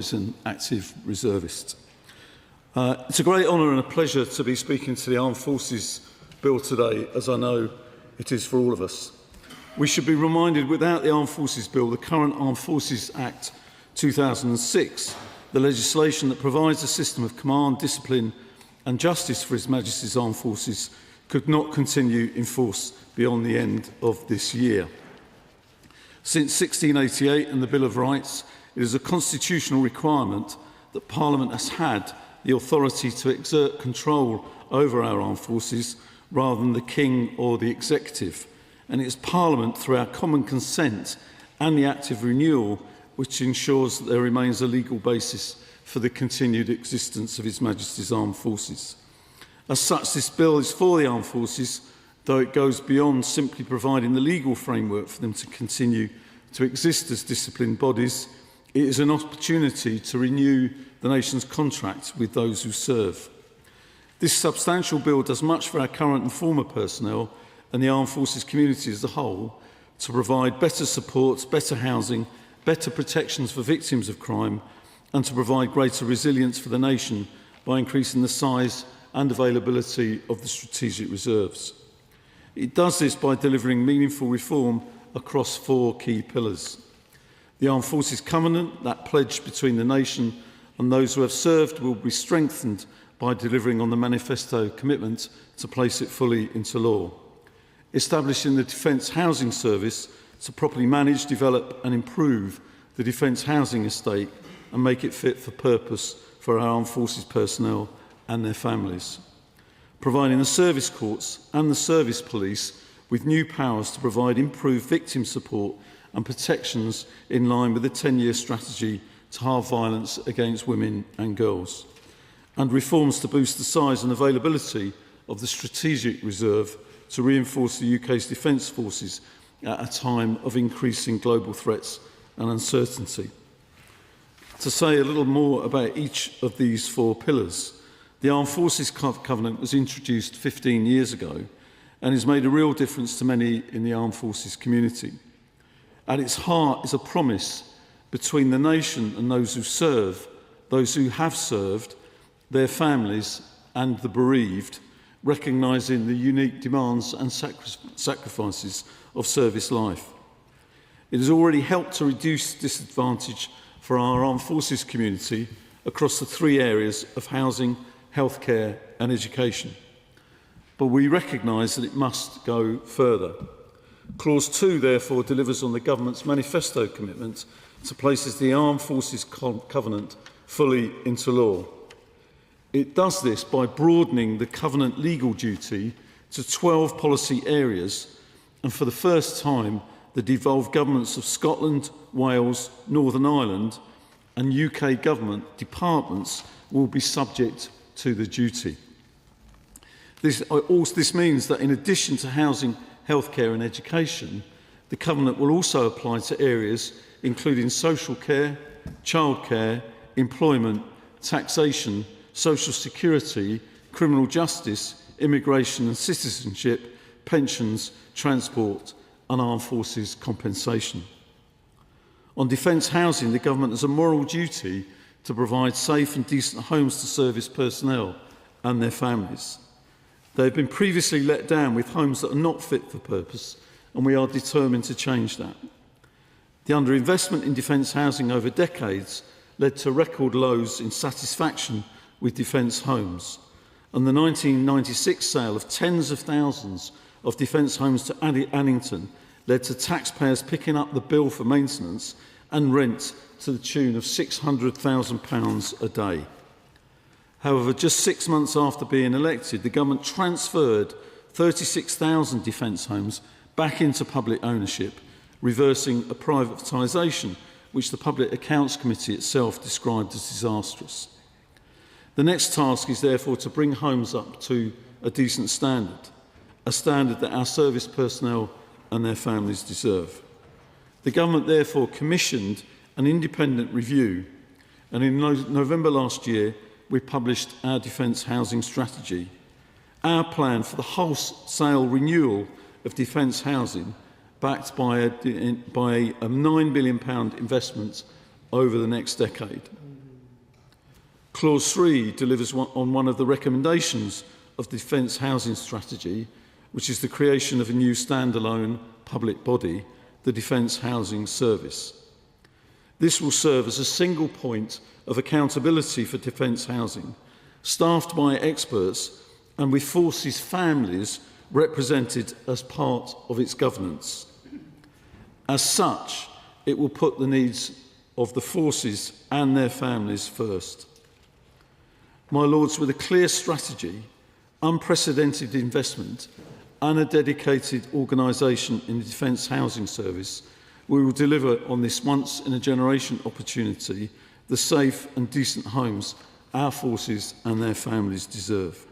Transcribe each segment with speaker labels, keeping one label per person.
Speaker 1: and active reservists. It's a great honour and a pleasure to be speaking to the Armed Forces Bill today, as I know it is for all of us. We should be reminded, without the Armed Forces Bill, the current Armed Forces Act 2006, the legislation that provides a system of command, discipline and justice for His Majesty's Armed Forces, could not continue in force beyond the end of this year. Since 1688 and the Bill of Rights, it is a constitutional requirement that Parliament has had the authority to exert control over our armed forces rather than the King or the Executive. And it is Parliament, through our common consent and the active renewal, which ensures that there remains a legal basis for the continued existence of His Majesty's Armed Forces. As such, this bill is for the armed forces, though it goes beyond simply providing the legal framework for them to continue to exist as disciplined bodies. It is an opportunity to renew the nation's contract with those who serve. This substantial bill does much for our current and former personnel and the armed forces community as a whole to provide better supports, better housing, better protections for victims of crime, and to provide greater resilience for the nation by increasing the size and availability of the strategic reserves. It does this by delivering meaningful reform across four key pillars. The Armed Forces Covenant, that pledge between the nation and those who have served, will be strengthened by delivering on the manifesto commitment to place it fully into law. Establishing the Defence Housing Service to properly manage, develop and improve the defence housing estate and make it fit for purpose for our armed forces personnel and their families. Providing the service courts and the service police with new powers to provide improved victim support and protections in line with the 10-year strategy to halve violence against women and girls. And reforms to boost the size and availability of the strategic reserve to reinforce the UK's defence forces at a time of increasing global threats and uncertainty. To say a little more about each of these four pillars, the Armed Forces Covenant was introduced 15 years ago and has made a real difference to many in the armed forces community. At its heart is a promise between the nation and those who serve, those who have served, their families and the bereaved, recognising the unique demands and sacrifices of service life. It has already helped to reduce disadvantage for our armed forces community across the three areas of housing, healthcare and education. But we recognise that it must go further. Clause 2, therefore, delivers on the Government's manifesto commitment to place the Armed Forces Covenant fully into law. It does this by broadening the Covenant legal duty to 12 policy areas, and for the first time, the devolved governments of Scotland, Wales, Northern Ireland and UK government departments will be subject to the duty. This means that in addition to housing, healthcare and education, the Covenant will also apply to areas including social care, childcare, employment, taxation, social security, criminal justice, immigration and citizenship, pensions, transport and armed forces compensation. On defence housing, the Government has a moral duty to provide safe and decent homes to service personnel and their families. They have been previously let down with homes that are not fit for purpose, and we are determined to change that. The underinvestment in defence housing over decades led to record lows in satisfaction with defence homes, and the 1996 sale of tens of thousands of defence homes to Annington led to taxpayers picking up the bill for maintenance and rent to the tune of £600,000 a day. However, just 6 months after being elected, the Government transferred 36,000 defence homes back into public ownership, reversing a privatisation which the Public Accounts Committee itself described as disastrous. The next task is therefore to bring homes up to a decent standard, a standard that our service personnel and their families deserve. The Government therefore commissioned an independent review, and in November last year we published our defence housing strategy, our plan for the wholesale renewal of defence housing backed by a £9 billion investment over the next decade. Clause 3 delivers on one of the recommendations of the Defence Housing Strategy, which is the creation of a new standalone public body, the Defence Housing Service. This will serve as a single point of accountability for defence housing, staffed by experts and with forces families represented as part of its governance. As such, it will put the needs of the forces and their families first. My Lords, with a clear strategy, unprecedented investment and a dedicated organisation in the Defence Housing Service, we will deliver on this once-in-a-generation opportunity the safe and decent homes our forces and their families deserve.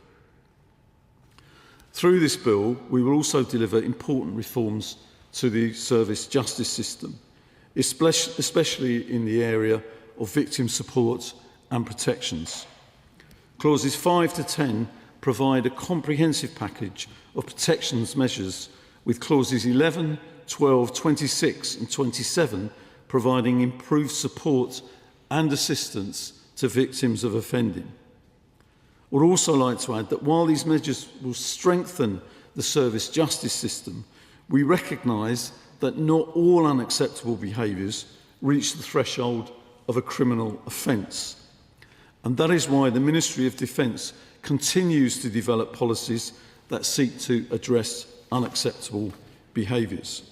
Speaker 1: Through this bill, we will also deliver important reforms to the service justice system, especially in the area of victim support and protections. Clauses 5 to 10 provide a comprehensive package of protections measures, with clauses 11, 12, 26 and 27 providing improved support and assistance to victims of offending. I would also like to add that while these measures will strengthen the service justice system, we recognise that not all unacceptable behaviours reach the threshold of a criminal offence. And that is why the Ministry of Defence continues to develop policies that seek to address unacceptable behaviours.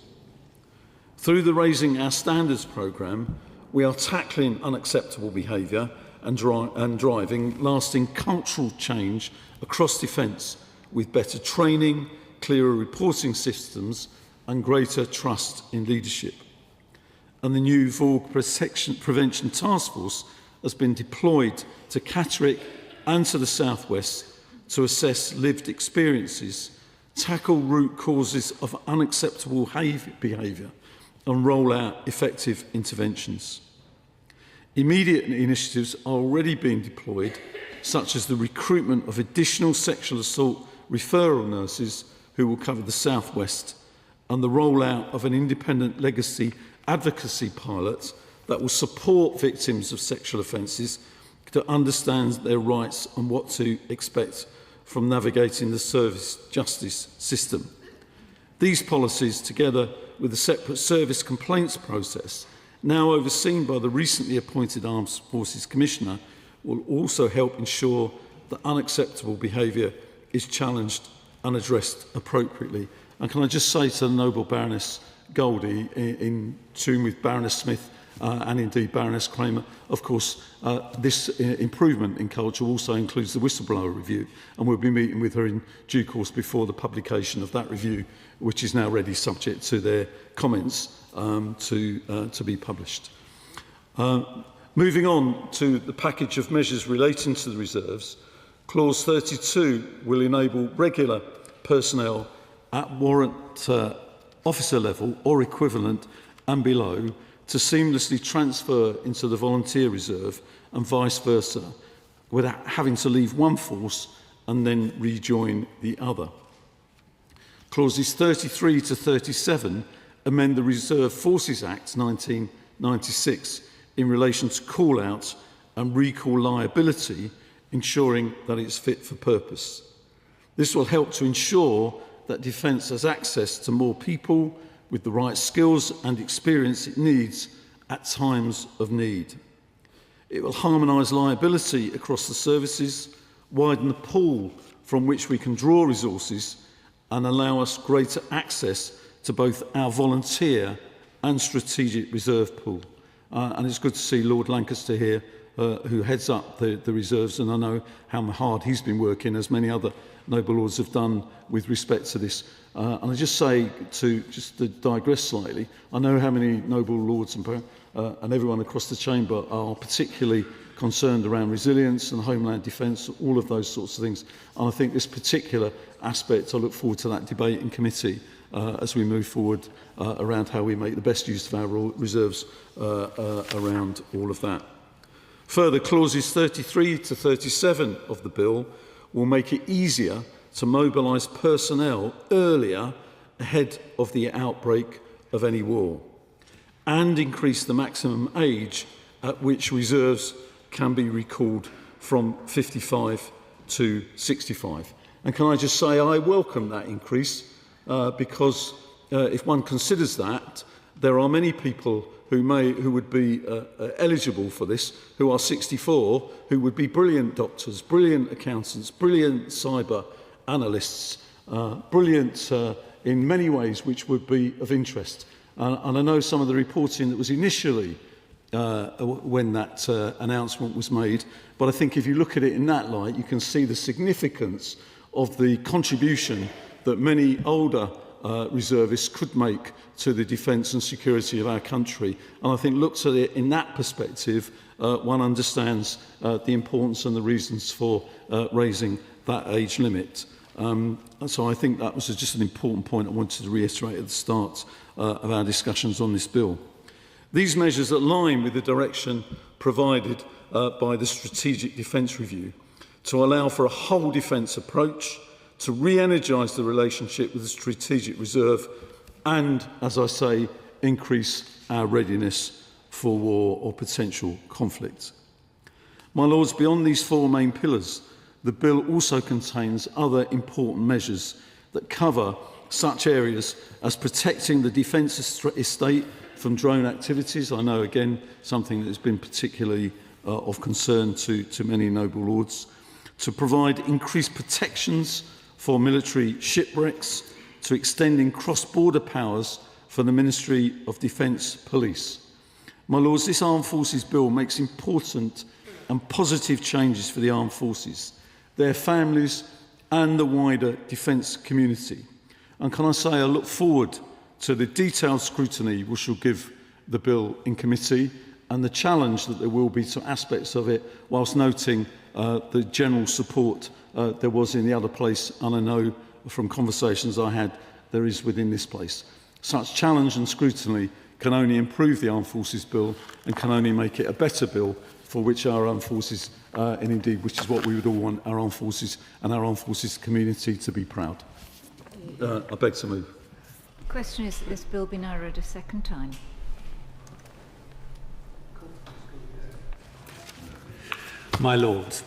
Speaker 1: Through the Raising Our Standards programme, we are tackling unacceptable behaviour and driving lasting cultural change across defence with better training, clearer reporting systems and greater trust in leadership. And the new VAUG Prevention Task Force has been deployed to Catterick and to the South West to assess lived experiences, tackle root causes of unacceptable behaviour and roll out effective interventions. Immediate initiatives are already being deployed, such as the recruitment of additional sexual assault referral nurses who will cover the South West, and the rollout of an independent legacy advocacy pilot that will support victims of sexual offences to understand their rights and what to expect from navigating the service justice system. These policies, together with the separate service complaints process, now overseen by the recently appointed Armed Forces Commissioner, will also help ensure that unacceptable behaviour is challenged and addressed appropriately. And can I just say to the Noble Baroness Goldie, in tune with Baroness Smith and indeed Baroness Kramer, of course, this improvement in culture also includes the whistleblower review, and we'll be meeting with her in due course before the publication of that review, which is now ready subject to their comments to be published. Moving on to the package of measures relating to the reserves, Clause 32 will enable regular personnel at warrant officer level or equivalent and below to seamlessly transfer into the volunteer reserve and vice versa, without having to leave one force and then rejoin the other. Clauses 33 to 37 amend the Reserve Forces Act 1996 in relation to call-outs and recall liability, ensuring that it's fit for purpose. This will help to ensure that Defence has access to more people with the right skills and experience it needs at times of need. It will harmonise liability across the services, widen the pool from which we can draw resources, and allow us greater access to both our volunteer and strategic reserve pool. And it's good to see Lord Lancaster here, who heads up the reserves, and I know how hard he's been working, as many other noble lords have done with respect to this. And I just say, to digress slightly, I know how many noble lords and everyone across the chamber are particularly concerned around resilience and homeland defence, all of those sorts of things. And I think this particular aspect, I look forward to that debate in committee as we move forward around how we make the best use of our reserves around all of that. Further, clauses 33 to 37 of the bill will make it easier to mobilise personnel earlier ahead of the outbreak of any war, and increase the maximum age at which reserves can be recalled from 55 to 65. And can I just say I welcome that increase because if one considers that, there are many people who would be eligible for this, who are 64, who would be brilliant doctors, brilliant accountants, brilliant cyber analysts, brilliant in many ways which would be of interest. And I know some of the reporting that was initially when that announcement was made, but I think if you look at it in that light, you can see the significance of the contribution that many older reservists could make to the defence and security of our country. And I think looked at it in that perspective, one understands the importance and the reasons for raising that age limit. So I think that was just an important point I wanted to reiterate at the start of our discussions on this bill. These measures align with the direction provided by the Strategic Defence Review to allow for a whole defence approach, to re-energise the relationship with the Strategic Reserve and, as I say, increase our readiness for war or potential conflict. My Lords, beyond these four main pillars, the bill also contains other important measures that cover such areas as protecting the defence estate from drone activities. I know, again, something that has been particularly of concern to many noble lords, to provide increased protections for military shipwrecks, to extending cross-border powers for the Ministry of Defence Police. My Lords, this Armed Forces Bill makes important and positive changes for the Armed Forces, their families and the wider defence community. And can I say I look forward to the detailed scrutiny we shall give the bill in committee and the challenge that there will be to aspects of it, whilst noting the general support there was in the other place, and I know from conversations I had there is within this place. Such challenge and scrutiny can only improve the Armed Forces Bill and can only make it a better bill for which our armed forces, and indeed which is what we would all want our armed forces and our armed forces community to be proud. I beg to move.
Speaker 2: The question is that this bill be now read a second time.
Speaker 3: My Lords,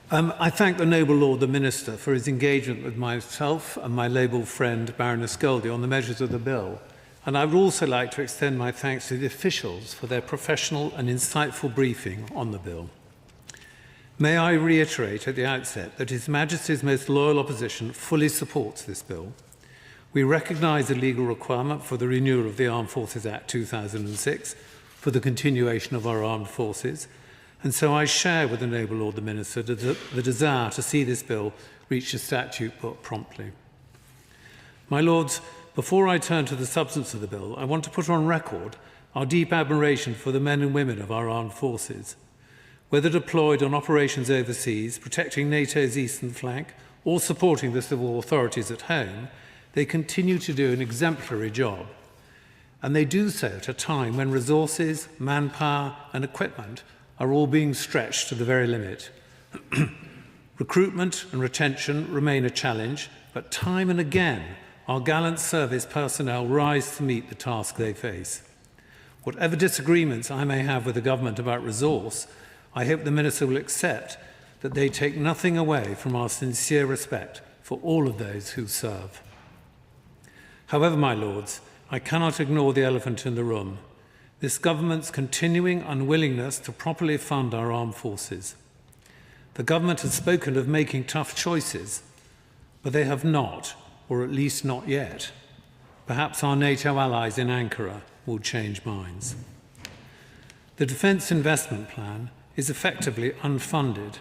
Speaker 3: I thank the noble Lord the Minister for his engagement with myself and my Labour friend Baroness Goldie on the measures of the bill, and I would also like to extend my thanks to the officials for their professional and insightful briefing on the bill. May I reiterate at the outset that His Majesty's most loyal opposition fully supports this bill. We recognise the legal requirement for the renewal of the Armed Forces Act 2006 for the continuation of our armed forces, and so I share with the noble Lord the Minister the desire to see this bill reach a statute book promptly. My Lords, before I turn to the substance of the bill, I want to put on record our deep admiration for the men and women of our armed forces. Whether deployed on operations overseas, protecting NATO's eastern flank, or supporting the civil authorities at home, they continue to do an exemplary job. And they do so at a time when resources, manpower, and equipment are all being stretched to the very limit. Recruitment and retention remain a challenge, but time and again, our gallant service personnel rise to meet the task they face. Whatever disagreements I may have with the government about resource, I hope the Minister will accept that they take nothing away from our sincere respect for all of those who serve. However, my Lords, I cannot ignore the elephant in the room: this government's continuing unwillingness to properly fund our armed forces. The government has spoken of making tough choices, but they have not, or at least not yet. Perhaps our NATO allies in Ankara will change minds. The Defence Investment Plan is effectively unfunded.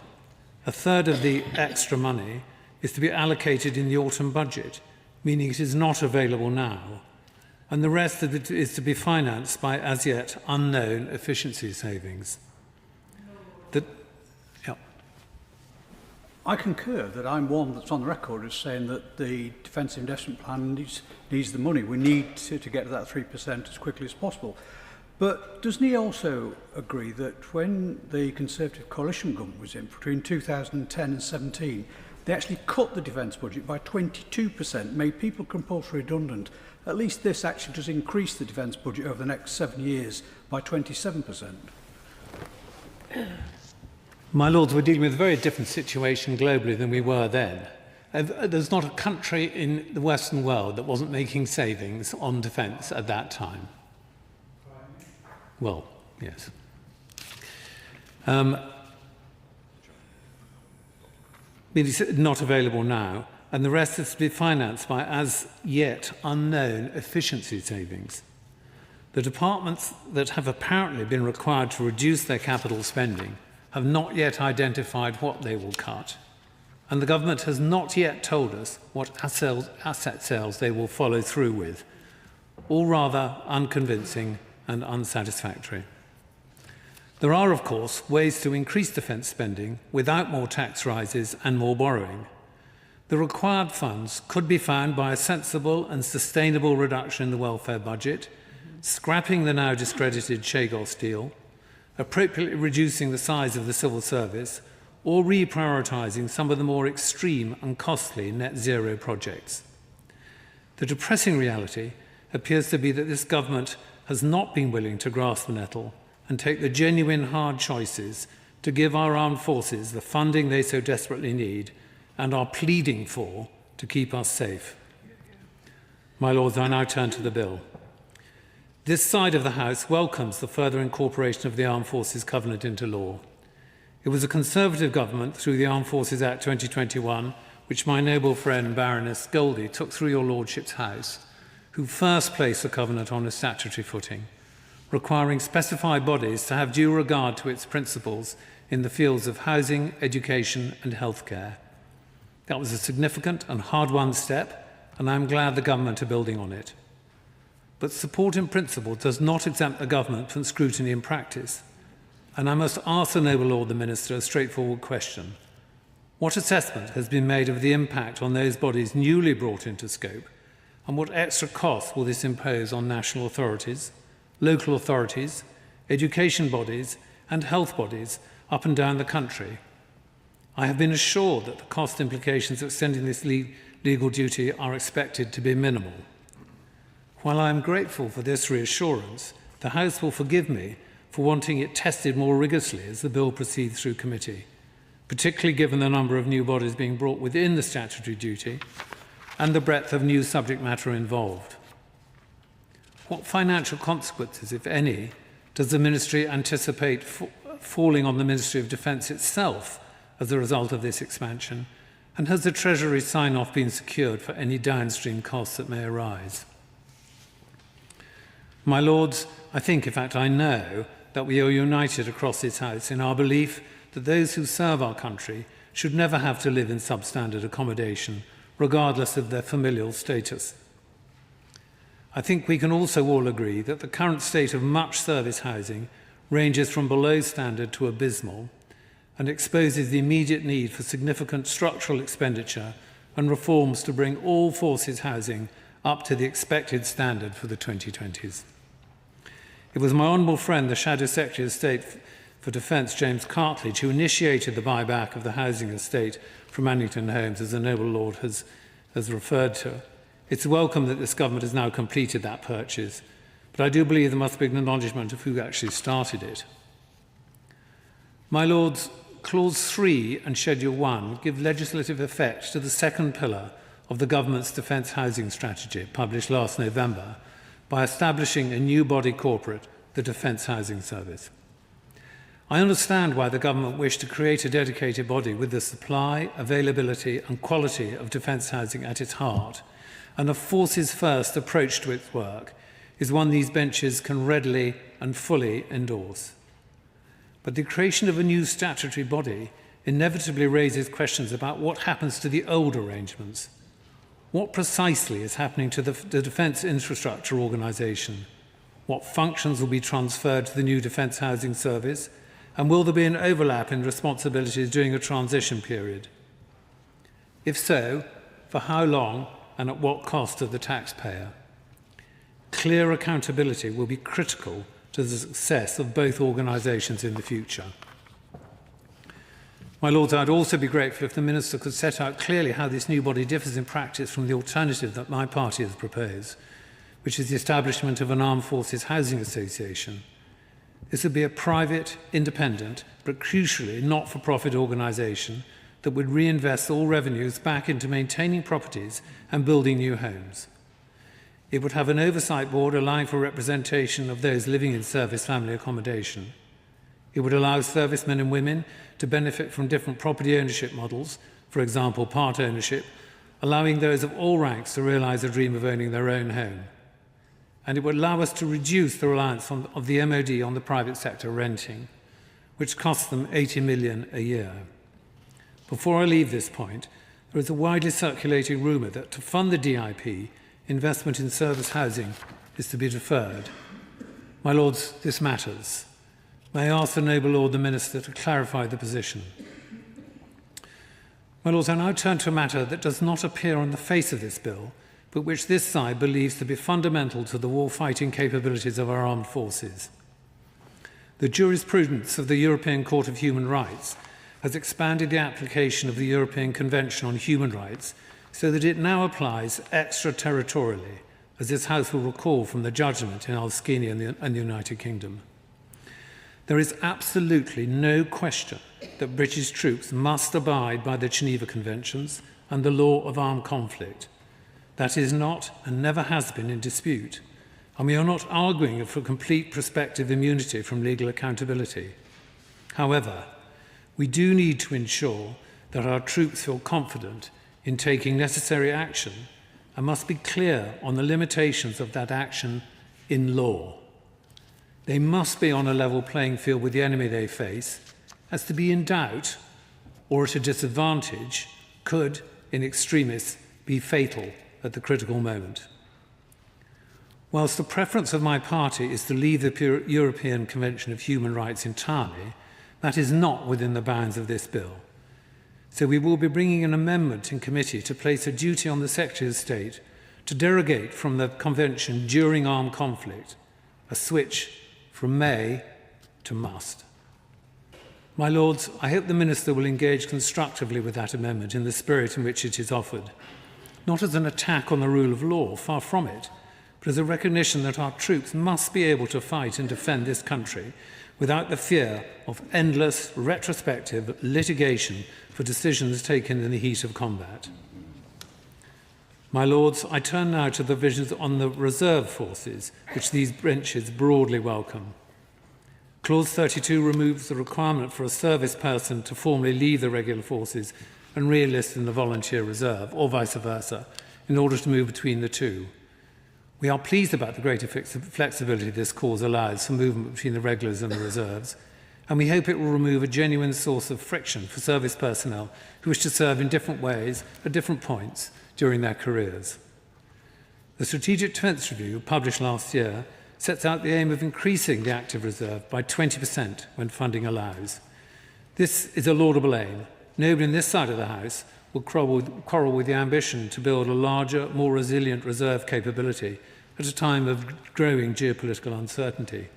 Speaker 3: A third of the extra money is to be allocated in the autumn budget, meaning it is not available now, and the rest of it is to be financed by as yet unknown efficiency savings.
Speaker 4: I concur that I'm one that's on the record as saying that the Defence Investment Plan needs the money. We need to get to that 3% as quickly as possible. But doesn't he also agree that when the Conservative coalition government was in, between 2010 and 17, they actually cut the defence budget by 22%, made people compulsory redundant? At least this actually does increase the defence budget over the next 7 years by 27%.
Speaker 3: My Lords, we're dealing with a very different situation globally than we were then. There's not a country in the Western world that wasn't making savings on defence at that time. Well, yes. It's not available now, and the rest is to be financed by as yet unknown efficiency savings. The departments that have apparently been required to reduce their capital spending have not yet identified what they will cut, and the government has not yet told us what asset sales they will follow through with, all rather unconvincing and unsatisfactory. There are, of course, ways to increase defence spending without more tax rises and more borrowing. The required funds could be found by a sensible and sustainable reduction in the welfare budget, scrapping the now discredited Chagos deal, appropriately reducing the size of the civil service, or reprioritising some of the more extreme and costly net zero projects. The depressing reality appears to be that this government has not been willing to grasp the nettle and take the genuine hard choices to give our armed forces the funding they so desperately need and are pleading for to keep us safe. My Lords, I now turn to the bill. This side of the House welcomes the further incorporation of the Armed Forces Covenant into law. It was a Conservative government through the Armed Forces Act 2021, which my noble friend Baroness Goldie took through your Lordship's House, who first placed the Covenant on a statutory footing, requiring specified bodies to have due regard to its principles in the fields of housing, education and healthcare. That was a significant and hard-won step, and I am glad the government are building on it. But support in principle does not exempt the government from scrutiny in practice. And I must ask the noble Lord the Minister a straightforward question. What assessment has been made of the impact on those bodies newly brought into scope, and what extra costs will this impose on national authorities, local authorities, education bodies and health bodies up and down the country? I have been assured that the cost implications of extending this legal duty are expected to be minimal. While I am grateful for this reassurance, the House will forgive me for wanting it tested more rigorously as the bill proceeds through committee, particularly given the number of new bodies being brought within the statutory duty and the breadth of new subject matter involved. What financial consequences, if any, does the Ministry anticipate falling on the Ministry of Defence itself as a result of this expansion, and has the Treasury sign-off been secured for any downstream costs that may arise? My Lords, I think, in fact I know, that we are united across this House in our belief that those who serve our country should never have to live in substandard accommodation, regardless of their familial status. I think we can also all agree that the current state of much service housing ranges from below standard to abysmal and exposes the immediate need for significant structural expenditure and reforms to bring all forces housing up to the expected standard for the 2020s. It was my honourable friend, the Shadow Secretary of State for Defence, James Cartledge, who initiated the buyback of the housing estate from Annington Homes, as the noble Lord has referred to. It's welcome that this government has now completed that purchase, but I do believe there must be an acknowledgement of who actually started it. My Lords, Clause 3 and Schedule 1 give legislative effect to the second pillar of the government's defence housing strategy, published last November, by establishing a new body corporate, the Defence Housing Service. I understand why the government wished to create a dedicated body with the supply, availability and quality of defence housing at its heart, and a forces-first approach to its work is one these benches can readily and fully endorse. But the creation of a new statutory body inevitably raises questions about what happens to the old arrangements. What precisely is happening to the Defence Infrastructure Organisation? What functions will be transferred to the new Defence Housing Service? And will there be an overlap in responsibilities during a transition period? If so, for how long and at what cost to the taxpayer? Clear accountability will be critical to the success of both organisations in the future. My Lords, I'd also be grateful if the Minister could set out clearly how this new body differs in practice from the alternative that my party has proposed, which is the establishment of an Armed Forces Housing Association. This would be a private, independent, but crucially not-for-profit organisation that would reinvest all revenues back into maintaining properties and building new homes. It would have an oversight board allowing for representation of those living in service family accommodation. It would allow servicemen and women to benefit from different property ownership models, for example, part ownership, allowing those of all ranks to realise the dream of owning their own home. And it would allow us to reduce the reliance of the MOD on the private sector renting, which costs them 80 million a year. Before I leave this point, there is a widely circulating rumour that to fund the DIP, investment in service housing is to be deferred. My Lords, this matters. May I ask the Noble Lord the Minister to clarify the position? My Lords, I now turn to a matter that does not appear on the face of this bill, but which this side believes to be fundamental to the war-fighting capabilities of our armed forces. The jurisprudence of the European Court of Human Rights has expanded the application of the European Convention on Human Rights so that it now applies extraterritorially, as this House will recall from the judgment in Al-Skini and the United Kingdom. There is absolutely no question that British troops must abide by the Geneva Conventions and the law of armed conflict. That is not and never has been in dispute, and we are not arguing for complete prospective immunity from legal accountability. However, we do need to ensure that our troops feel confident in taking necessary action and must be clear on the limitations of that action in law. They must be on a level playing field with the enemy they face, as to be in doubt or at a disadvantage could, in extremis, be fatal at the critical moment. Whilst the preference of my party is to leave the European Convention of Human Rights entirely, that is not within the bounds of this bill. So we will be bringing an amendment in committee to place a duty on the Secretary of State to derogate from the Convention during armed conflict, a switch from may to must. My Lords, I hope the Minister will engage constructively with that amendment in the spirit in which it is offered, not as an attack on the rule of law, far from it, but as a recognition that our troops must be able to fight and defend this country without the fear of endless, retrospective litigation for decisions taken in the heat of combat. My Lords, I turn now to the visions on the reserve forces, which these benches broadly welcome. Clause 32 removes the requirement for a service person to formally leave the regular forces and re-enlist in the volunteer reserve, or vice versa, in order to move between the two. We are pleased about the greater flexibility this clause allows for movement between the regulars and the reserves, and we hope it will remove a genuine source of friction for service personnel who wish to serve in different ways at different points during their careers. The Strategic Defence Review, published last year, sets out the aim of increasing the active reserve by 20% when funding allows. This is a laudable aim. Nobody in this side of the House will quarrel with the ambition to build a larger, more resilient reserve capability at a time of growing geopolitical uncertainty.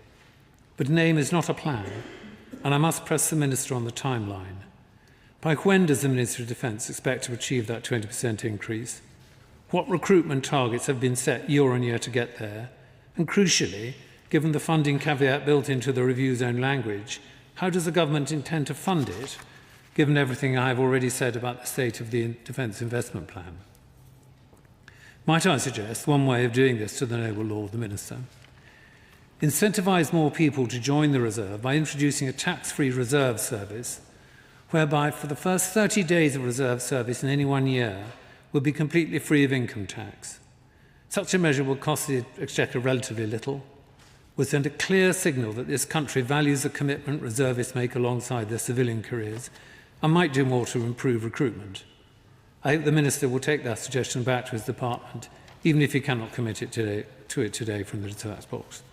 Speaker 3: But an aim is not a plan, and I must press the Minister on the timeline. By when does the Ministry of Defence expect to achieve that 20% increase? What recruitment targets have been set year on year to get there? And crucially, given the funding caveat built into the review's own language, how does the government intend to fund it, given everything I have already said about the state of the Defence Investment Plan? Might I suggest one way of doing this to the Noble Lord the Minister? Incentivise more people to join the reserve by introducing a tax-free reserve service, whereby for the first 30 days of reserve service in any 1 year will be completely free of income tax. Such a measure will cost the Exchequer relatively little, will send a clear signal that this country values the commitment reservists make alongside their civilian careers, and might do more to improve recruitment. I hope the Minister will take that suggestion back to his department, even if he cannot commit it today from the dispatch box.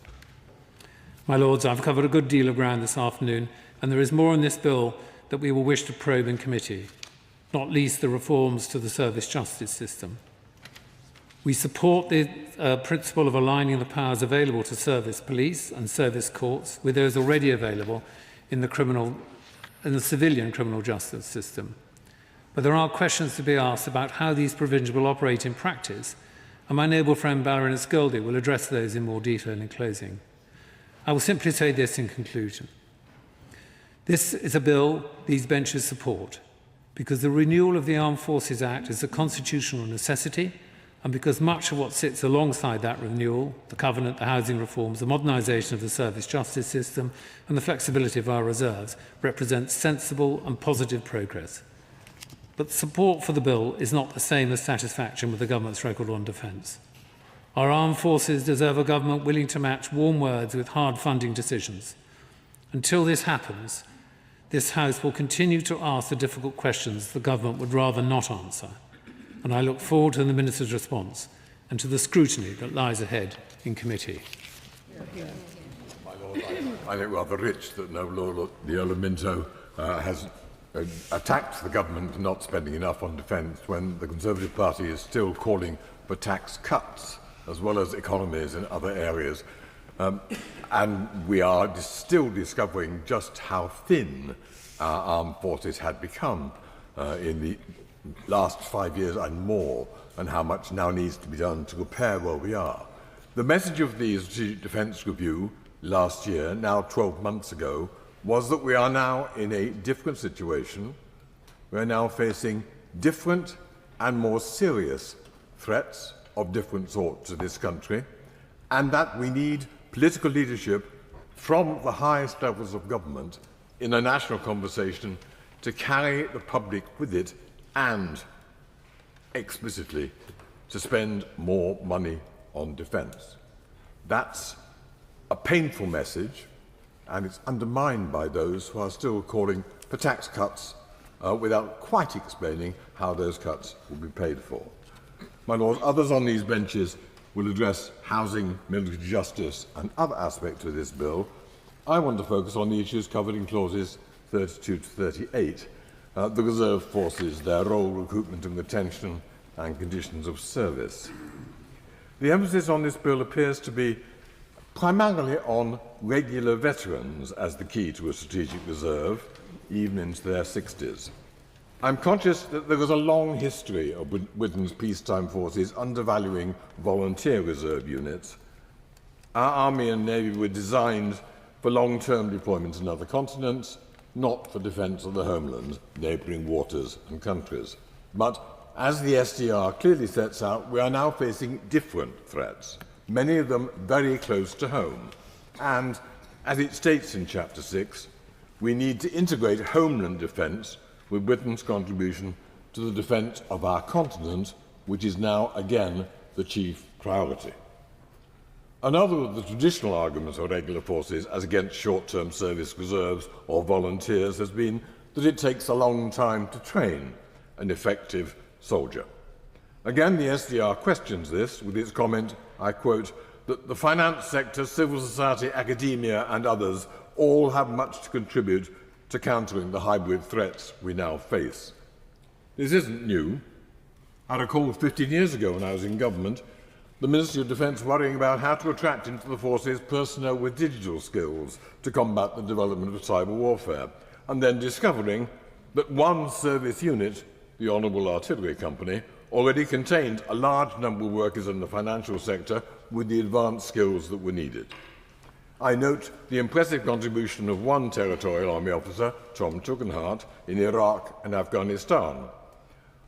Speaker 3: My Lords, I've covered a good deal of ground this afternoon, and there is more in this bill that we will wish to probe in committee, not least the reforms to the service justice system. We support the principle of aligning the powers available to service police and service courts with those already available in the civilian criminal justice system. But there are questions to be asked about how these provisions will operate in practice, and my noble friend Baroness Goldie will address those in more detail in closing. I will simply say this in conclusion. This is a bill these benches support because the renewal of the Armed Forces Act is a constitutional necessity, and because much of what sits alongside that renewal, the Covenant, the housing reforms, the modernisation of the service justice system and the flexibility of our reserves, represents sensible and positive progress. But support for the bill is not the same as satisfaction with the government's record on defence. Our armed forces deserve a government willing to match warm words with hard funding decisions. Until this happens, this House will continue to ask the difficult questions the government would rather not answer. And I look forward to the Minister's response and to the scrutiny that lies ahead in committee.
Speaker 5: My Lord, I think rather rich that no Lord Leola Minto has attacked the government for not spending enough on defence when the Conservative Party is still calling for tax cuts as well as economies in other areas. And we are still discovering just how thin our armed forces had become in the last 5 years and more, and how much now needs to be done to repair where we are. The message of the Strategic Defence Review last year, now 12 months ago, was that we are now in a different situation. We are now facing different and more serious threats of different sorts to this country, and that we need political leadership from the highest levels of government in a national conversation to carry the public with it and explicitly to spend more money on defence. That's a painful message, and it's undermined by those who are still calling for tax cuts without quite explaining how those cuts will be paid for. My Lord, others on these benches will address housing, military justice and other aspects of this bill. I want to focus on the issues covered in clauses 32 to 38, the reserve forces, their role, recruitment and retention, and conditions of service. The emphasis on this bill appears to be primarily on regular veterans as the key to a strategic reserve, even into their 60s. I'm conscious that there is a long history of Britain's peacetime forces undervaluing volunteer reserve units. Our Army and Navy were designed for long-term deployment in other continents, not for defence of the homeland, neighbouring waters and countries. But as the SDR clearly sets out, we are now facing different threats, many of them very close to home. And, as it states in Chapter 6, we need to integrate homeland defence with Britain's contribution to the defence of our continent, which is now, again, the chief priority. Another of the traditional arguments of regular forces as against short-term service reserves or volunteers has been that it takes a long time to train an effective soldier. Again, the SDR questions this with its comment, I quote, that the finance sector, civil society, academia and others all have much to contribute to countering the hybrid threats we now face. This isn't new. I recall 15 years ago when I was in government, the Ministry of Defence worrying about how to attract into the forces personnel with digital skills to combat the development of cyber warfare, and then discovering that one service unit, the Honourable Artillery Company, already contained a large number of workers in the financial sector with the advanced skills that were needed. I note the impressive contribution of one Territorial Army officer, Tom Tugendhat, in Iraq and Afghanistan,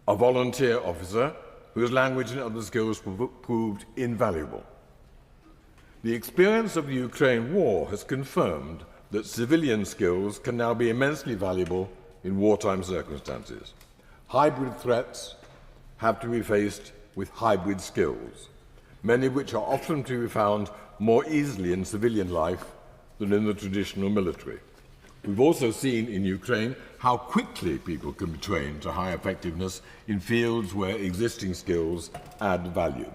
Speaker 5: a volunteer officer whose language and other skills proved invaluable. The experience of the Ukraine war has confirmed that civilian skills can now be immensely valuable in wartime circumstances. Hybrid threats have to be faced with hybrid skills, many of which are often to be found more easily in civilian life than in the traditional military. We've also seen in Ukraine how quickly people can be trained to high effectiveness in fields where existing skills add value.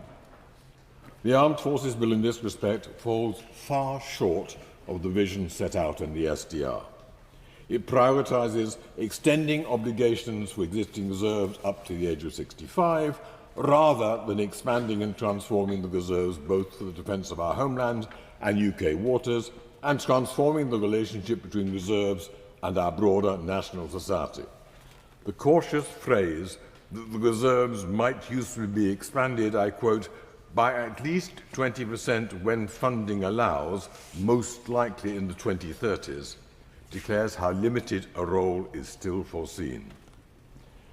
Speaker 5: The Armed Forces Bill in this respect falls far short of the vision set out in the SDR. It prioritises extending obligations for existing reserves up to the age of 65, rather than expanding and transforming the reserves both for the defence of our homeland and UK waters, and transforming the relationship between reserves and our broader national society. The cautious phrase that the reserves might usefully be expanded, I quote, by at least 20% when funding allows, most likely in the 2030s, declares how limited a role is still foreseen.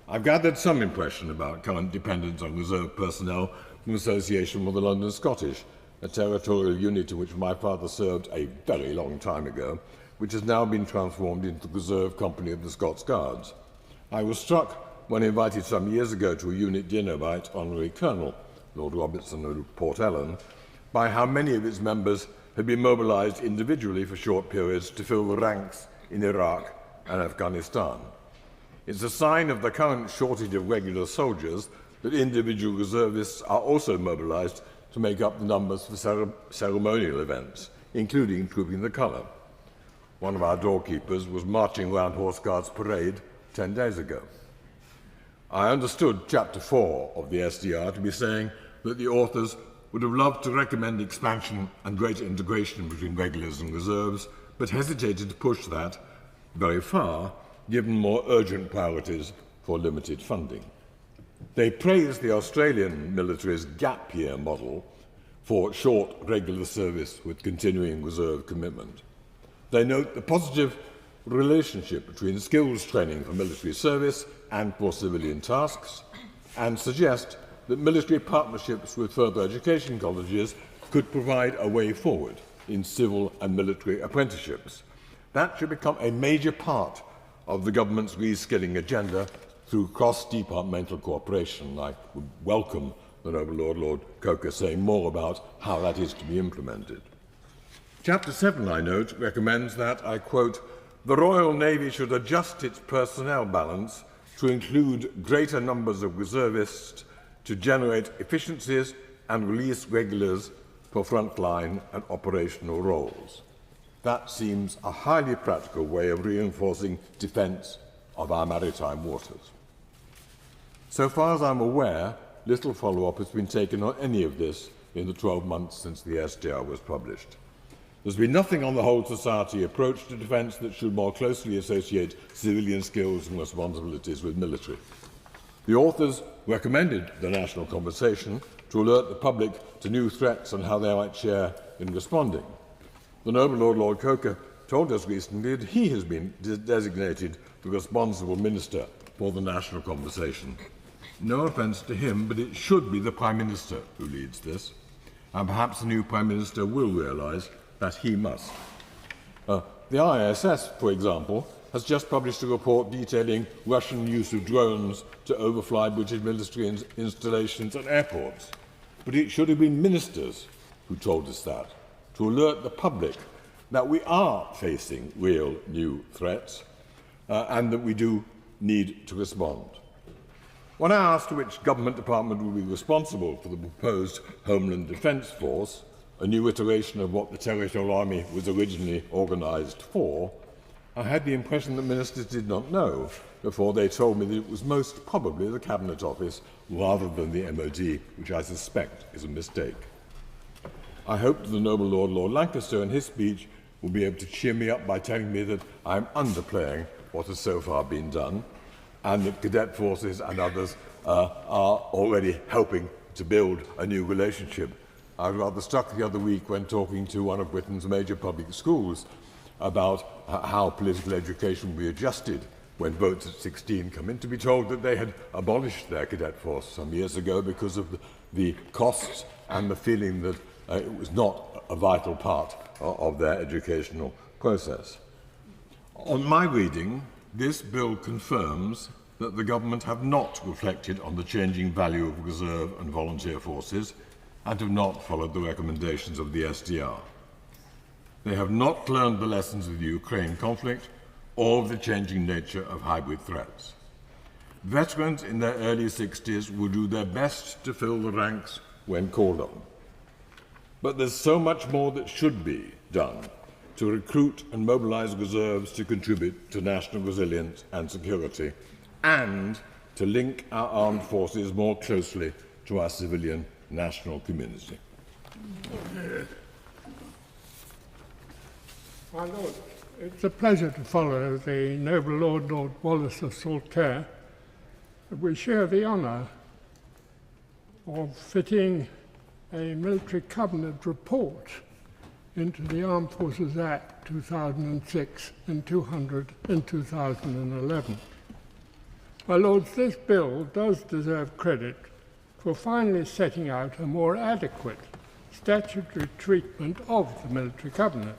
Speaker 5: I've gathered some impression about current dependence on reserve personnel from association with the London Scottish, a territorial unit to which my father served a very long time ago, which has now been transformed into the Reserve Company of the Scots Guards. I was struck when invited some years ago to a unit dinner by its Honorary Colonel, Lord Robertson of Port Ellen, by how many of its members had been mobilised individually for short periods to fill the ranks in Iraq and Afghanistan. It's a sign of the current shortage of regular soldiers that individual reservists are also mobilised to make up the numbers for ceremonial events, including Trooping the Colour. One of our doorkeepers was marching round Horse Guards Parade 10 days ago. I understood Chapter 4 of the SDR to be saying that the authors would have loved to recommend expansion and greater integration between regulars and reserves, but hesitated to push that very far, given more urgent priorities for limited funding. They praised the Australian military's gap year model for short regular service with continuing reserve commitment. They note the positive relationship between skills training for military service and for civilian tasks, and suggest that military partnerships with further education colleges could provide a way forward in civil and military apprenticeships. That should become a major part of the government's reskilling agenda through cross-departmental cooperation. I would welcome the Noble Lord Coker saying more about how that is to be implemented. Chapter 7, I note, recommends that, I quote, "The Royal Navy should adjust its personnel balance to include greater numbers of reservists to generate efficiencies and release regulars for frontline and operational roles." That seems a highly practical way of reinforcing defence of our maritime waters. So far as I'm aware, little follow-up has been taken on any of this in the 12 months since the SDR was published. There's been nothing on the whole society approach to defence that should more closely associate civilian skills and responsibilities with military. The authors recommended the national conversation to alert the public to new threats and how they might share in responding. The Noble Lord Coker told us recently that he has been designated the responsible minister for the national conversation. No offence to him, but it should be the Prime Minister who leads this, and perhaps the new Prime Minister will realise that he must. The ISS, for example, has just published a report detailing Russian use of drones to overfly British military installations at airports. But it should have been ministers who told us that, to alert the public that we are facing real new threats and that we do need to respond. When I asked which government department would be responsible for the proposed Homeland Defence Force, a new iteration of what the Territorial Army was originally organised for, I had the impression that ministers did not know before they told me that it was most probably the Cabinet Office rather than the MOD, which I suspect is a mistake. I hope that the Noble Lord Lancaster in his speech will be able to cheer me up by telling me that I am underplaying what has so far been done, and that cadet forces and others are already helping to build a new relationship. I was rather struck the other week when talking to one of Britain's major public schools about how political education will be adjusted when votes at 16 come in, to be told that they had abolished their cadet force some years ago because of the costs and the feeling that it was not a vital part of their educational process. On my reading, this bill confirms that the government have not reflected on the changing value of reserve and volunteer forces and have not followed the recommendations of the SDR. They have not learned the lessons of the Ukraine conflict or of the changing nature of hybrid threats. Veterans in their early 60s will do their best to fill the ranks when called on. But there's so much more that should be done to recruit and mobilise reserves to contribute to national resilience and security, and to link our armed forces more closely to our civilian national community.
Speaker 6: My Lord, it's a pleasure to follow the Noble Lord Wallace of Saltaire. We share the honour of fitting a military cabinet report into the Armed Forces Act 2006 and 200 in 2011. My Lords, this bill does deserve credit for finally setting out a more adequate statutory treatment of the military cabinet.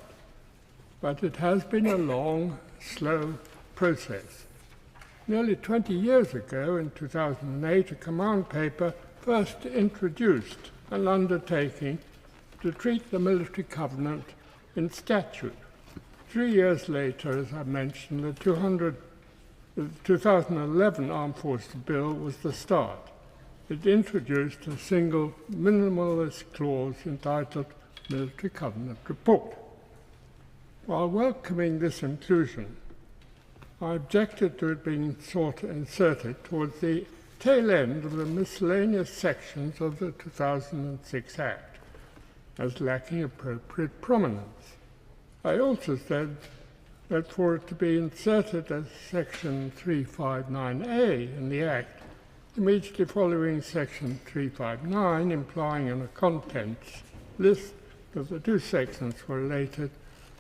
Speaker 6: But it has been a long, slow process. Nearly 20 years ago, in 2008, a command paper first introduced an undertaking to treat the military covenant in statute. 3 years later, as I mentioned, the 2011 Armed Forces Bill was the start. It introduced a single minimalist clause entitled Military Covenant Report. While welcoming this inclusion, I objected to it being inserted towards the tail end of the miscellaneous sections of the 2006 Act, as lacking appropriate prominence. I also said that for it to be inserted as Section 359A in the Act, immediately following Section 359, implying a contents list that the two sections were related,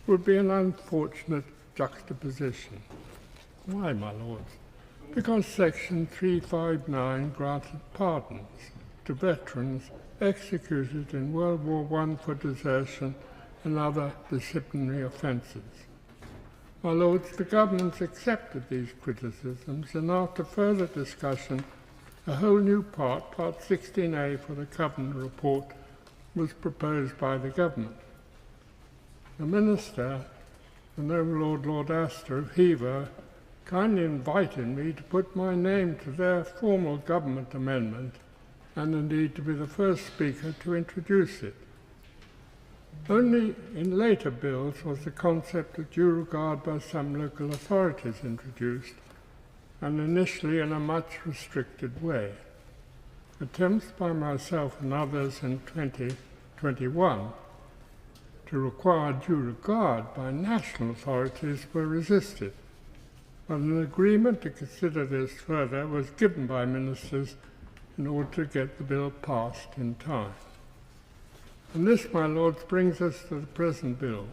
Speaker 6: would be an unfortunate juxtaposition. Why, my Lords? Because Section 359 granted pardons to veterans executed in World War I for desertion and other disciplinary offences. My Lords, the government accepted these criticisms, and after further discussion, a whole new part, Part 16A for the Covenant Report, was proposed by the government. The Minister, the Noble Lord Astor of Hever, kindly invited me to put my name to their formal government amendment, and indeed to be the first speaker to introduce it. Only in later bills was the concept of due regard by some local authorities introduced, and initially in a much restricted way. Attempts by myself and others in 2021 to require due regard by national authorities were resisted, but an agreement to consider this further was given by ministers in order to get the bill passed in time. And this, my Lords, brings us to the present bill,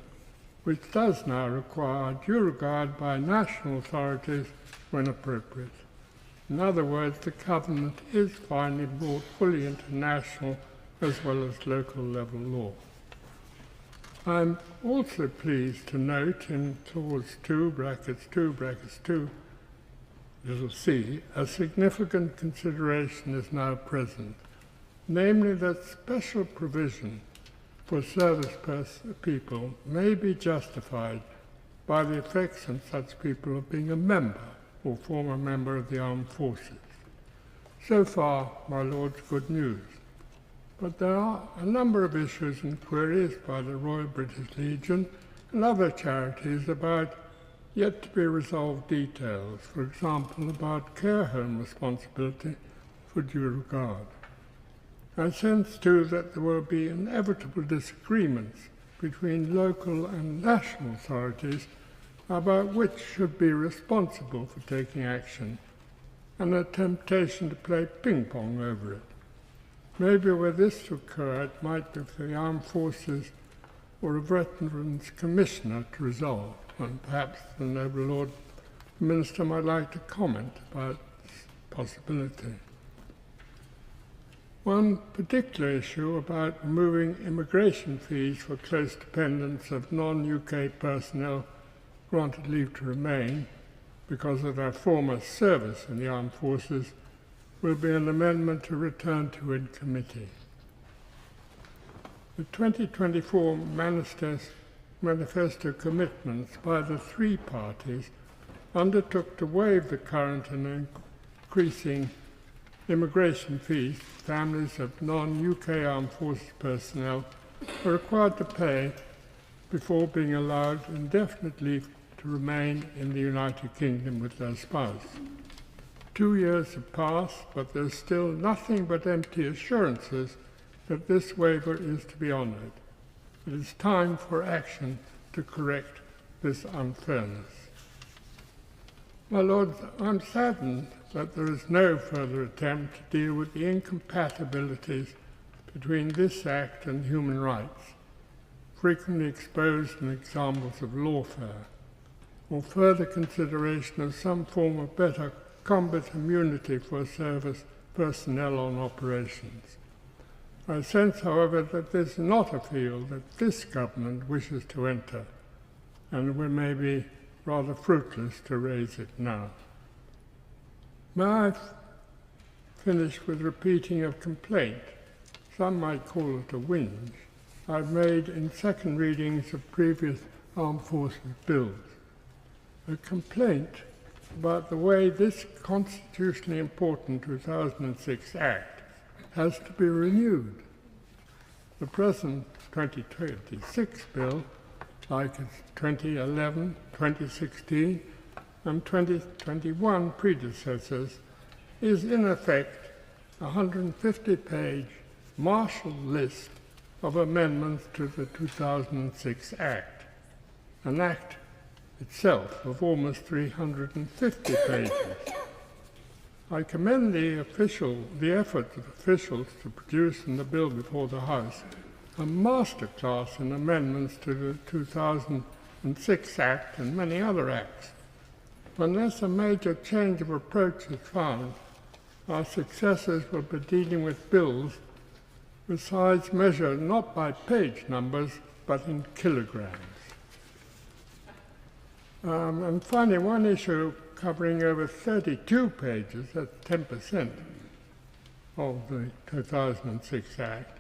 Speaker 6: which does now require due regard by national authorities when appropriate. In other words, the covenant is finally brought fully into national as well as local level law. I'm also pleased to note in clause 2, brackets 2, little c, a significant consideration is now present, namely that special provision for service people may be justified by the effects on such people of being a member or former member of the armed forces. So far, my Lords, good news. But there are a number of issues and queries by the Royal British Legion and other charities about yet to be resolved details, for example, about care home responsibility for due regard. I sense too that there will be inevitable disagreements between local and national authorities about which should be responsible for taking action, and a temptation to play ping-pong over it. Maybe were this to occur, it might be for the armed forces or a veterans commissioner to resolve, and perhaps the Noble Lord Minister might like to comment about this possibility. One particular issue about removing immigration fees for close dependents of non-UK personnel granted leave to remain because of their former service in the armed forces will be an amendment to return to in committee. The 2024 manifesto commitments by the three parties undertook to waive the current and increasing immigration fees families of non-UK armed forces personnel are required to pay before being allowed indefinite leave to remain in the United Kingdom with their spouse. 2 years have passed, but there's still nothing but empty assurances that this waiver is to be honoured. It is time for action to correct this unfairness. My Lords, I'm saddened that there is no further attempt to deal with the incompatibilities between this Act and human rights, frequently exposed in examples of lawfare, or further consideration of some form of better combat immunity for service personnel on operations. I sense, however, that this is not a field that this government wishes to enter, and it may be rather fruitless to raise it now. May I finish with repeating a complaint, some might call it a whinge, I've made in second readings of previous armed forces bills. A complaint about the way this constitutionally important 2006 Act has to be renewed. The present 2026 bill, like its 2011, 2016 and 2021 predecessors, is in effect a 150-page martial list of amendments to the 2006 Act, an Act itself of almost 350 pages. I commend the effort of officials to produce in the bill before the House a masterclass in amendments to the 2006 Act and many other acts. Unless a major change of approach is found, our successors will be dealing with bills with size measured not by page numbers, but in kilograms. And finally, one issue covering over 32 pages, that's 10% of the 2006 Act,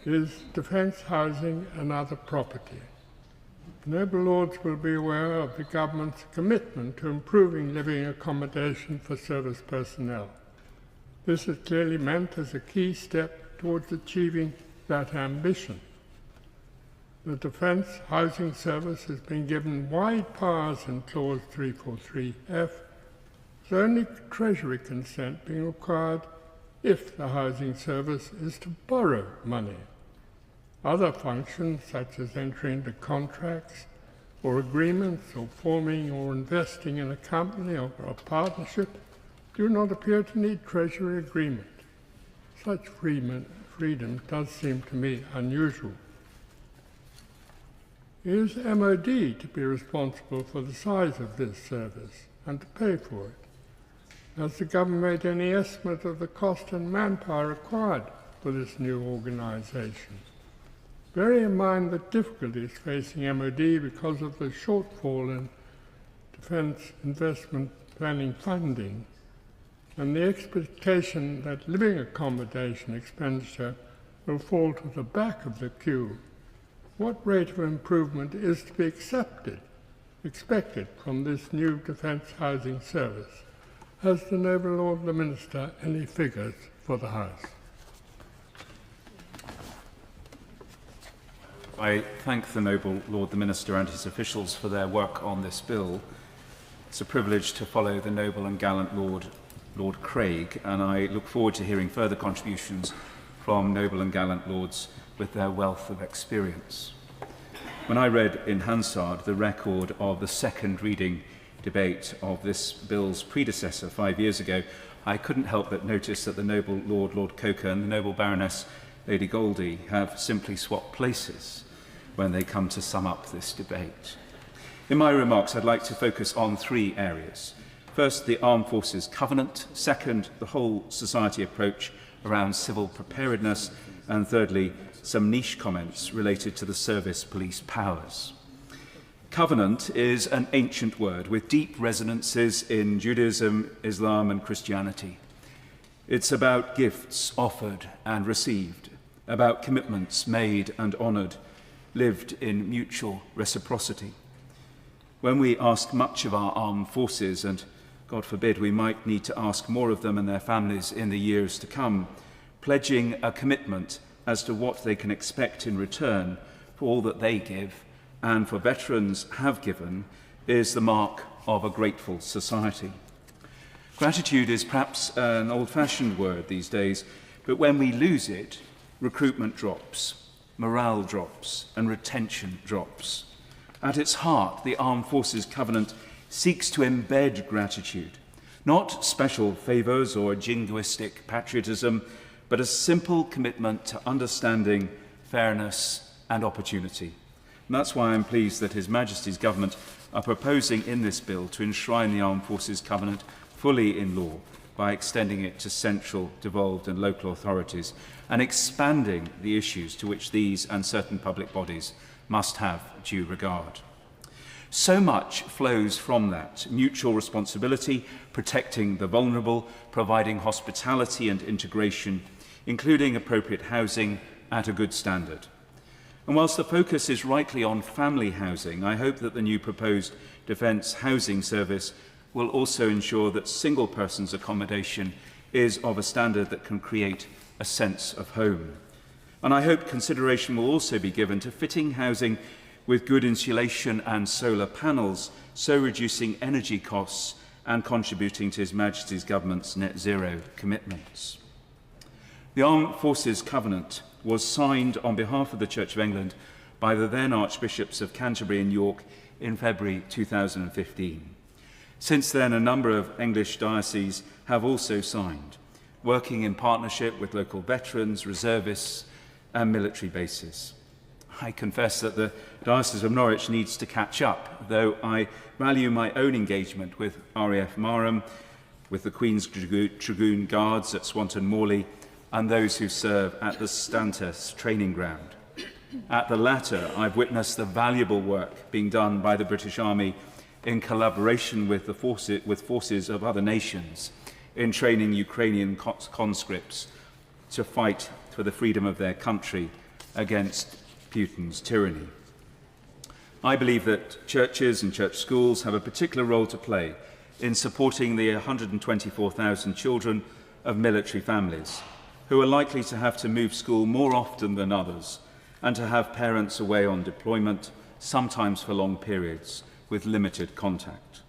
Speaker 6: is defence housing and other property. Noble Lords will be aware of the government's commitment to improving living accommodation for service personnel. This is clearly meant as a key step towards achieving that ambition. The Defence Housing Service has been given wide powers in Clause 343F, with only Treasury consent being required if the Housing Service is to borrow money. Other functions, such as entering into contracts or agreements or forming or investing in a company or a partnership, do not appear to need Treasury agreement. Such freedom does seem to me unusual. Is MOD to be responsible for the size of this service and to pay for it? Has the government made any estimate of the cost and manpower required for this new organisation? Bearing in mind the difficulties facing MOD because of the shortfall in defence investment planning funding and the expectation that living accommodation expenditure will fall to the back of the queue, what rate of improvement is to be expected from this new Defence Housing Service? Has the Noble Lord the Minister any figures for the House?
Speaker 7: I thank the Noble Lord the Minister and his officials for their work on this bill. It's a privilege to follow the noble and gallant Lord Craig, and I look forward to hearing further contributions from noble and gallant lords with their wealth of experience. When I read in Hansard the record of the second reading debate of this bill's predecessor 5 years ago, I couldn't help but notice that the noble Lord Coker and the noble Baroness Lady Goldie have simply swapped places when they come to sum up this debate. In my remarks, I'd like to focus on three areas. First, the Armed Forces Covenant. Second, the whole society approach around civil preparedness. And thirdly, some niche comments related to the service police powers. Covenant is an ancient word with deep resonances in Judaism, Islam, and Christianity. It's about gifts offered and received, about commitments made and honoured, lived in mutual reciprocity. When we ask much of our armed forces, and God forbid we might need to ask more of them and their families in the years to come, pledging a commitment as to what they can expect in return for all that they give and for veterans have given is the mark of a grateful society. Gratitude is perhaps an old-fashioned word these days, but when we lose it, recruitment drops, morale drops, and retention drops. At its heart, the Armed Forces Covenant seeks to embed gratitude, not special favours or jingoistic patriotism, but a simple commitment to understanding, fairness and opportunity. And that's why I'm pleased that His Majesty's Government are proposing in this bill to enshrine the Armed Forces Covenant fully in law by extending it to central, devolved and local authorities and expanding the issues to which these and certain public bodies must have due regard. So much flows from that: mutual responsibility, protecting the vulnerable, providing hospitality and integration, including appropriate housing at a good standard. And whilst the focus is rightly on family housing, I hope that the new proposed Defence Housing Service will also ensure that single persons accommodation is of a standard that can create a sense of home. And I hope consideration will also be given to fitting housing with good insulation and solar panels, so reducing energy costs and contributing to His Majesty's Government's net zero commitments. The Armed Forces Covenant was signed on behalf of the Church of England by the then Archbishops of Canterbury and York in February 2015. Since then, a number of English dioceses have also signed, working in partnership with local veterans, reservists and military bases. I confess that the Diocese of Norwich needs to catch up, though I value my own engagement with RAF Marham, with the Queen's Dragoon Guards at Swanton Morley, and those who serve at the Stantes training ground. At the latter, I've witnessed the valuable work being done by the British Army in collaboration with forces of other nations in training Ukrainian conscripts to fight for the freedom of their country against Putin's tyranny. I believe that churches and church schools have a particular role to play in supporting the 124,000 children of military families who are likely to have to move school more often than others and to have parents away on deployment, sometimes for long periods, with limited contact.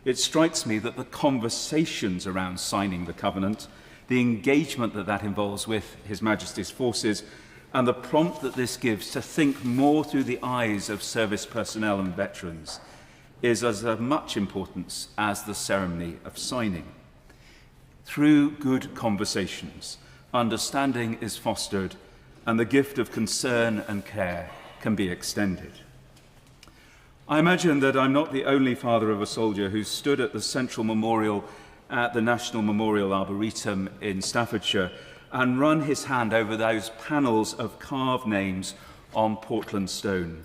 Speaker 7: It strikes me that the conversations around signing the covenant, the engagement that involves with His Majesty's forces, and the prompt that this gives to think more through the eyes of service personnel and veterans is as of much importance as the ceremony of signing. Through good conversations, understanding is fostered and the gift of concern and care can be extended. I imagine that I'm not the only father of a soldier who stood at the central memorial at the National Memorial Arboretum in Staffordshire and run his hand over those panels of carved names on Portland stone,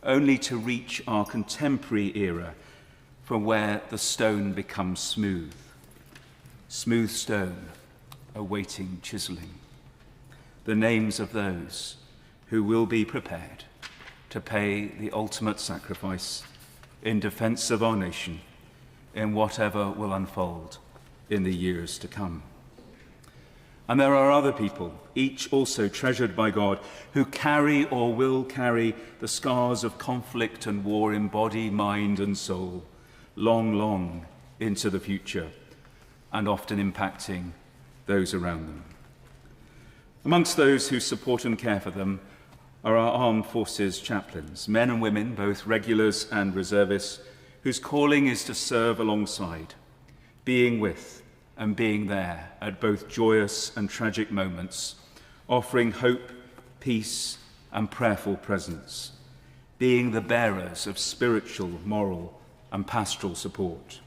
Speaker 7: only to reach our contemporary era from where the stone becomes smooth. Smooth stone, awaiting chiselling. The names of those who will be prepared to pay the ultimate sacrifice in defense of our nation in whatever will unfold in the years to come. And there are other people, each also treasured by God, who carry or will carry the scars of conflict and war in body, mind and soul, long, long into the future, and often impacting those around them. Amongst those who support and care for them are our armed forces chaplains, men and women, both regulars and reservists, whose calling is to serve alongside, being with and being there at both joyous and tragic moments, offering hope, peace and prayerful presence, being the bearers of spiritual, moral and pastoral support.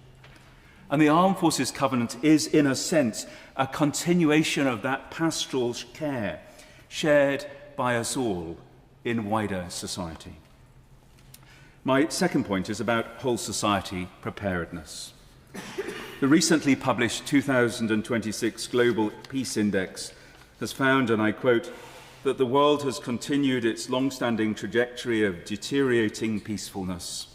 Speaker 7: And the Armed Forces Covenant is, in a sense, a continuation of that pastoral care shared by us all in wider society. My second point is about whole society preparedness. The recently published 2026 Global Peace Index has found, and I quote, that the world has continued its long-standing trajectory of deteriorating peacefulness,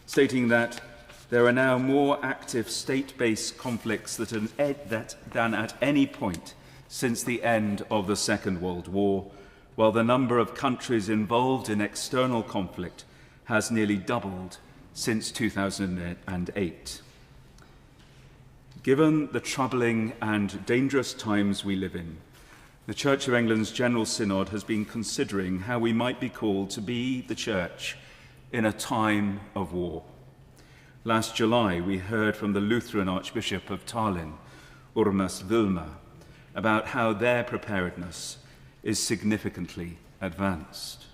Speaker 7: stating that there are now more active state-based conflicts than at any point since the end of the Second World War, while the number of countries involved in external conflict has nearly doubled since 2008. Given the troubling and dangerous times we live in, the Church of England's General Synod has been considering how we might be called to be the Church in a time of war. Last July, we heard from the Lutheran Archbishop of Tallinn, Urmas Vilma, about how their preparedness is significantly advanced.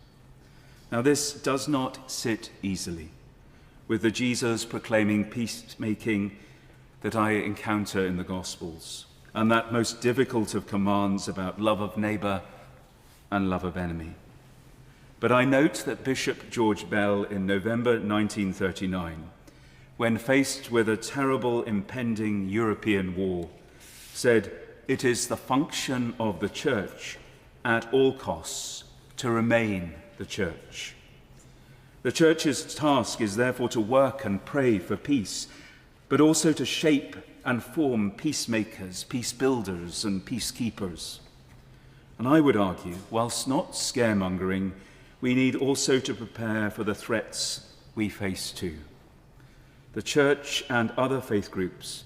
Speaker 7: Now, this does not sit easily with the Jesus proclaiming peacemaking that I encounter in the Gospels, and that most difficult of commands about love of neighbour and love of enemy. But I note that Bishop George Bell in November 1939, when faced with a terrible impending European war, said, "It is the function of the Church at all costs to remain the Church." The Church's task is therefore to work and pray for peace, but also to shape and form peacemakers, peace builders and peacekeepers. And I would argue, whilst not scaremongering, we need also to prepare for the threats we face too. The Church and other faith groups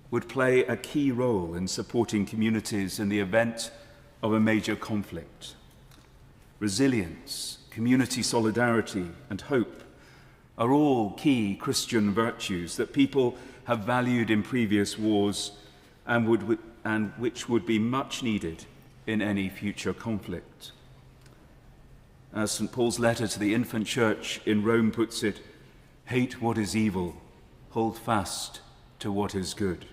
Speaker 7: would play a key role in supporting communities in the event of a major conflict. Resilience, community solidarity, and hope are all key Christian virtues that people have valued in previous wars and which would be much needed in any future conflict. As St. Paul's letter to the infant church in Rome puts it, "Hate what is evil, hold fast to what is good."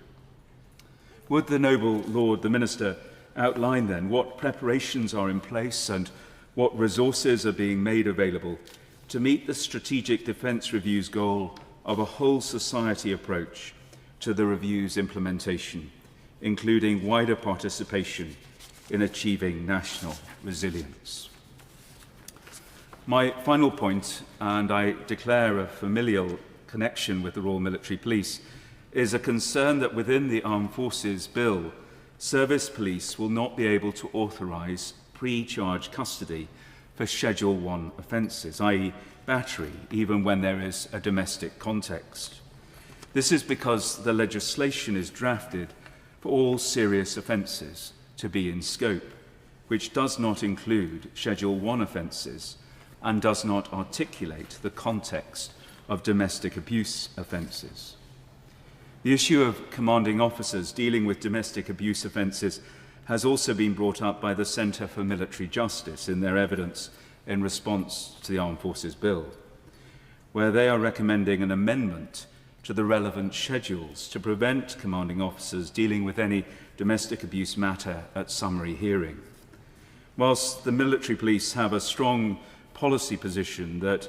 Speaker 7: Would the noble Lord the Minister outline then what preparations are in place and what resources are being made available to meet the Strategic Defence Review's goal of a whole society approach to the review's implementation, including wider participation in achieving national resilience? My final point, and I declare a familial connection with the Royal Military Police, is a concern that within the Armed Forces Bill, service police will not be able to authorise pre-charge custody for Schedule 1 offences, i.e. battery, even when there is a domestic context. This is because the legislation is drafted for all serious offences to be in scope, which does not include Schedule 1 offences and does not articulate the context of domestic abuse offences. The issue of commanding officers dealing with domestic abuse offences has also been brought up by the Centre for Military Justice in their evidence in response to the Armed Forces Bill, where they are recommending an amendment to the relevant schedules to prevent commanding officers dealing with any domestic abuse matter at summary hearing. Whilst the military police have a strong policy position that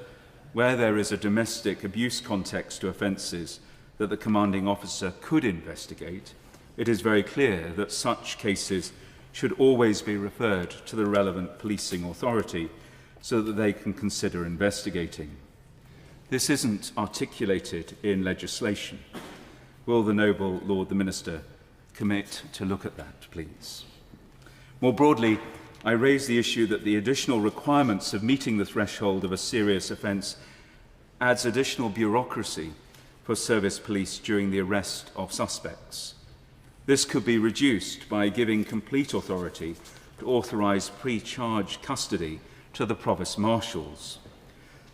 Speaker 7: where there is a domestic abuse context to offences that the commanding officer could investigate, it is very clear that such cases should always be referred to the relevant policing authority so that they can consider investigating. This isn't articulated in legislation. Will the noble Lord the Minister commit to look at that, please? More broadly, I raise the issue that the additional requirements of meeting the threshold of a serious offence adds additional bureaucracy for service police during the arrest of suspects. This could be reduced by giving complete authority to authorise pre-charge custody to the provost marshals.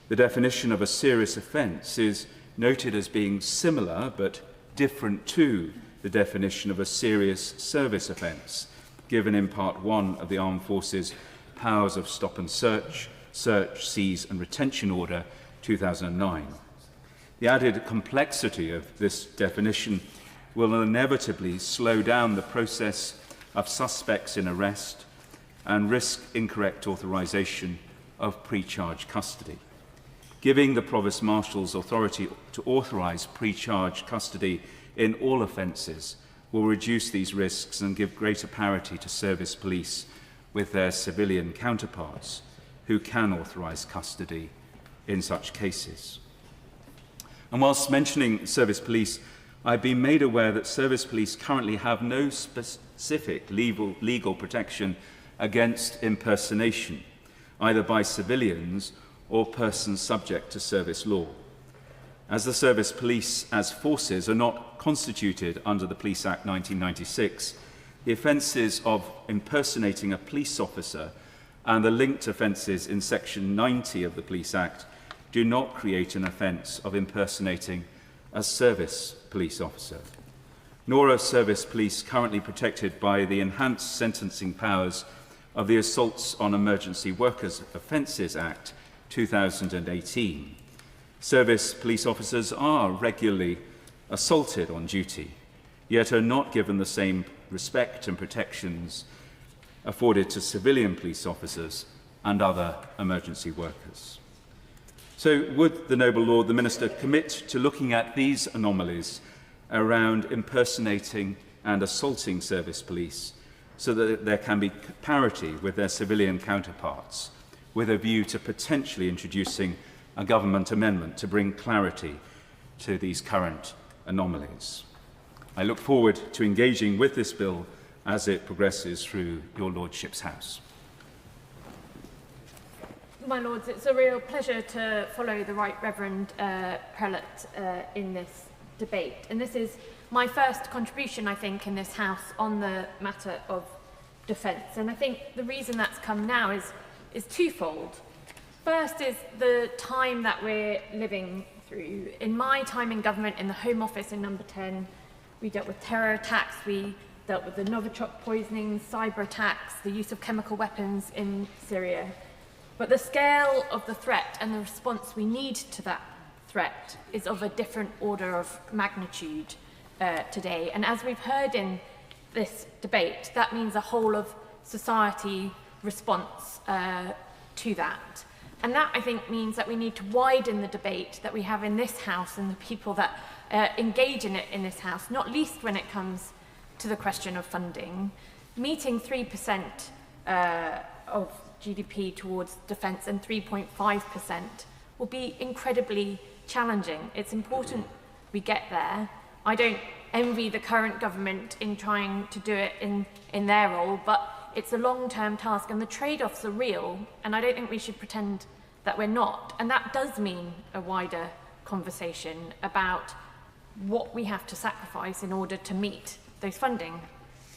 Speaker 7: The definition of a serious offence is noted as being similar but different to the definition of a serious service offence, given in Part 1 of the Armed Forces Powers of Stop and Search, Seize and Retention Order 2009. The added complexity of this definition will inevitably slow down the process of suspects in arrest and risk incorrect authorisation of pre-charge custody. Giving the Provost Marshal's authority to authorise pre-charge custody in all offences will reduce these risks and give greater parity to service police with their civilian counterparts who can authorise custody in such cases. And whilst mentioning service police, I've been made aware that service police currently have no specific legal protection against impersonation, either by civilians or persons subject to service law. As the service police as forces are not constituted under the Police Act 1996, the offences of impersonating a police officer and the linked offences in Section 90 of the Police Act do not create an offence of impersonating a service police officer. nor are service police currently protected by the enhanced sentencing powers of the Assaults on Emergency Workers Offences Act 2018. Service police officers are regularly assaulted on duty, yet are not given the same respect and protections afforded to civilian police officers and other emergency workers. So would the Noble Lord the Minister commit to looking at these anomalies around impersonating and assaulting service police so that there can be parity with their civilian counterparts, with a view to potentially introducing a government amendment to bring clarity to these current anomalies? I look forward to engaging with this bill as it progresses through your Lordship's House.
Speaker 8: My Lords, it's a real pleasure to follow the Right Reverend Prelate in this debate. And this is my first contribution, I think, in this House on the matter of defence. And I think the reason that's come now is twofold. First is the time that we're living through. In my time in government, in the Home Office in Number 10, we dealt with terror attacks, we dealt with the Novichok poisonings, cyber attacks, the use of chemical weapons in Syria. But the scale of the threat and the response we need to that threat is of a different order of magnitude today. And as we've heard in this debate, that means a whole of society response to that. And that, I think, means that we need to widen the debate that we have in this House and the people that engage in it in this House, not least when it comes to the question of funding. Meeting 3% of GDP towards defence and 3.5% will be incredibly challenging. It's important we get there. I don't envy the current government in trying to do it in their role, but it's a long-term task and the trade-offs are real, and I don't think we should pretend that we're not. And that does mean a wider conversation about what we have to sacrifice in order to meet those funding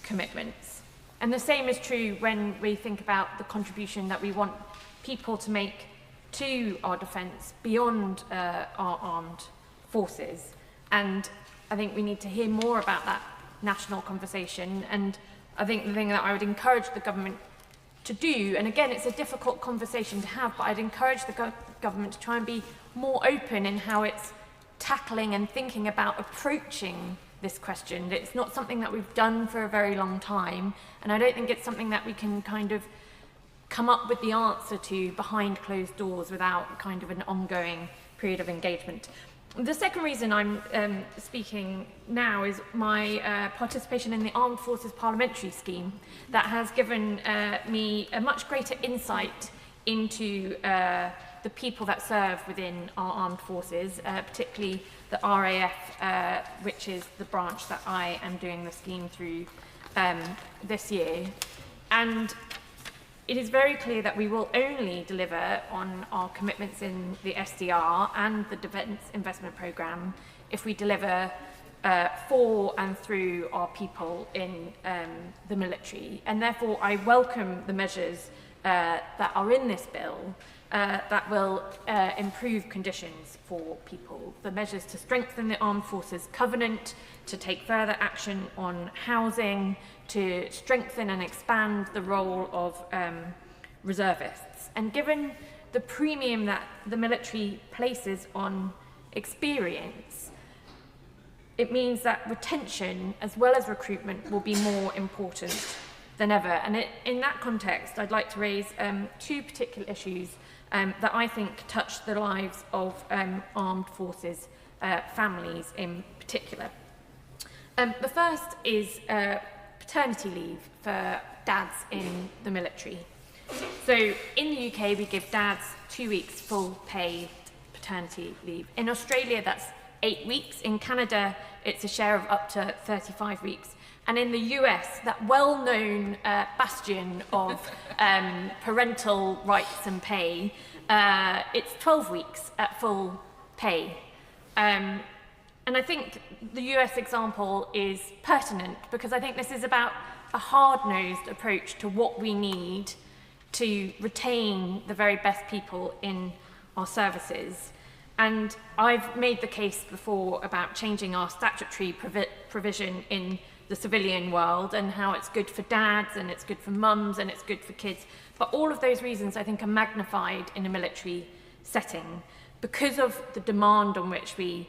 Speaker 8: commitments. And the same is true when we think about the contribution that we want people to make to our defence beyond our armed forces. And I think we need to hear more about that national conversation. And I think the thing that I would encourage the government to do, and again, it's a difficult conversation to have, but I'd encourage the government to try and be more open in how it's tackling and thinking about approaching this question. It's not something that we've done for a very long time, and I don't think it's something that we can kind of come up with the answer to behind closed doors without kind of an ongoing period of engagement. The second reason I'm speaking now is my participation in the Armed Forces Parliamentary Scheme that has given me a much greater insight into the people that serve within our armed forces, particularly the RAF, which is the branch that I am doing the scheme through this year. And it is very clear that we will only deliver on our commitments in the SDR and the Defence Investment Programme if we deliver for and through our people in the military. And therefore, I welcome the measures that are in this bill that will improve conditions for people. The measures to strengthen the Armed Forces Covenant, to take further action on housing, to strengthen and expand the role of reservists. And given the premium that the military places on experience, it means that retention as well as recruitment will be more important than ever. And in that context, I'd like to raise two particular issues that I think touch the lives of armed forces families in particular. The first is paternity leave for dads in the military. So in the UK, we give dads 2 weeks full paid paternity leave. In Australia, that's 8 weeks. In Canada, it's a share of up to 35 weeks. And in the US, that well-known bastion of parental rights and pay, it's 12 weeks at full pay. And I think the US example is pertinent because I think this is about a hard-nosed approach to what we need to retain the very best people in our services. And I've made the case before about changing our statutory provision in the civilian world and how it's good for dads and it's good for mums and it's good for kids. But all of those reasons, I think, are magnified in a military setting because of the demand on which we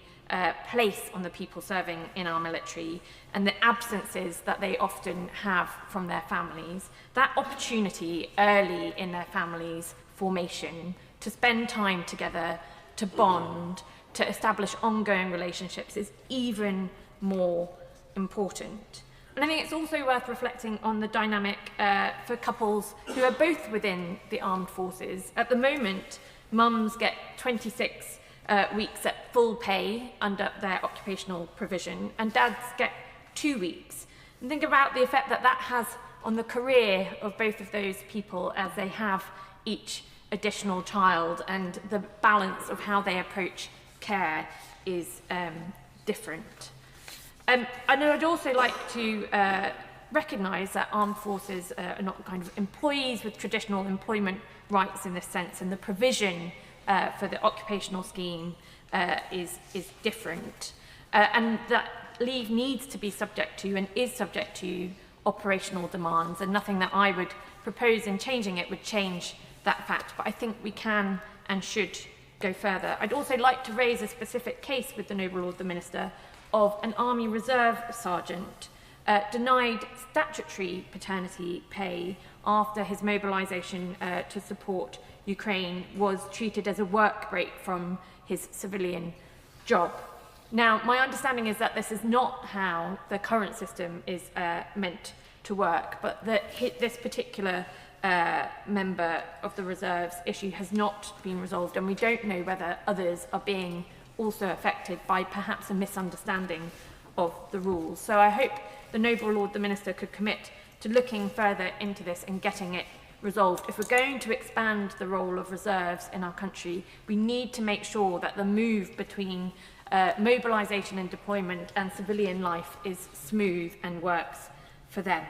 Speaker 8: place on the people serving in our military and the absences that they often have from their families. That opportunity early in their families' formation to spend time together, to bond, to establish ongoing relationships is even more important. And I think it's also worth reflecting on the dynamic for couples who are both within the armed forces. At the moment, mums get 26 weeks at full pay under their occupational provision, and dads get 2 weeks. And think about the effect that that has on the career of both of those people as they have each additional child, and the balance of how they approach care is different. And I'd also like to recognise that armed forces are not kind of employees with traditional employment rights in this sense, and the provision for the occupational scheme is different. And that leave needs to be subject to and is subject to operational demands, and nothing that I would propose in changing it would change that fact, but I think we can and should go further. I'd also like to raise a specific case with the Noble Lord the Minister of an Army Reserve sergeant denied statutory paternity pay after his mobilisation to support Ukraine was treated as a work break from his civilian job. Now, my understanding is that this is not how the current system is meant to work, but that this particular member of the reserves issue has not been resolved, and we don't know whether others are being also affected by perhaps a misunderstanding of the rules. So I hope the Noble Lord the Minister could commit to looking further into this and getting it resolved. If we're going to expand the role of reserves in our country, we need to make sure that the move between mobilisation and deployment and civilian life is smooth and works for them.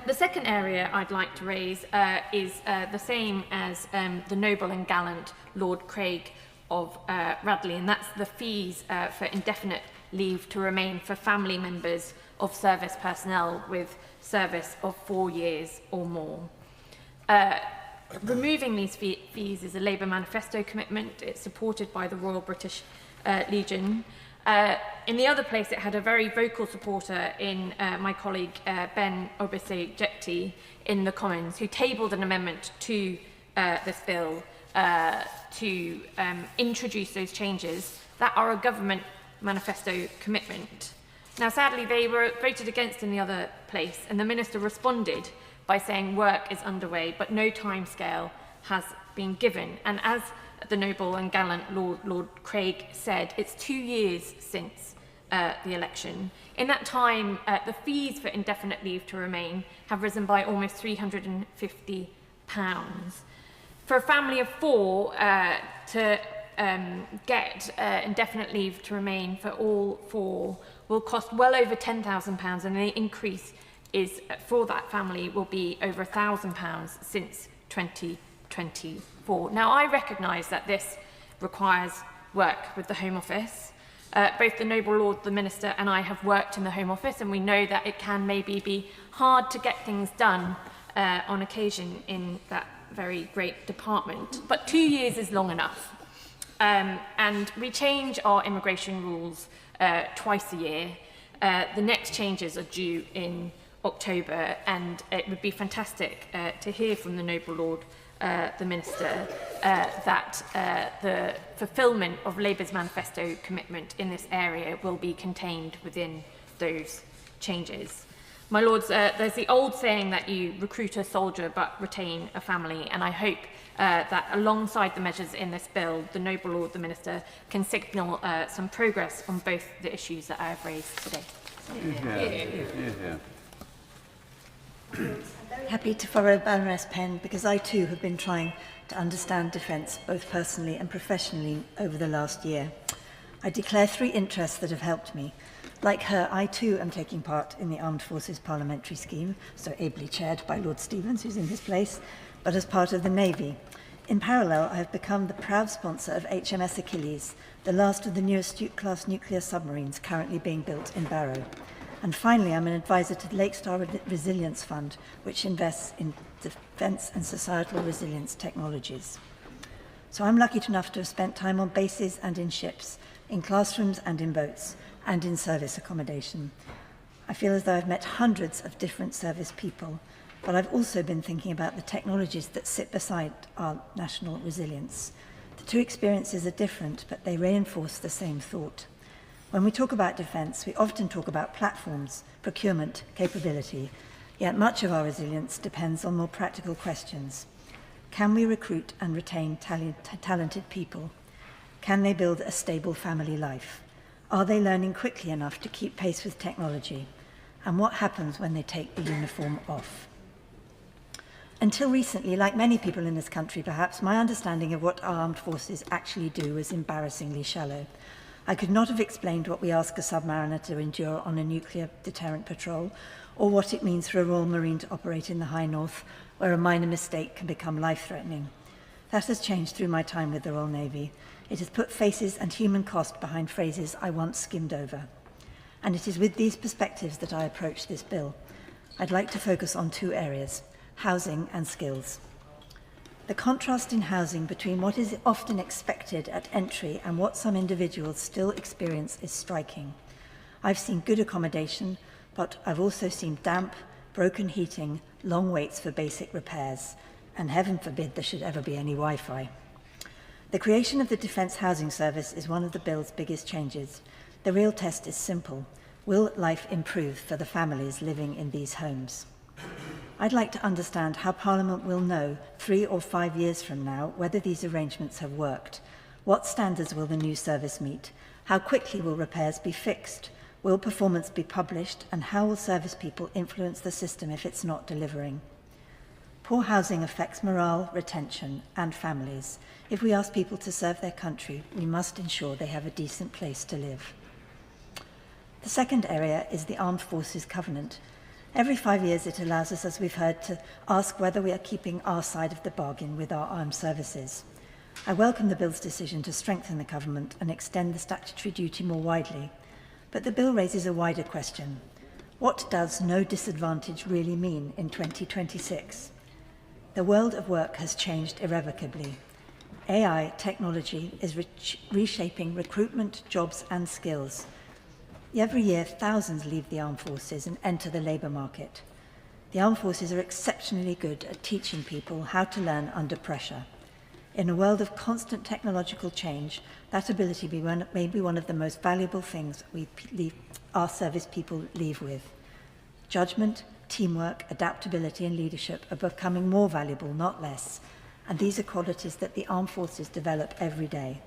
Speaker 8: The second area I'd like to raise is the same as the noble and gallant Lord Craig of Radley, and that's the fees for indefinite leave to remain for family members of service personnel with service of 4 years or more. Removing these fees is a Labour manifesto commitment. It's supported by the Royal British Legion. In the other place, it had a very vocal supporter in my colleague Ben Obese-Jekti in the Commons, who tabled an amendment to this bill to introduce those changes that are a government manifesto commitment. Now, sadly, they were voted against in the other place, and the Minister responded by saying work is underway, but no timescale has been given. And as the noble and gallant Lord Craig said, it's 2 years since the election. In that time, the fees for indefinite leave to remain have risen by almost £350. For a family of 4 to get indefinite leave to remain for all 4 will cost well over £10,000, and the increase is for that family will be over £1,000 since 2024. Now, I recognise that this requires work with the Home Office. Both the Noble Lord, the Minister, and I have worked in the Home Office, and we know that it can maybe be hard to get things done on occasion in that very great department. But 2 years is long enough. And we change our immigration rules twice a year. The next changes are due in October, and it would be fantastic to hear from the Noble Lord the Minister that the fulfilment of Labour's manifesto commitment in this area will be contained within those changes. My Lords, there's the old saying that you recruit a soldier but retain a family, and I hope that alongside the measures in this bill, the Noble Lord the Minister can signal some progress on both the issues that I have raised today.
Speaker 9: Happy to follow Baroness Penn, because I too have been trying to understand defence both personally and professionally over the last year. I declare 3 interests that have helped me. Like her, I too am taking part in the Armed Forces Parliamentary Scheme, so ably chaired by Lord Stevens, who's in his place, but as part of the Navy. In parallel, I have become the proud sponsor of HMS Achilles, the last of the new Astute-class nuclear submarines currently being built in Barrow. And finally, I'm an advisor to the Lakestar Resilience Fund, which invests in defence and societal resilience technologies. So I'm lucky enough to have spent time on bases and in ships, in classrooms and in boats, and in service accommodation. I feel as though I've met hundreds of different service people, but I've also been thinking about the technologies that sit beside our national resilience. The two experiences are different, but they reinforce the same thought. When we talk about defence, we often talk about platforms, procurement, capability, yet much of our resilience depends on more practical questions. Can we recruit and retain talented people? Can they build a stable family life? Are they learning quickly enough to keep pace with technology? And what happens when they take the uniform off? Until recently, like many people in this country perhaps, my understanding of what our armed forces actually do was embarrassingly shallow. I could not have explained what we ask a submariner to endure on a nuclear deterrent patrol, or what it means for a Royal Marine to operate in the High North, where a minor mistake can become life-threatening. That has changed through my time with the Royal Navy. It has put faces and human cost behind phrases I once skimmed over. And it is with these perspectives that I approach this bill. I'd like to focus on two areas: housing and skills. The contrast in housing between what is often expected at entry and what some individuals still experience is striking. I've seen good accommodation, but I've also seen damp, broken heating, long waits for basic repairs, and heaven forbid there should ever be any Wi-Fi. The creation of the Defence Housing Service is one of the bill's biggest changes. The real test is simple. Will life improve for the families living in these homes? I'd like to understand how Parliament will know 3 or 5 years from now whether these arrangements have worked. What standards will the new service meet? How quickly will repairs be fixed? Will performance be published? And how will service people influence the system if it's not delivering? Poor housing affects morale, retention, and families. If we ask people to serve their country, we must ensure they have a decent place to live. The second area is the Armed Forces Covenant. Every 5 years it allows us, as we've heard, to ask whether we are keeping our side of the bargain with our armed services. I welcome the bill's decision to strengthen the covenant and extend the statutory duty more widely. But the bill raises a wider question. What does no disadvantage really mean in 2026? The world of work has changed irrevocably. AI technology is reshaping recruitment, jobs, and skills. Every year, thousands leave the armed forces and enter the labour market. The armed forces are exceptionally good at teaching people how to learn under pressure. In a world of constant technological change, that ability may be one of the most valuable things our service people leave with. Judgment, teamwork, adaptability, and leadership are becoming more valuable, not less, and these are qualities that the armed forces develop every day.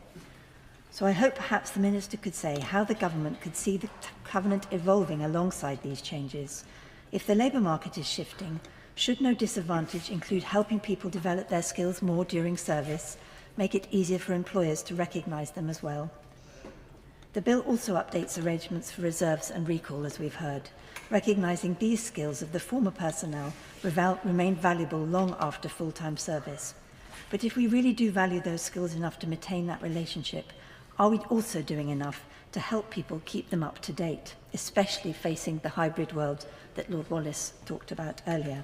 Speaker 9: So I hope perhaps the Minister could say how the government could see the covenant evolving alongside these changes. If the labour market is shifting, should no disadvantage include helping people develop their skills more during service, make it easier for employers to recognise them as well? The bill also updates arrangements for reserves and recall, as we've heard, recognising these skills of the former personnel remain valuable long after full-time service. But if we really do value those skills enough to maintain that relationship, are we also doing enough to help people keep them up to date, especially facing the hybrid world that Lord Wallace talked about earlier?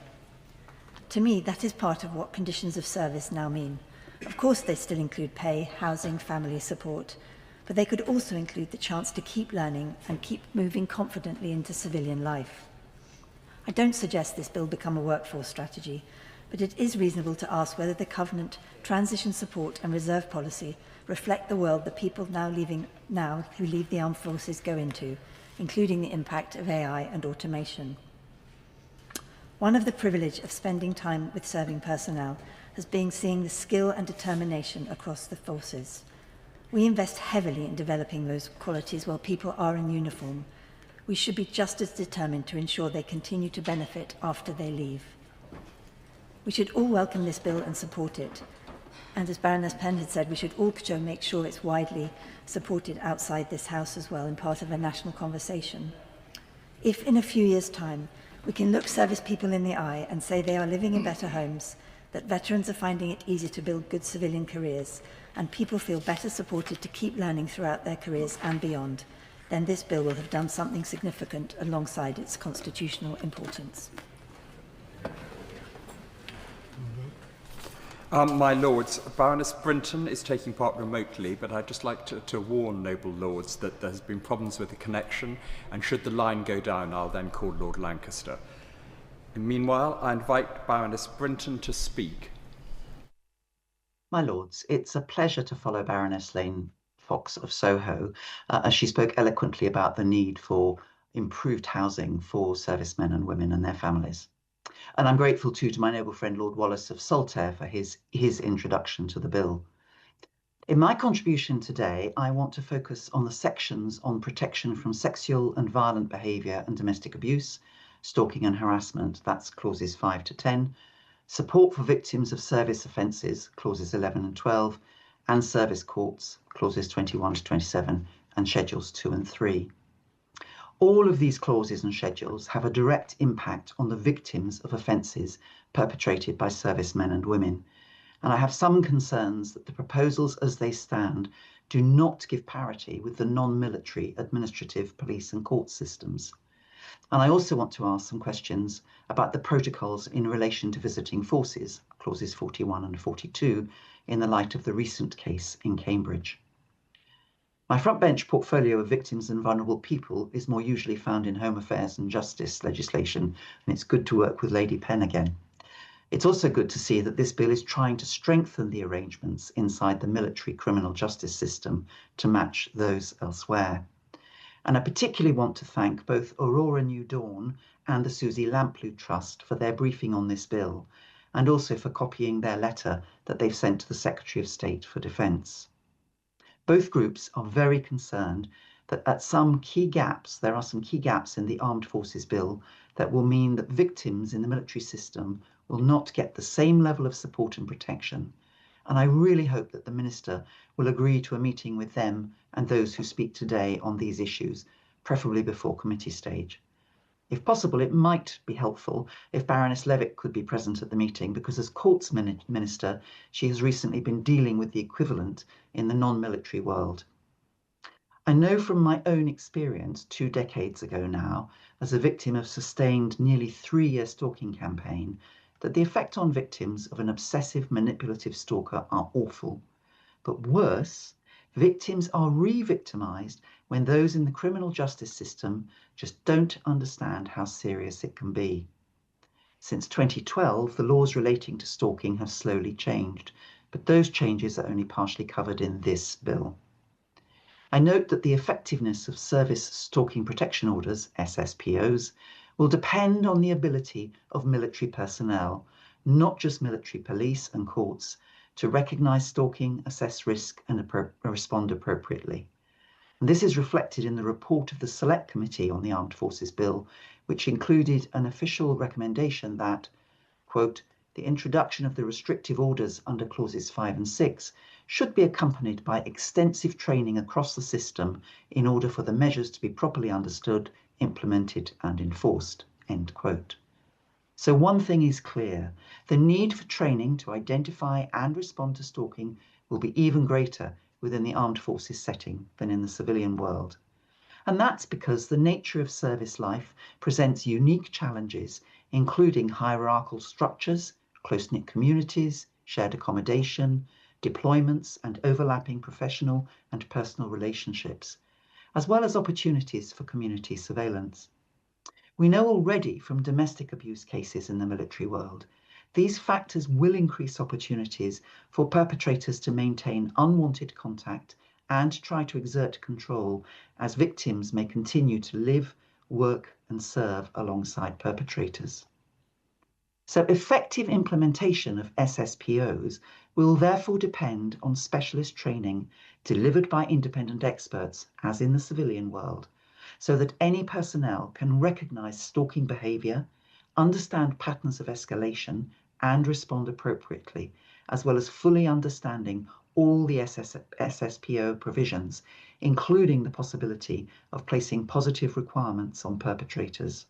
Speaker 9: To me, that is part of what conditions of service now mean. Of course, they still include pay, housing, family support, but they could also include the chance to keep learning and keep moving confidently into civilian life. I don't suggest this bill become a workforce strategy, but it is reasonable to ask whether the Covenant, transition support and reserve policy reflect the world the people who leave the armed forces go into, including the impact of AI and automation. One of the privilege of spending time with serving personnel has been seeing the skill and determination across the forces. We invest heavily in developing those qualities while people are in uniform. We should be just as determined to ensure they continue to benefit after they leave. We should all welcome this bill and support it. And as Baroness Penn had said, we should all make sure it's widely supported outside this House as well, in part of a national conversation. If in a few years' time we can look service people in the eye and say they are living in better homes, that veterans are finding it easier to build good civilian careers, and people feel better supported to keep learning throughout their careers and beyond, then this bill will have done something significant alongside its constitutional importance.
Speaker 10: My Lords, Baroness Brinton is taking part remotely, but I'd just like to warn Noble Lords that there has been problems with the connection, and should the line go down, I'll then call Lord Lancaster. And meanwhile, I invite Baroness Brinton to speak.
Speaker 11: My Lords, it's a pleasure to follow Baroness Lane Fox of Soho as she spoke eloquently about the need for improved housing for servicemen and women and their families. And I'm grateful too to my noble friend Lord Wallace of Saltaire for his introduction to the bill. In my contribution today, I want to focus on the sections on protection from sexual and violent behaviour and domestic abuse, stalking and harassment, that's clauses 5 to 10, support for victims of service offences, clauses 11 and 12, and service courts, clauses 21 to 27, and schedules 2 and 3. All of these clauses and schedules have a direct impact on the victims of offences perpetrated by servicemen and women, and I have some concerns that the proposals as they stand do not give parity with the non-military administrative police and court systems. And I also want to ask some questions about the protocols in relation to visiting forces, clauses 41 and 42, in the light of the recent case in Cambridge. My front bench portfolio of victims and vulnerable people is more usually found in home affairs and justice legislation, and it's good to work with Lady Penn again. It's also good to see that this bill is trying to strengthen the arrangements inside the military criminal justice system to match those elsewhere. And I particularly want to thank both Aurora New Dawn and the Susie Lamplugh Trust for their briefing on this bill, and also for copying their letter that they've sent to the Secretary of State for Defence. Both groups are very concerned that there are some key gaps in the Armed Forces Bill that will mean that victims in the military system will not get the same level of support and protection. And I really hope that the Minister will agree to a meeting with them and those who speak today on these issues, preferably before committee stage. If possible, it might be helpful if Baroness Levitt could be present at the meeting, because as Courts Minister, she has recently been dealing with the equivalent in the non-military world. I know from my own experience 2 decades ago now, as a victim of sustained nearly 3-year stalking campaign, that the effect on victims of an obsessive manipulative stalker are awful. But worse, victims are re-victimised when those in the criminal justice system just don't understand how serious it can be. Since 2012, the laws relating to stalking have slowly changed, but those changes are only partially covered in this bill. I note that the effectiveness of Service Stalking Protection Orders, SSPOs, will depend on the ability of military personnel, not just military police and courts, to recognise stalking, assess risk and respond appropriately. And this is reflected in the report of the Select Committee on the Armed Forces Bill, which included an official recommendation that, quote, the introduction of the restrictive orders under clauses 5 and 6 should be accompanied by extensive training across the system in order for the measures to be properly understood, implemented and enforced, end quote. So one thing is clear, the need for training to identify and respond to stalking will be even greater within the armed forces setting than in the civilian world. And that's because the nature of service life presents unique challenges, including hierarchical structures, close-knit communities, shared accommodation, deployments and overlapping professional and personal relationships, as well as opportunities for community surveillance. We know already from domestic abuse cases in the military world, these factors will increase opportunities for perpetrators to maintain unwanted contact and try to exert control as victims may continue to live, work and serve alongside perpetrators. So effective implementation of SSPOs will therefore depend on specialist training delivered by independent experts, as in the civilian world, so that any personnel can recognise stalking behaviour, understand patterns of escalation and respond appropriately, as well as fully understanding all the SSPO provisions, including the possibility of placing positive requirements on perpetrators.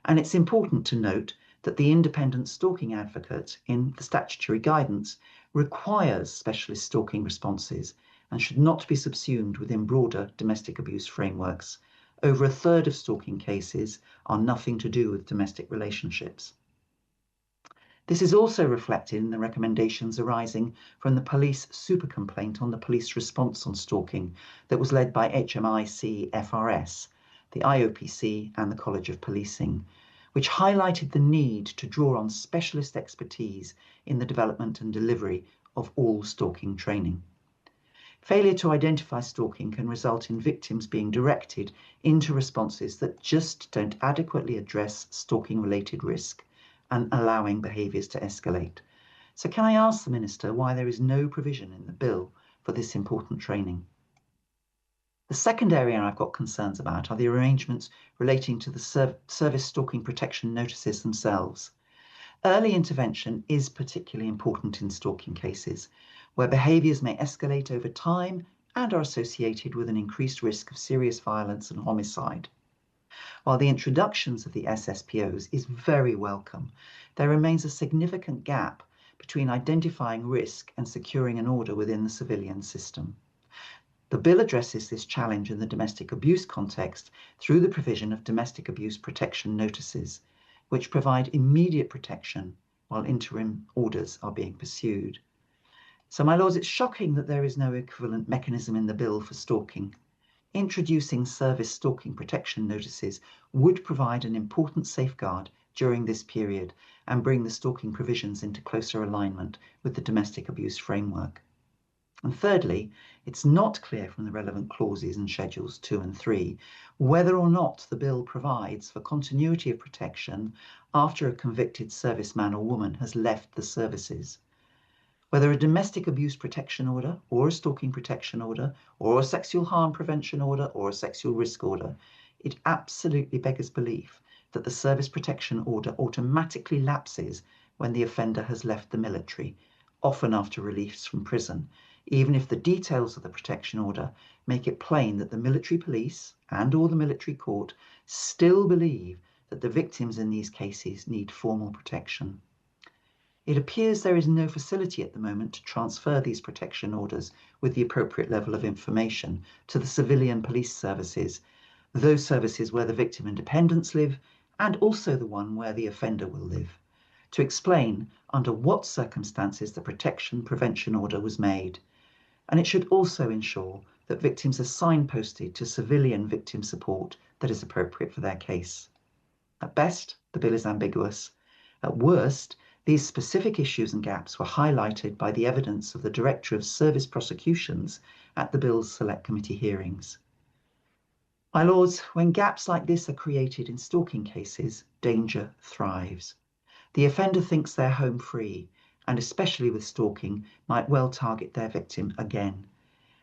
Speaker 11: And it's important to note that the independent stalking advocate in the statutory guidance requires specialist stalking responses and should not be subsumed within broader domestic abuse frameworks. Over a third of stalking cases are nothing to do with domestic relationships. This is also reflected in the recommendations arising from the police super complaint on the police response on stalking that was led by HMIC FRS, the IOPC and the College of Policing, which highlighted the need to draw on specialist expertise in the development and delivery of all stalking training. Failure to identify stalking can result in victims being directed into responses that just don't adequately address stalking-related risk and allowing behaviours to escalate. So can I ask the Minister why there is no provision in the bill for this important training? The second area I've got concerns about are the arrangements relating to the service stalking protection notices themselves. Early intervention is particularly important in stalking cases, where behaviours may escalate over time and are associated with an increased risk of serious violence and homicide. While the introductions of the SSPOs is very welcome, there remains a significant gap between identifying risk and securing an order within the civilian system. The bill addresses this challenge in the domestic abuse context through the provision of domestic abuse protection notices, which provide immediate protection while interim orders are being pursued. So, my Lords, it's shocking that there is no equivalent mechanism in the bill for stalking. Introducing service stalking protection notices would provide an important safeguard during this period and bring the stalking provisions into closer alignment with the domestic abuse framework. And thirdly, it's not clear from the relevant clauses in Schedules 2 and 3 whether or not the bill provides for continuity of protection after a convicted serviceman or woman has left the services. Whether a domestic abuse protection order or a stalking protection order or a sexual harm prevention order or a sexual risk order, it absolutely beggars belief that the service protection order automatically lapses when the offender has left the military, often after release from prison, even if the details of the protection order make it plain that the military police and/or the military court still believe that the victims in these cases need formal protection. It appears there is no facility at the moment to transfer these protection orders with the appropriate level of information to the civilian police services, those services where the victim and dependents live, and also the one where the offender will live, to explain under what circumstances the protection prevention order was made. And it should also ensure that victims are signposted to civilian victim support that is appropriate for their case. At best, the bill is ambiguous. At worst, these specific issues and gaps were highlighted by the evidence of the Director of Service Prosecutions at the bill's Select Committee hearings. My Lords, when gaps like this are created in stalking cases, danger thrives. The offender thinks they're home free, and especially with stalking, might well target their victim again.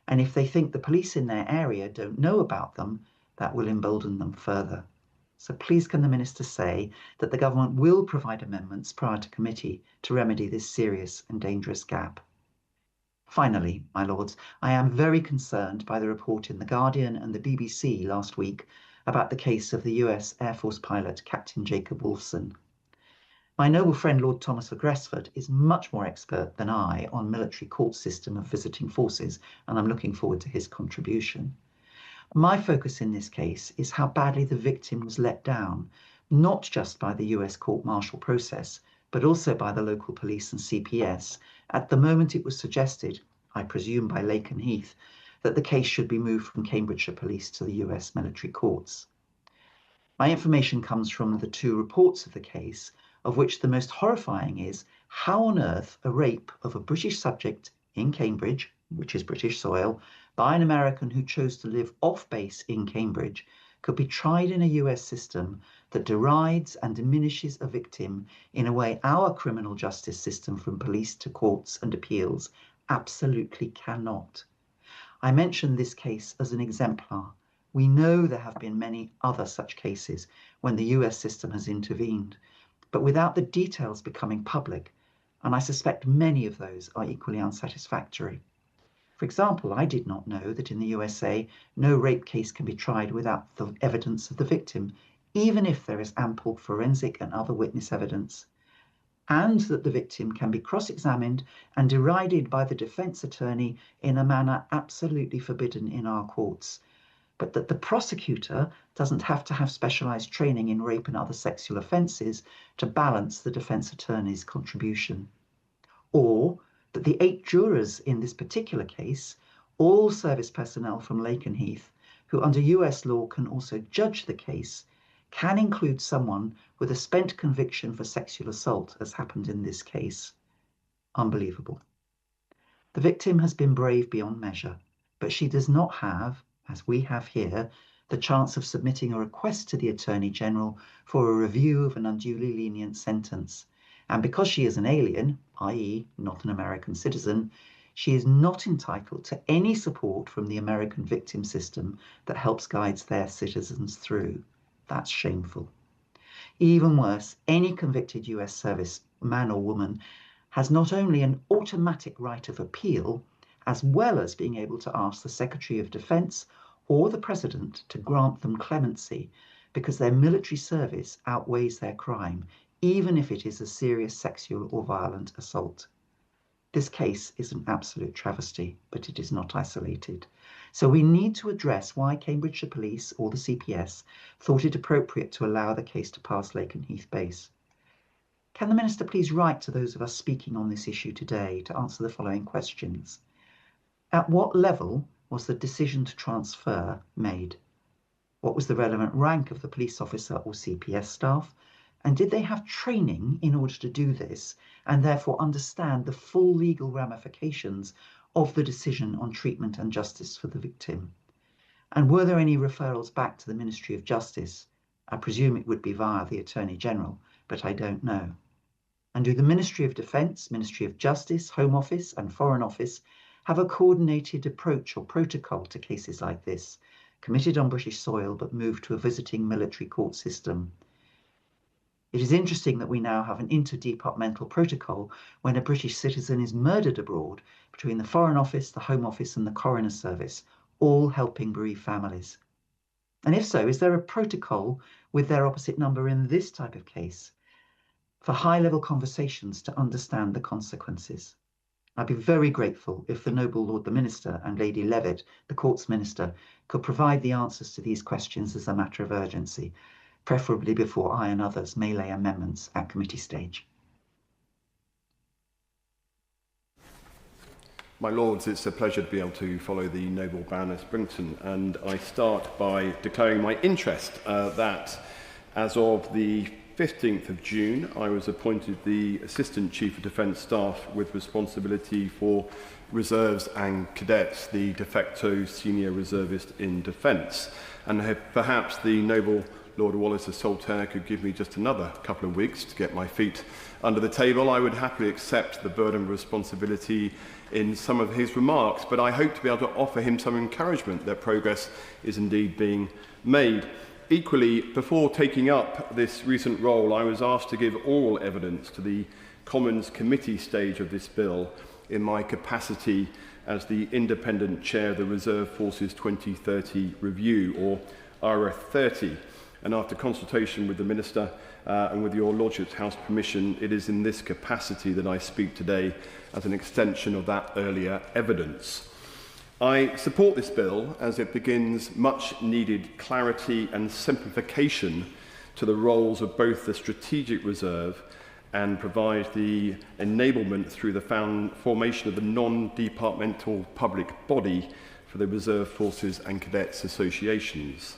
Speaker 11: And if they think the police in their area don't know about them, that will embolden them further. So please can the Minister say that the Government will provide amendments prior to committee to remedy this serious and dangerous gap. Finally, my Lords, I am very concerned by the report in The Guardian and the BBC last week about the case of the US Air Force pilot Captain Jacob Wolfson. My noble friend Lord Thomas of Gresford is much more expert than I on military court system of visiting forces, and I'm looking forward to his contribution. My focus in this case is how badly the victim was let down, not just by the US court-martial process, but also by the local police and CPS, at the moment it was suggested, I presume by Lake and Heath, that the case should be moved from Cambridgeshire Police to the US military courts. My information comes from the 2 reports of the case, of which the most horrifying is how on earth a rape of a British subject in Cambridge, which is British soil, by an American who chose to live off base in Cambridge could be tried in a US system that derides and diminishes a victim in a way our criminal justice system from police to courts and appeals absolutely cannot. I mention this case as an exemplar. We know there have been many other such cases when the US system has intervened, but without the details becoming public, and I suspect many of those are equally unsatisfactory. For example, I did not know that in the USA, no rape case can be tried without the evidence of the victim, even if there is ample forensic and other witness evidence, and that the victim can be cross-examined and derided by the defence attorney in a manner absolutely forbidden in our courts, but that the prosecutor doesn't have to have specialised training in rape and other sexual offences to balance the defence attorney's contribution. Or that the 8 jurors in this particular case, all service personnel from Lakenheath, who under US law can also judge the case, can include someone with a spent conviction for sexual assault, as happened in this case. Unbelievable. The victim has been brave beyond measure, but she does not have, as we have here, the chance of submitting a request to the Attorney General for a review of an unduly lenient sentence. And because she is an alien, i.e. not an American citizen, she is not entitled to any support from the American victim system that helps guide their citizens through. That's shameful. Even worse, any convicted US service man or woman has not only an automatic right of appeal, as well as being able to ask the Secretary of Defense or the President to grant them clemency because their military service outweighs their crime, even if it is a serious sexual or violent assault. This case is an absolute travesty, but it is not isolated. So we need to address why Cambridgeshire Police or the CPS thought it appropriate to allow the case to pass Lakenheath Base. Can the Minister please write to those of us speaking on this issue today to answer the following questions? At what level was the decision to transfer made? What was the relevant rank of the police officer or CPS staff? And did they have training in order to do this and therefore understand the full legal ramifications of the decision on treatment and justice for the victim? And were there any referrals back to the Ministry of Justice? I presume it would be via the Attorney General, but I don't know. And do the Ministry of Defence, Ministry of Justice, Home Office and Foreign Office have a coordinated approach or protocol to cases like this, committed on British soil but moved to a visiting military court system? It is interesting that we now have an interdepartmental protocol when a British citizen is murdered abroad between the Foreign Office, the Home Office and the Coroner Service, all helping bereaved families. And if so, is there a protocol with their opposite number in this type of case for high-level conversations to understand the consequences? I'd be very grateful if the Noble Lord the Minister and Lady Levitt, the Courts Minister, could provide the answers to these questions as a matter of urgency, preferably before I and others may lay amendments at committee stage.
Speaker 12: My Lords, it's a pleasure to be able to follow the Noble Baroness Brinton, and I start by declaring my interest that as of the 15th of June, I was appointed the Assistant Chief of Defence Staff with responsibility for reserves and cadets, the de facto senior reservist in defence. And perhaps the Noble Lord Wallace of Saltaire could give me just another couple of weeks to get my feet under the table. I would happily accept the burden of responsibility in some of his remarks, but I hope to be able to offer him some encouragement that progress is indeed being made. Equally, before taking up this recent role, I was asked to give oral evidence to the Commons Committee stage of this bill in my capacity as the independent chair of the Reserve Forces 2030 Review, or RF30. And after consultation with the Minister and with your Lordship's House permission, it is in this capacity that I speak today as an extension of that earlier evidence. I support this bill as it begins much needed clarity and simplification to the roles of both the Strategic Reserve and provides the enablement through the formation of the non-departmental public body for the Reserve Forces and Cadets Associations.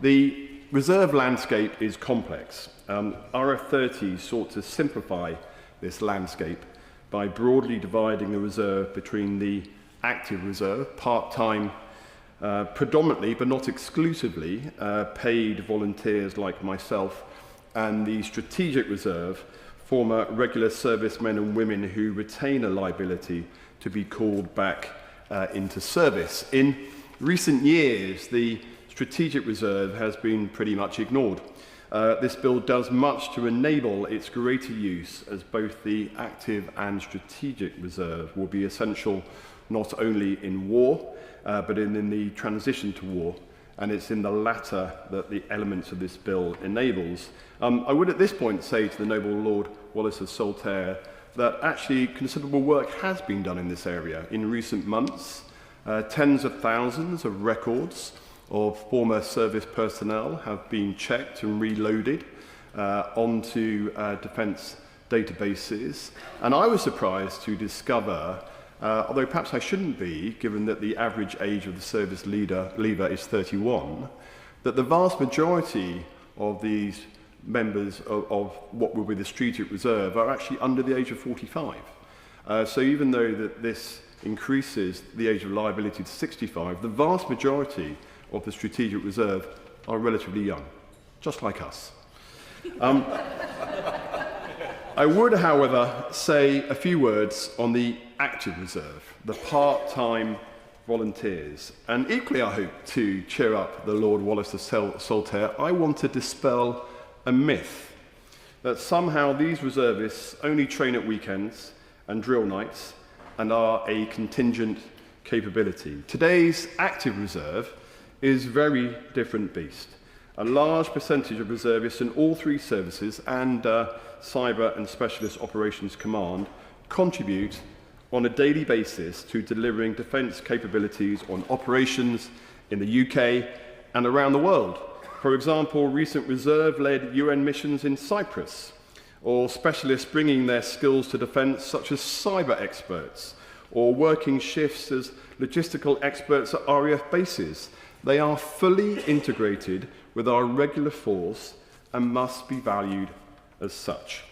Speaker 12: The reserve landscape is complex. RF30 sought to simplify this landscape by broadly dividing the reserve between the active reserve, part-time, predominantly but not exclusively, paid volunteers like myself, and the strategic reserve, former regular servicemen and women who retain a liability to be called back into service. In recent years, the Strategic Reserve has been pretty much ignored. This bill does much to enable its greater use, as both the active and strategic reserve will be essential not only in war, but in the transition to war, and it's in the latter that the elements of this bill enables. I would at this point say to the noble Lord Wallace of Saltaire that actually considerable work has been done in this area in recent months. Tens of thousands of records of former service personnel have been checked and reloaded onto defence databases. And I was surprised to discover, although perhaps I shouldn't be, given that the average age of the service leaver is 31, that the vast majority of these members of what will be the Strategic Reserve are actually under the age of 45. So even though that this increases the age of liability to 65, the vast majority of the Strategic Reserve are relatively young, just like us. I would, however, say a few words on the active reserve, the part-time volunteers. And equally, I hope, to cheer up the Lord Wallace of Saltaire, I want to dispel a myth that somehow these reservists only train at weekends and drill nights and are a contingent capability. Today's active reserve is a very different beast. A large percentage of reservists in all three services and Cyber and Specialist Operations Command contribute on a daily basis to delivering defence capabilities on operations in the UK and around the world. For example, recent reserve-led UN missions in Cyprus, or specialists bringing their skills to defence, such as cyber experts, or working shifts as logistical experts at RAF bases. They are fully integrated with our regular force and must be valued as such.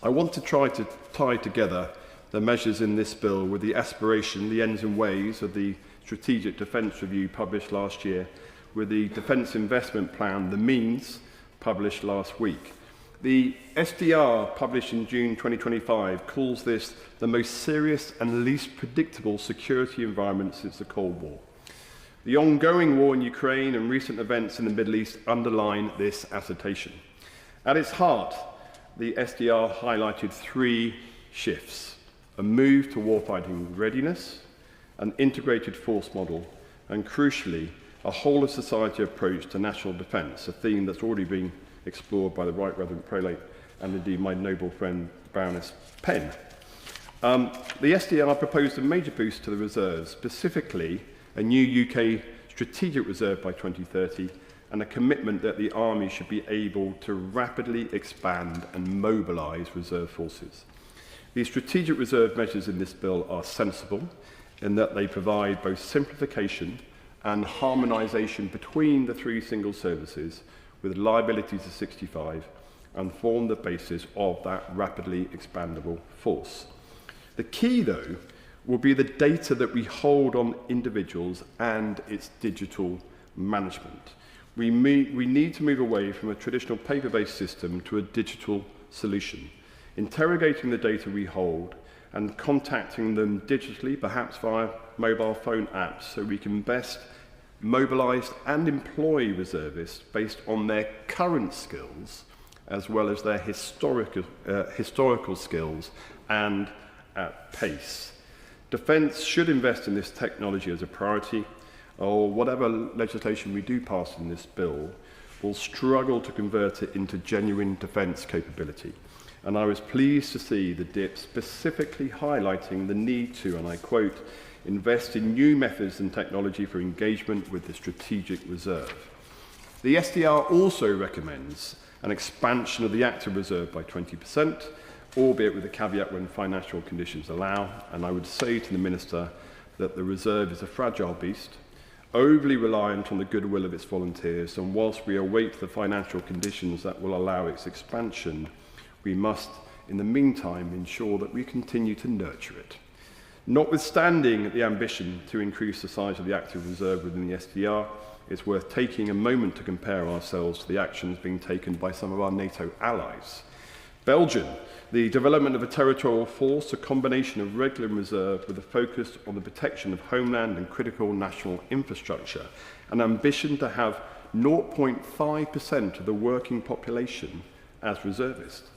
Speaker 12: I want to try to tie together the measures in this bill with the aspiration, the ends and ways of the Strategic Defence Review published last year, with the Defence Investment Plan, the means, published last week. The SDR, published in June 2025, calls this the most serious and least predictable security environment since the Cold War. The ongoing war in Ukraine and recent events in the Middle East underline this assertion. At its heart, the SDR highlighted three shifts: a move to warfighting readiness, an integrated force model, and crucially, a whole-of-society approach to national defence, a theme that's already been explored by the Right Reverend Prelate and indeed my noble friend Baroness Penn. The SDR proposed a major boost to the reserves, specifically a new UK strategic reserve by 2030 and a commitment that the Army should be able to rapidly expand and mobilise reserve forces. The strategic reserve measures in this bill are sensible in that they provide both simplification and harmonisation between the three single services with liability to 65 and form the basis of that rapidly expandable force. The key, though, will be the data that we hold on individuals and its digital management. We need to move away from a traditional paper-based system to a digital solution, interrogating the data we hold and contacting them digitally, perhaps via mobile phone apps, so we can best mobilise and employ reservists based on their current skills as well as their historical skills and at pace. Defence should invest in this technology as a priority, or whatever legislation we do pass in this bill will struggle to convert it into genuine defence capability. And I was pleased to see the DIP specifically highlighting the need to, and I quote, invest in new methods and technology for engagement with the strategic reserve. The SDR also recommends an expansion of the active reserve by 20%, albeit with a caveat when financial conditions allow. And I would say to the Minister that the reserve is a fragile beast, overly reliant on the goodwill of its volunteers, and whilst we await the financial conditions that will allow its expansion, we must, in the meantime, ensure that we continue to nurture it. Notwithstanding the ambition to increase the size of the active reserve within the SDR, it's worth taking a moment to compare ourselves to the actions being taken by some of our NATO allies. Belgium, the development of a territorial force, a combination of regular and reserve with a focus on the protection of homeland and critical national infrastructure, an ambition to have 0.5% of the working population as reservists.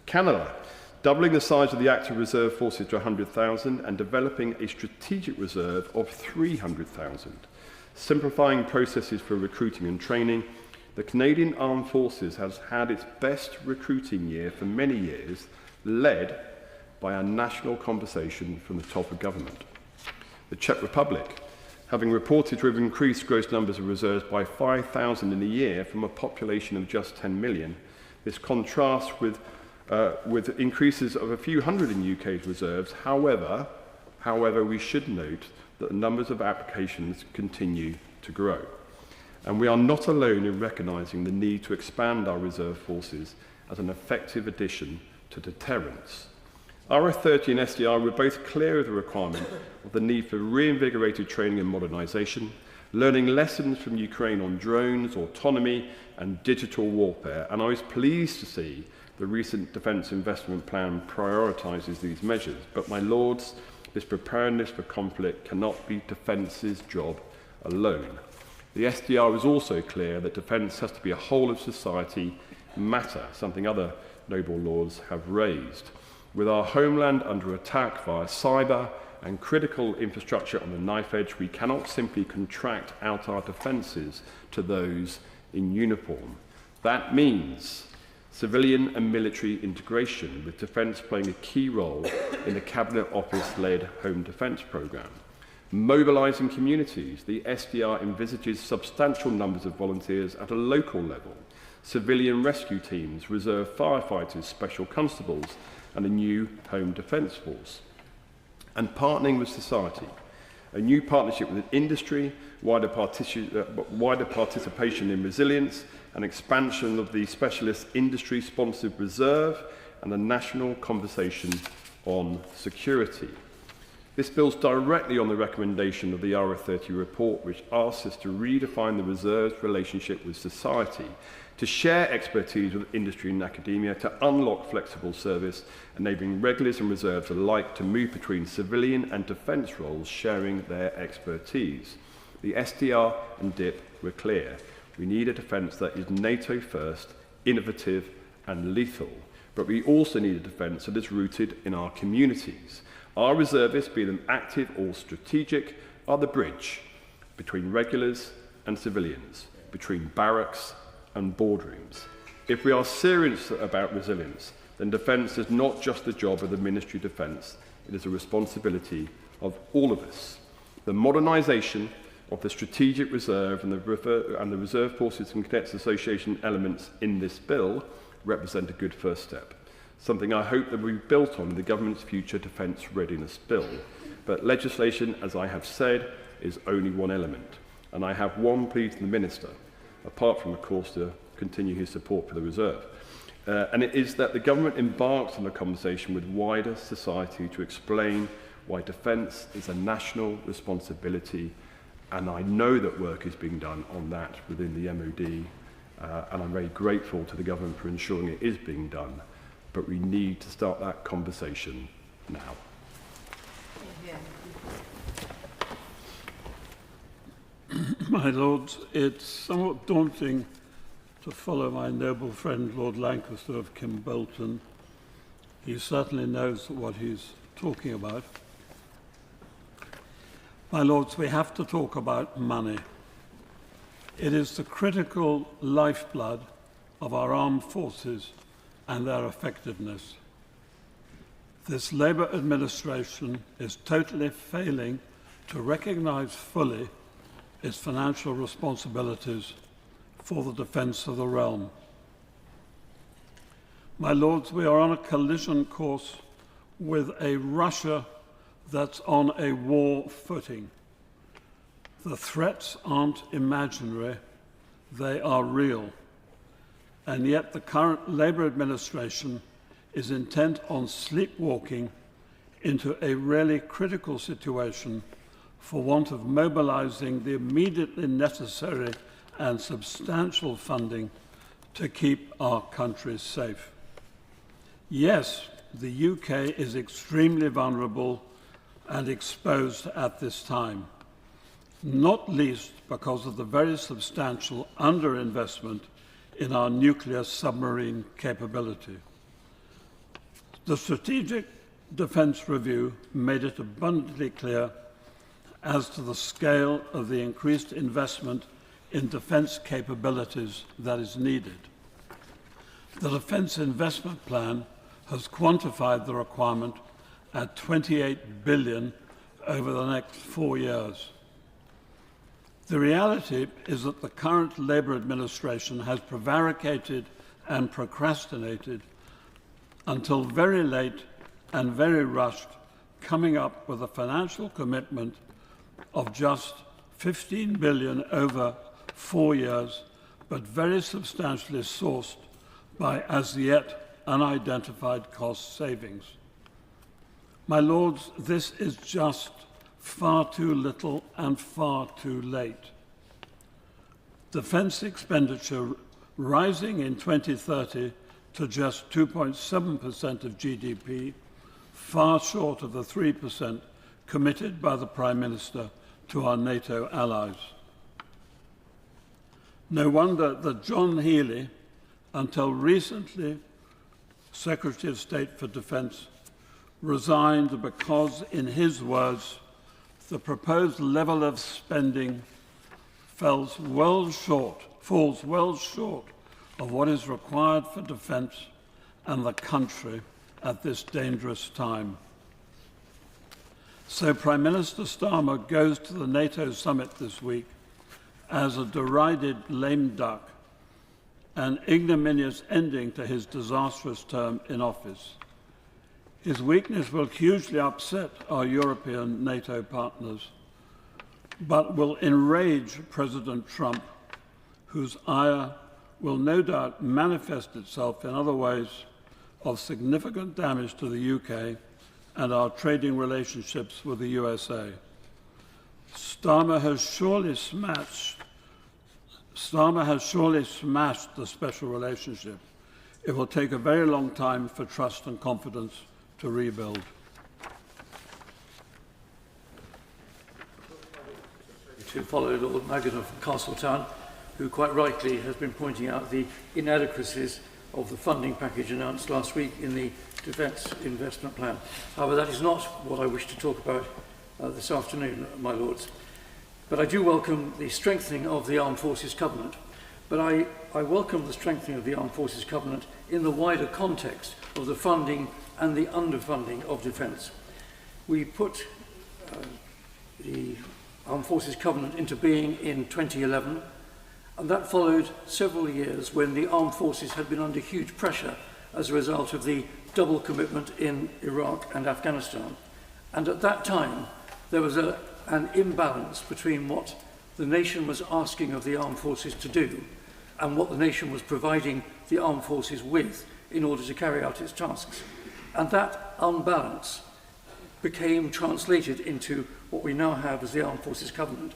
Speaker 12: Canada, doubling the size of the active reserve forces to 100,000 and developing a strategic reserve of 300,000. simplifying processes for recruiting and training. The Canadian Armed Forces has had its best recruiting year for many years, led by a national conversation from the top of government. The Czech Republic, having reported to have increased gross numbers of reserves by 5,000 in a year from a population of just 10 million. This contrasts with increases of a few hundred in UK's reserves. However, we should note that the numbers of applications continue to grow. And we are not alone in recognising the need to expand our reserve forces as an effective addition to deterrence. RF30 and SDR were both clear of the requirement of the need for reinvigorated training and modernisation, learning lessons from Ukraine on drones, autonomy and digital warfare, and I was pleased to see the recent Defence Investment Plan prioritises these measures. But, my Lords, this preparedness for conflict cannot be Defence's job alone. The SDR is also clear that defence has to be a whole-of-society matter, something other noble lords have raised. With our homeland under attack via cyber and critical infrastructure on the knife edge, we cannot simply contract out our defences to those in uniform. That means civilian and military integration, with defence playing a key role in the Cabinet Office-led Home Defence Programme. Mobilising communities, the SDR envisages substantial numbers of volunteers at a local level, civilian rescue teams, reserve firefighters, special constables, and a new Home Defence Force. And partnering with society, a new partnership with industry, wider participation in resilience, an expansion of the specialist industry-sponsored reserve, and a national conversation on security. This builds directly on the recommendation of the RF30 report, which asks us to redefine the reserve's relationship with society, to share expertise with industry and academia, to unlock flexible service, enabling regulars and reserves alike to move between civilian and defence roles, sharing their expertise. The SDR and DIP were clear. We need a defence that is NATO first, innovative and lethal. But we also need a defence that is rooted in our communities. Our reservists, be them active or strategic, are the bridge between regulars and civilians, between barracks and boardrooms. If we are serious about resilience, then defence is not just the job of the Ministry of Defence, it is a responsibility of all of us. The modernisation of the Strategic Reserve and the Reserve Forces and Cadets Association elements in this bill represent a good first step, something I hope that will be built on in the Government's future Defence Readiness Bill. But legislation, as I have said, is only one element, and I have one plea to the Minister, apart from, of course, to continue his support for the Reserve. And it is that the Government embarks on a conversation with wider society to explain why defence is a national responsibility, and I know that work is being done on that within the MOD, and I'm very grateful to the Government for ensuring it is being done, but we need to start that conversation now.
Speaker 6: My Lords, it's somewhat daunting to follow my noble friend Lord Lancaster of Kimbolton. He certainly knows what he's talking about. My Lords, we have to talk about money. It is the critical lifeblood of our armed forces and their effectiveness. This Labour administration is totally failing to recognise fully its financial responsibilities for the defence of the realm. My Lords, we are on a collision course with a Russia that's on a war footing. The threats aren't imaginary, they are real. And yet the current Labour administration is intent on sleepwalking into a really critical situation for want of mobilising the immediately necessary and substantial funding to keep our country safe. Yes, the UK is extremely vulnerable and exposed at this time, not least because of the very substantial underinvestment in our nuclear submarine capability. The Strategic Defence Review made it abundantly clear,
Speaker 13: as to the scale of the increased investment in defence capabilities that is needed. The Defence Investment Plan has quantified the requirement at $28 billion over the next 4 years. The reality is that the current Labour administration has prevaricated and procrastinated until very late and very rushed, coming up with a financial commitment of just $15 billion over 4 years, but very substantially sourced by as yet unidentified cost savings. My Lords, this is just far too little and far too late. Defence expenditure rising in 2030 to just 2.7% of GDP, far short of the 3% committed by the Prime Minister to our NATO allies. No wonder that John Healey, until recently Secretary of State for Defence, resigned because, in his words, the proposed level of spending falls well short of what is required for defence and the country at this dangerous time. So Prime Minister Starmer goes to the NATO summit this week as a derided lame duck, an ignominious ending to his disastrous term in office. His weakness will hugely upset our European NATO partners, but will enrage President Trump, whose ire will no doubt manifest itself in other ways of significant damage to the UK and our trading relationships with the USA. Starmer has surely smashed the special relationship. It will take a very long time for trust and confidence to rebuild.
Speaker 14: To follow Lord Madigan of Castletown, who quite rightly has been pointing out the inadequacies of the funding package announced last week in the Defence Investment Plan. However, that is not what I wish to talk about this afternoon, my Lords. But I do welcome the strengthening of the Armed Forces Covenant. But I welcome the strengthening of the Armed Forces Covenant in the wider context of the funding and the underfunding of defence. We put the Armed Forces Covenant into being in 2011, and that followed several years when the armed forces had been under huge pressure as a result of the double commitment in Iraq and Afghanistan. And at that time, there was an imbalance between what the nation was asking of the armed forces to do and what the nation was providing the armed forces with in order to carry out its tasks. And that unbalance became translated into what we now have as the Armed Forces Covenant.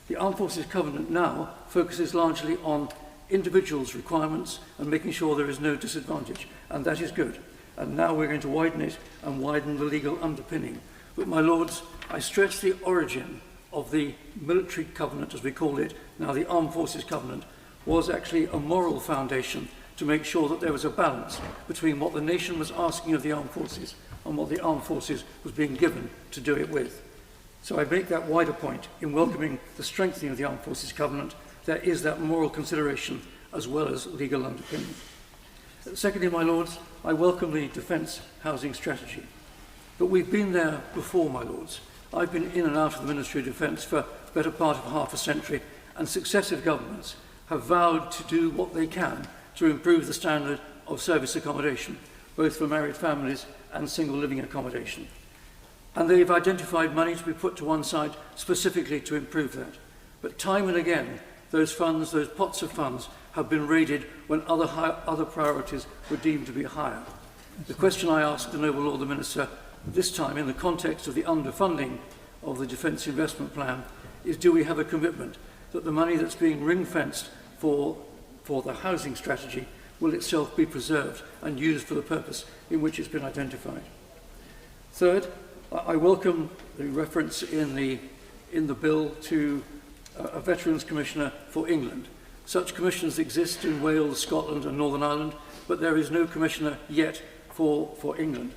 Speaker 14: The Armed Forces Covenant now focuses largely on individuals' requirements and making sure there is no disadvantage, and that is good. And now we're going to widen it and widen the legal underpinning. But my Lords, I stress the origin of the military covenant, as we call it, now the Armed Forces Covenant, was actually a moral foundation to make sure that there was a balance between what the nation was asking of the armed forces and what the armed forces was being given to do it with. So I make that wider point in welcoming the strengthening of the Armed Forces Covenant. There is that moral consideration as well as legal underpinning. Secondly, my Lords, I welcome the Defence Housing Strategy. But we've been there before, my Lords. I've been in and out of the Ministry of Defence for the better part of half a century, and successive governments have vowed to do what they can to improve the standard of service accommodation, both for married families and single living accommodation. And they've identified money to be put to one side specifically to improve that. But time and again, those funds, those pots of funds, have been raided when other priorities were deemed to be higher. The question I asked the Noble Lord the Minister this time in the context of the underfunding of the Defence Investment Plan is, do we have a commitment that the money that's being ring-fenced for the housing strategy will itself be preserved and used for the purpose in which it's been identified? Third, I welcome the reference in the bill to a Veterans Commissioner for England. Such commissions exist in Wales, Scotland and Northern Ireland, but there is no commissioner yet for England.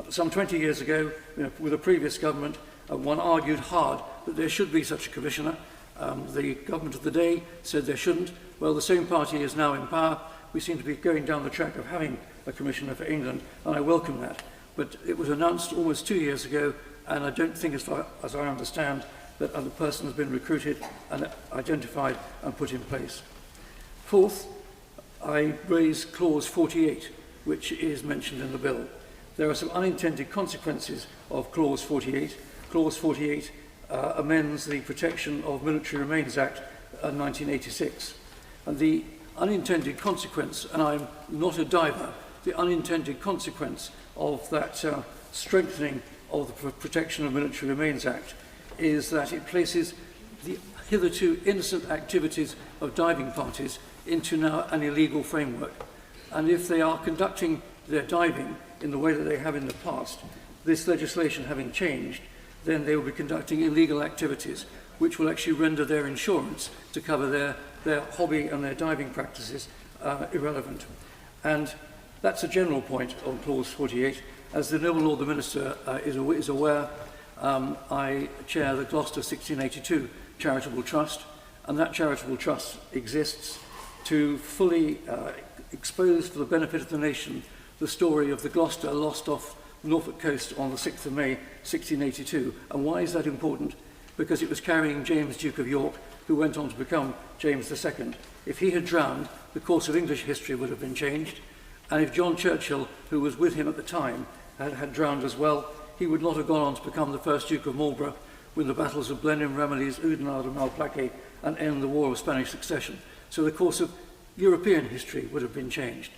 Speaker 14: Some 20 years ago, with a previous government, one argued hard that there should be such a commissioner. The government of the day said there shouldn't. Well, the same party is now in power. We seem to be going down the track of having a commissioner for England, and I welcome that. But it was announced almost 2 years ago, and I don't think, as far as I understand, that other person has been recruited and identified and put in place. Fourth, I raise clause 48, which is mentioned in the bill. There are some unintended consequences of clause 48. Clause 48 amends the Protection of Military Remains Act 1986. And the unintended consequence, and I'm not a diver, the unintended consequence of that strengthening of the Protection of Military Remains Act is that it places the hitherto innocent activities of diving parties into now an illegal framework. And if they are conducting their diving in the way that they have in the past, this legislation having changed, then they will be conducting illegal activities, which will actually render their insurance to cover their hobby and their diving practices irrelevant. And that's a general point on clause 48. As the Noble Lord the Minister is aware, I chair the Gloucester 1682 Charitable Trust, and that charitable trust exists to fully expose for the benefit of the nation the story of the Gloucester lost off Norfolk coast on the 6th of May 1682. And why is that important? Because it was carrying James, Duke of York, who went on to become James II. If he had drowned, the course of English history would have been changed. And if John Churchill, who was with him at the time, had drowned as well, he would not have gone on to become the first Duke of Marlborough, win the battles of Blenheim, Ramillies, Oudenarde and Malplaquet, and end the War of Spanish Succession. So the course of European history would have been changed.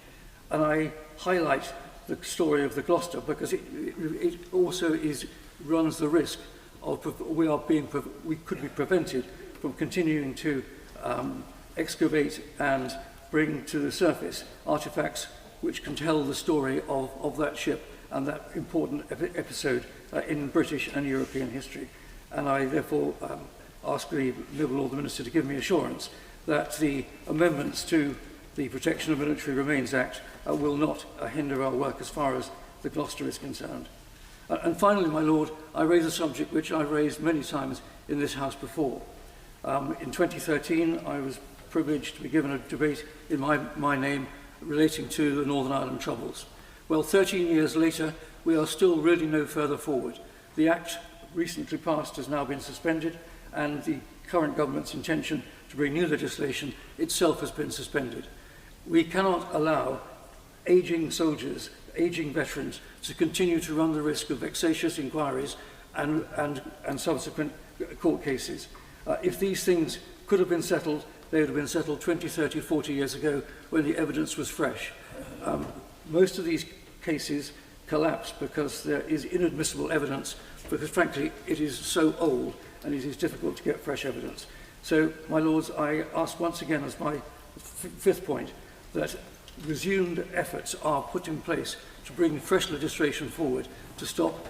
Speaker 14: And I highlight the story of the Gloucester because it also runs the risk of we could be prevented from continuing to excavate and bring to the surface artifacts which can tell the story of that ship and that important episode in British and European history. And I therefore ask the Noble Lord the Minister to give me assurance that the amendments to the Protection of Military Remains Act will not hinder our work as far as the Gloucester is concerned. And finally, my Lord, I raise a subject which I've raised many times in this House before. In 2013, I was privileged to be given a debate in my name relating to the Northern Ireland Troubles. Well, 13 years later, we are still really no further forward. The Act recently passed has now been suspended, and the current government's intention to bring new legislation itself has been suspended. We cannot allow ageing soldiers, ageing veterans, to continue to run the risk of vexatious inquiries and subsequent court cases. If these things could have been settled, they would have been settled 20, 30, 40 years ago when the evidence was fresh. Most of these cases collapse because there is inadmissible evidence, because frankly it is so old and it is difficult to get fresh evidence. So, my Lords, I ask once again as my fifth point that resumed efforts are put in place to bring fresh legislation forward to stop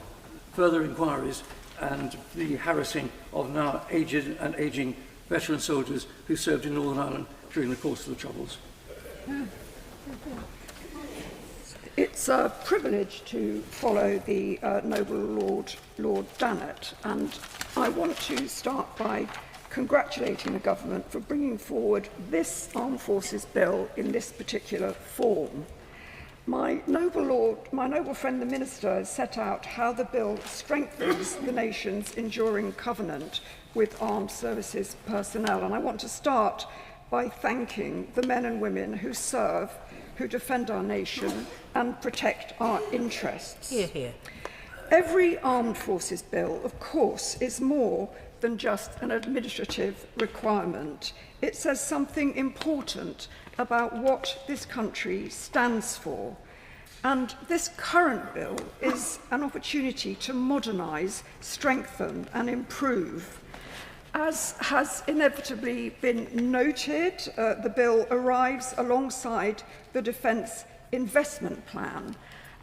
Speaker 14: further inquiries and the harassing of now aged and ageing veteran soldiers who served in Northern Ireland during the course of the Troubles.
Speaker 15: It's a privilege to follow the Noble Lord Dannatt, and I want to start by congratulating the government for bringing forward this Armed Forces Bill in this particular form. My noble friend the Minister has set out how the bill strengthens the nation's enduring covenant with armed services personnel, and I want to start by thanking the men and women who serve, who defend our nation and protect our interests.
Speaker 2: Hear, hear.
Speaker 15: Every Armed Forces Bill, of course, is more than just an administrative requirement. It says something important about what this country stands for. And this current bill is an opportunity to modernise, strengthen and improve. As has inevitably been noted, the bill arrives alongside the Defence Investment Plan.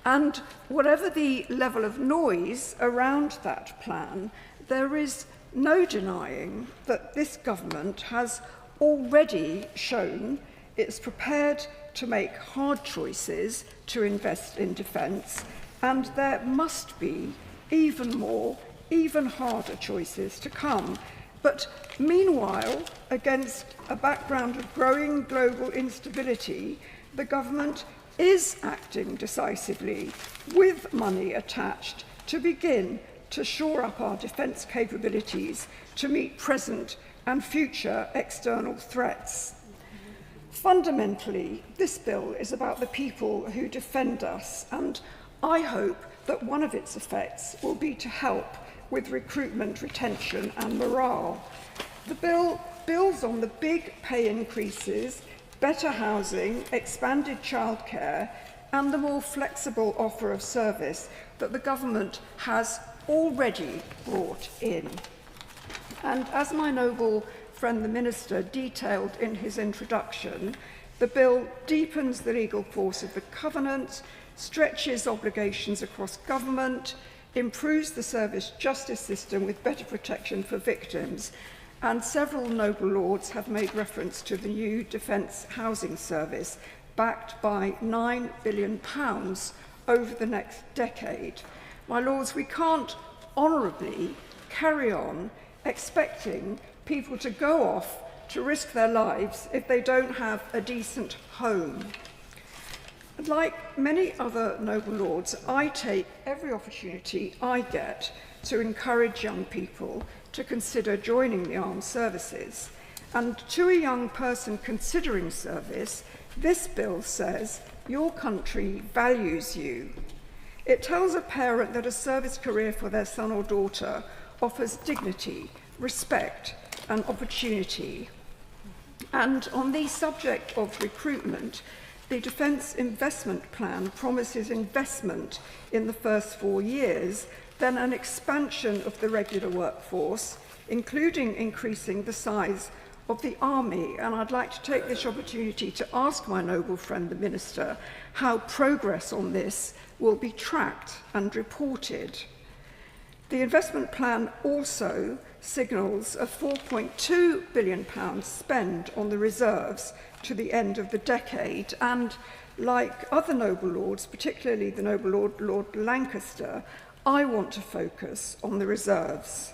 Speaker 15: And whatever the level of noise around that plan, there is no denying that this government has already shown it's prepared to make hard choices to invest in defence, and there must be even more even harder choices to come. But meanwhile, against a background of growing global instability, the government is acting decisively, with money attached, to begin to shore up our defence capabilities to meet present and future external threats. Fundamentally, this bill is about the people who defend us, and I hope that one of its effects will be to help with recruitment, retention and morale. The bill builds on the big pay increases, better housing, expanded childcare and the more flexible offer of service that the government has already brought in. And as my noble friend the Minister detailed in his introduction, the bill deepens the legal force of the Covenant, stretches obligations across government, improves the service justice system with better protection for victims, and several noble lords have made reference to the new Defence Housing Service, backed by £9 billion over the next decade. My lords, we can't honourably carry on expecting people to go off to risk their lives if they don't have a decent home. Like many other noble lords, I take every opportunity I get to encourage young people to consider joining the armed services. And to a young person considering service, this bill says your country values you. It tells a parent that a service career for their son or daughter offers dignity, respect and opportunity. And on the subject of recruitment, the Defence Investment Plan promises investment in the first 4 years, then an expansion of the regular workforce, including increasing the size of the Army. And I'd like to take this opportunity to ask my noble friend, the Minister, how progress on this will be tracked and reported. The investment plan also signals a £4.2 billion spend on the reserves to the end of the decade, and like other noble lords, particularly the noble Lord Lancaster, I want to focus on the reserves.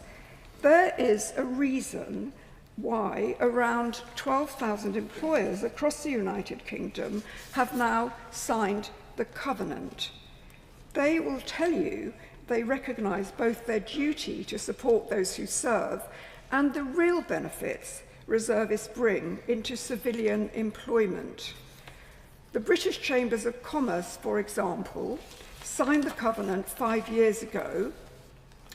Speaker 15: There is a reason why around 12,000 employers across the United Kingdom have now signed the Covenant. They will tell you they recognise both their duty to support those who serve and the real benefits reservists bring into civilian employment. The British Chambers of Commerce, for example, signed the Covenant 5 years ago,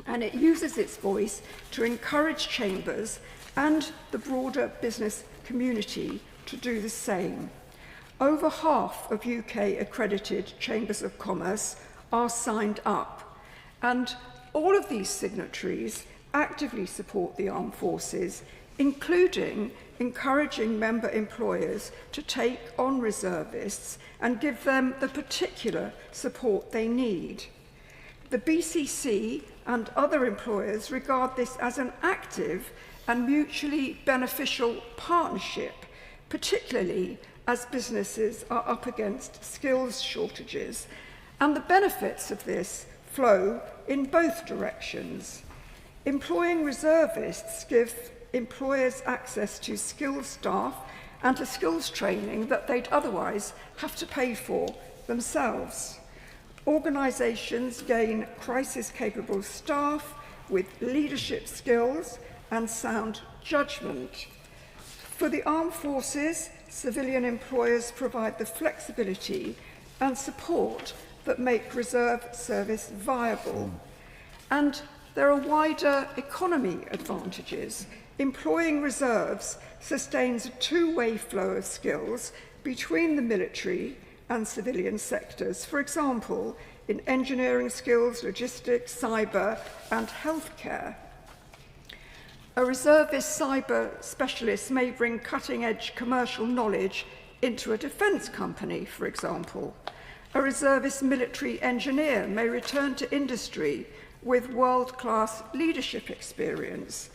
Speaker 15: and it uses its voice to encourage chambers and the broader business community to do the same. Over half of UK accredited Chambers of Commerce are signed up, and all of these signatories actively support the armed forces, including encouraging member employers to take on reservists and give them the particular support they need. The BCC and other employers regard this as an active and mutually beneficial partnership, particularly as businesses are up against skills shortages, and the benefits of this flow in both directions. Employing reservists give employers access to skilled staff and to skills training that they'd otherwise have to pay for themselves. Organisations gain crisis-capable staff with leadership skills and sound judgment. For the armed forces, civilian employers provide the flexibility and support that make reserve service viable. And there are wider economy advantages. Employing reserves sustains a two-way flow of skills between the military and civilian sectors. For example, in engineering skills, logistics, cyber, and healthcare. A reservist cyber specialist may bring cutting-edge commercial knowledge into a defence company, for example. A reservist military engineer may return to industry with world-class leadership experience.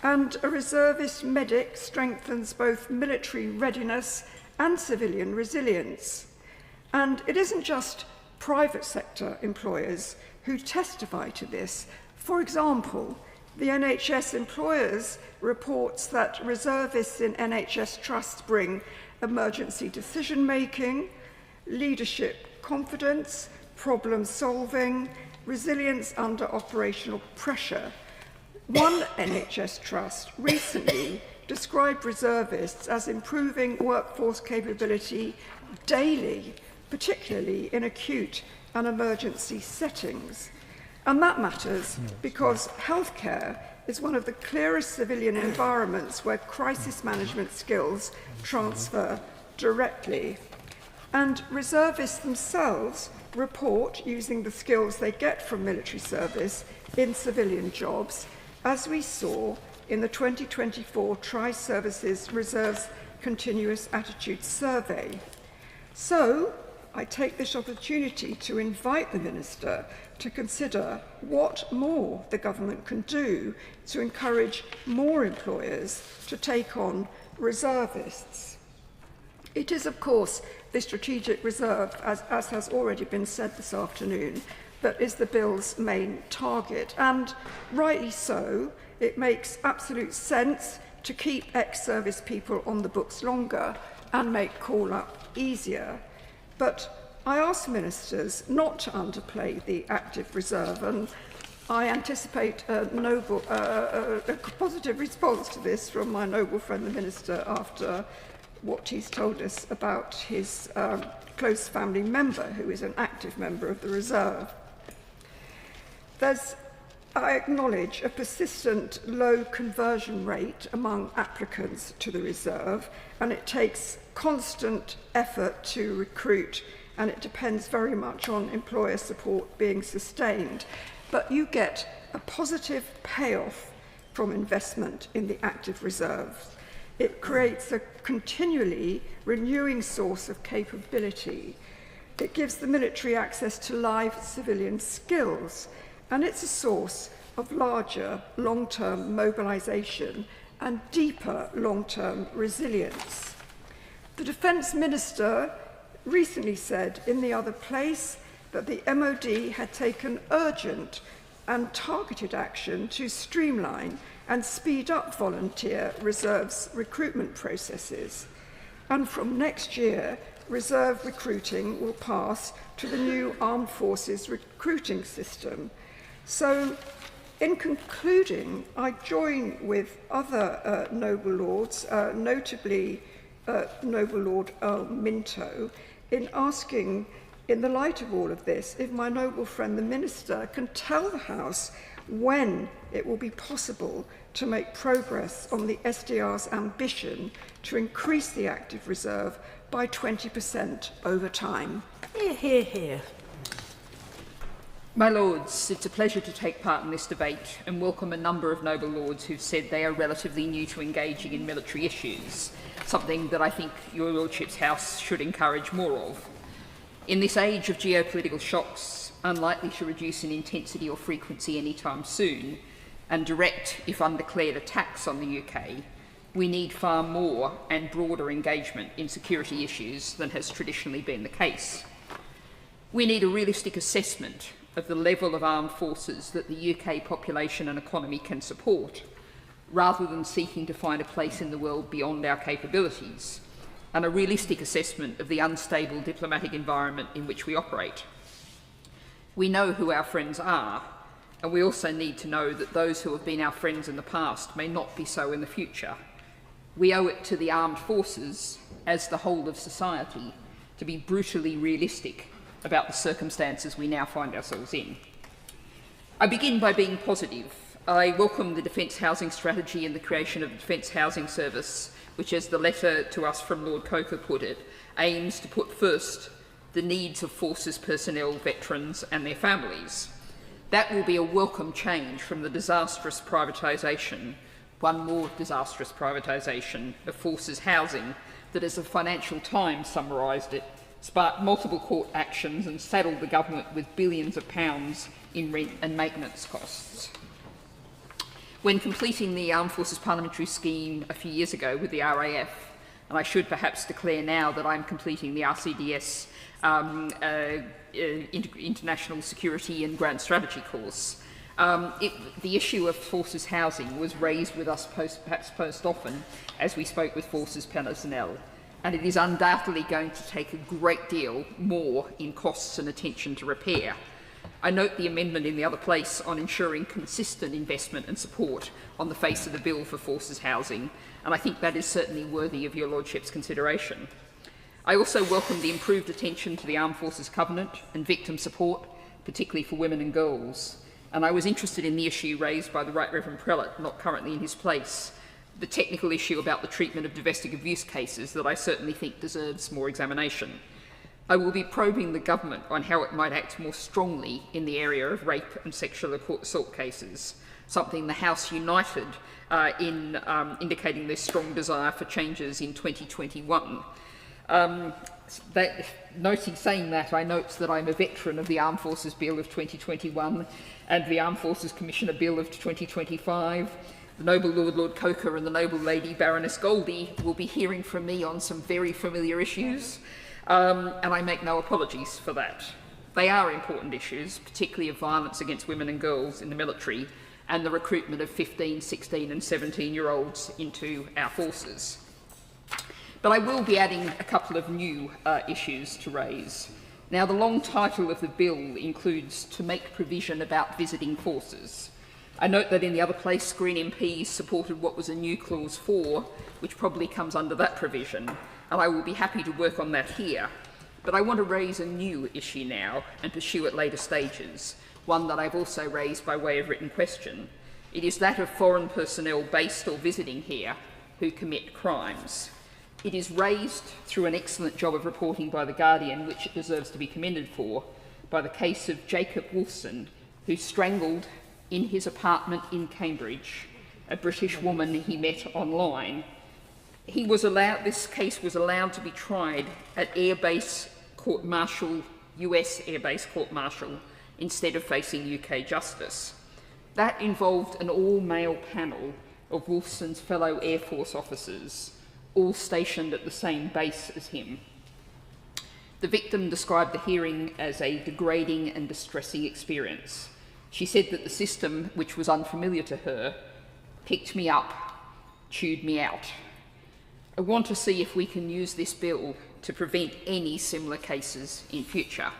Speaker 15: And a reservist medic strengthens both military readiness and civilian resilience. And it isn't just private sector employers who testify to this. For example, the NHS Employers reports that reservists in NHS trusts bring emergency decision-making, leadership confidence, problem-solving, resilience under operational pressure. One NHS trust recently described reservists as improving workforce capability daily, particularly in acute and emergency settings. And that matters because healthcare is one of the clearest civilian environments where crisis management skills transfer directly. And reservists themselves report using the skills they get from military service in civilian jobs, as we saw in the 2024 Tri-Services Reserves Continuous Attitude Survey. So, I take this opportunity to invite the Minister to consider what more the government can do to encourage more employers to take on reservists. It is, of course, the strategic reserve, as has already been said this afternoon, that is the bill's main target. And rightly so, it makes absolute sense to keep ex-service people on the books longer and make call-up easier. But I ask ministers not to underplay the active reserve, and I anticipate a positive response to this from my noble friend the Minister after what he's told us about his close family member, who is an active member of the reserve. There's, I acknowledge, a persistent low conversion rate among applicants to the reserve, and it takes constant effort to recruit, and it depends very much on employer support being sustained. But you get a positive payoff from investment in the active reserves. It creates a continually renewing source of capability. It gives the military access to live civilian skills, and it's a source of larger long-term mobilisation and deeper long-term resilience. The Defence Minister recently said in the other place that the MOD had taken urgent and targeted action to streamline and speed up volunteer reserves recruitment processes. And from next year, reserve recruiting will pass to the new Armed Forces recruiting system. So, in concluding, I join with other noble lords, notably Noble Lord Earl Minto, in asking, in the light of all of this, if my noble friend the Minister can tell the House when it will be possible to make progress on the SDR's ambition to increase the active reserve by 20% over time.
Speaker 16: Hear, hear, hear. My Lords, it's a pleasure to take part in this debate and welcome a number of noble lords who've said they are relatively new to engaging in military issues, something that I think your Lordship's House should encourage more of. In this age of geopolitical shocks, unlikely to reduce in intensity or frequency anytime soon, and direct, if undeclared, attacks on the UK, we need far more and broader engagement in security issues than has traditionally been the case. We need a realistic assessment of the level of armed forces that the UK population and economy can support, rather than seeking to find a place in the world beyond our capabilities, and a realistic assessment of the unstable diplomatic environment in which we operate. We know who our friends are, and we also need to know that those who have been our friends in the past may not be so in the future. We owe it to the armed forces, as the whole of society, to be brutally realistic about the circumstances we now find ourselves in. I begin by being positive. I welcome the Defence Housing Strategy and the creation of the Defence Housing Service, which, as the letter to us from Lord Coker put it, aims to put first the needs of forces personnel, veterans and their families. That will be a welcome change from the disastrous privatisation, one more disastrous privatisation of forces housing that, as the Financial Times summarised it, sparked multiple court actions and saddled the government with billions of pounds in rent and maintenance costs. When completing the Armed Forces Parliamentary Scheme a few years ago with the RAF, and I should perhaps declare now that I'm completing the RCDS International Security and Grand Strategy course, The issue of forces housing was raised with us perhaps most often as we spoke with forces personnel, and it is undoubtedly going to take a great deal more in costs and attention to repair. I note the amendment in the other place on ensuring consistent investment and support on the face of the bill for forces housing, and I think that is certainly worthy of your Lordship's consideration. I also welcome the improved attention to the Armed Forces Covenant and victim support, particularly for women and girls. And I was interested in the issue raised by the Right Reverend Prelate, not currently in his place, the technical issue about the treatment of domestic abuse cases that I certainly think deserves more examination. I will be probing the government on how it might act more strongly in the area of rape and sexual assault cases, something the House united in indicating their strong desire for changes in 2021. Saying that, I note that I'm a veteran of the Armed Forces Bill of 2021 and the Armed Forces Commissioner Bill of 2025. The Noble Lord Coker and the Noble Lady Baroness Goldie will be hearing from me on some very familiar issues, and I make no apologies for that. They are important issues, particularly of violence against women and girls in the military and the recruitment of 15, 16 and 17-year-olds into our forces. But I will be adding a couple of new issues to raise. Now, the long title of the bill includes to make provision about visiting forces. I note that in the other place, Green MPs supported what was a new clause 4, which probably comes under that provision, and I will be happy to work on that here. But I want to raise a new issue now and pursue at later stages, one that I've also raised by way of written question. It is that of foreign personnel based or visiting here who commit crimes. It is raised through an excellent job of reporting by The Guardian, which it deserves to be commended for, by the case of Jacob Wolfson, who strangled in his apartment in Cambridge a British woman he met online. This case was allowed to be tried at Air Base Court Martial, US Air Base Court Martial, instead of facing UK justice. That involved an all-male panel of Wolfson's fellow Air Force officers, all stationed at the same base as him. The victim described the hearing as a degrading and distressing experience. She said that the system, which was unfamiliar to her, picked me up, chewed me out. I want to see if we can use this bill to prevent any similar cases in future.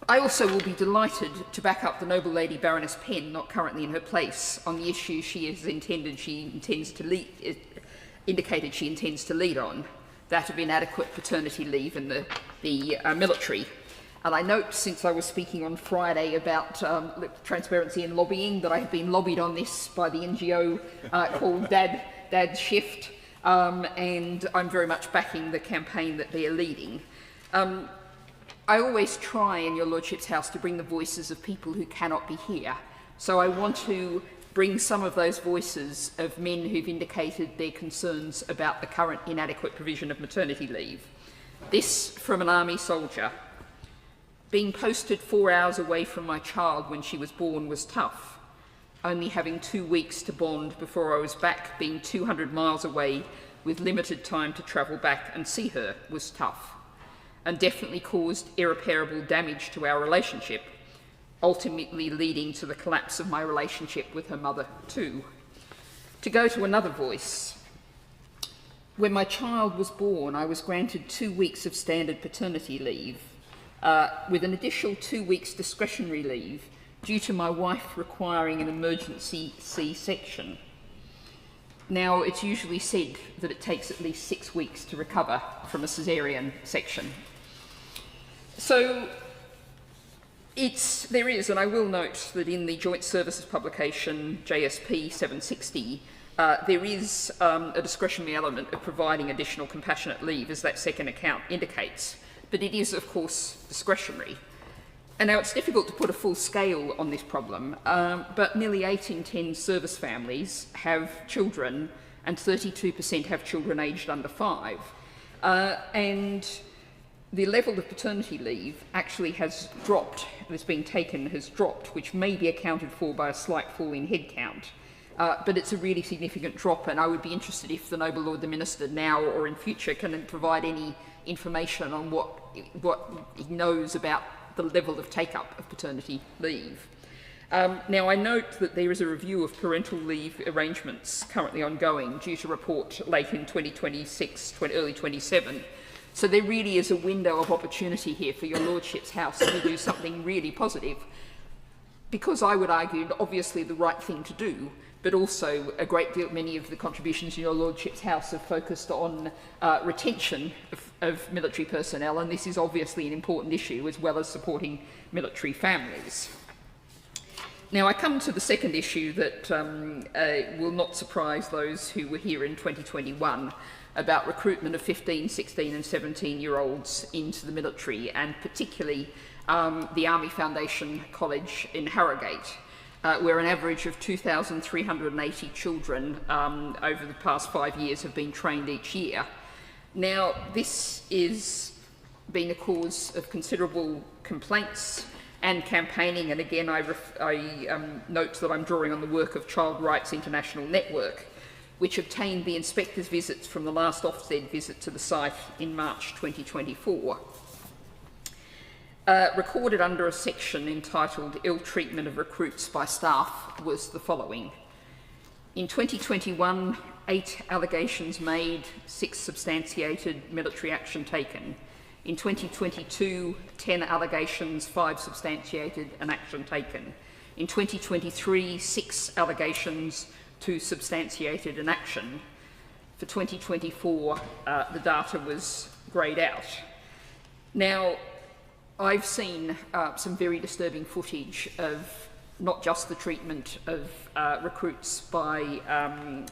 Speaker 16: I also will be delighted to back up the Noble Lady Baroness Penn, not currently in her place, on the issue she indicated she intends to lead on, that of inadequate paternity leave in the military. And I note, since I was speaking on Friday about transparency and lobbying, that I have been lobbied on this by the NGO called Dad's Shift, and I'm very much backing the campaign that they are leading. I always try in your Lordship's House to bring the voices of people who cannot be here. So I want to bring some of those voices of men who've indicated their concerns about the current inadequate provision of maternity leave. This from an army soldier. Being posted 4 hours away from my child when she was born was tough. Only having 2 weeks to bond before I was back, being 200 miles away with limited time to travel back and see her, was tough, and definitely caused irreparable damage to our relationship, ultimately leading to the collapse of my relationship with her mother too. To go to another voice, when my child was born, I was granted 2 weeks of standard paternity leave, with an additional 2 weeks discretionary leave due to my wife requiring an emergency C-section. Now, it's usually said that it takes at least 6 weeks to recover from a caesarean section. So there is, and I will note that in the Joint Services publication JSP 760, there is a discretionary element of providing additional compassionate leave, as that second account indicates, but it is, of course, discretionary. And now it's difficult to put a full scale on this problem, but nearly 8 in 10 service families have children, and 32% have children aged under 5. And the level of paternity leave actually has dropped, that's being taken has dropped, which may be accounted for by a slight fall in headcount. But it's a really significant drop, and I would be interested if the Noble Lord the Minister now or in future can provide any information on what he knows about the level of take-up of paternity leave. Now, I note that there is a review of parental leave arrangements currently ongoing, due to report late in 2026, early 27. So there really is a window of opportunity here for your Lordship's House to do something really positive, because I would argue, obviously, the right thing to do, but also a great deal, many of the contributions in your Lordship's House have focused on retention of military personnel, and this is obviously an important issue, as well as supporting military families. Now, I come to the second issue that will not surprise those who were here in 2021, about recruitment of 15, 16 and 17-year-olds into the military, and particularly the Army Foundation College in Harrogate, where an average of 2,380 children over the past 5 years have been trained each year. Now, this is been a cause of considerable complaints and campaigning, and again I note that I'm drawing on the work of Child Rights International Network, which obtained the inspector's visits from the last Ofsted visit to the site in March 2024. Recorded under a section entitled Ill Treatment of Recruits by Staff was the following. In 2021, 8 allegations made, 6 substantiated, military action taken. In 2022, 10 allegations, 5 substantiated and action taken. In 2023, 6 allegations, 2 substantiated and action. For 2024, the data was greyed out. Now, I've seen some very disturbing footage of not just the treatment of recruits by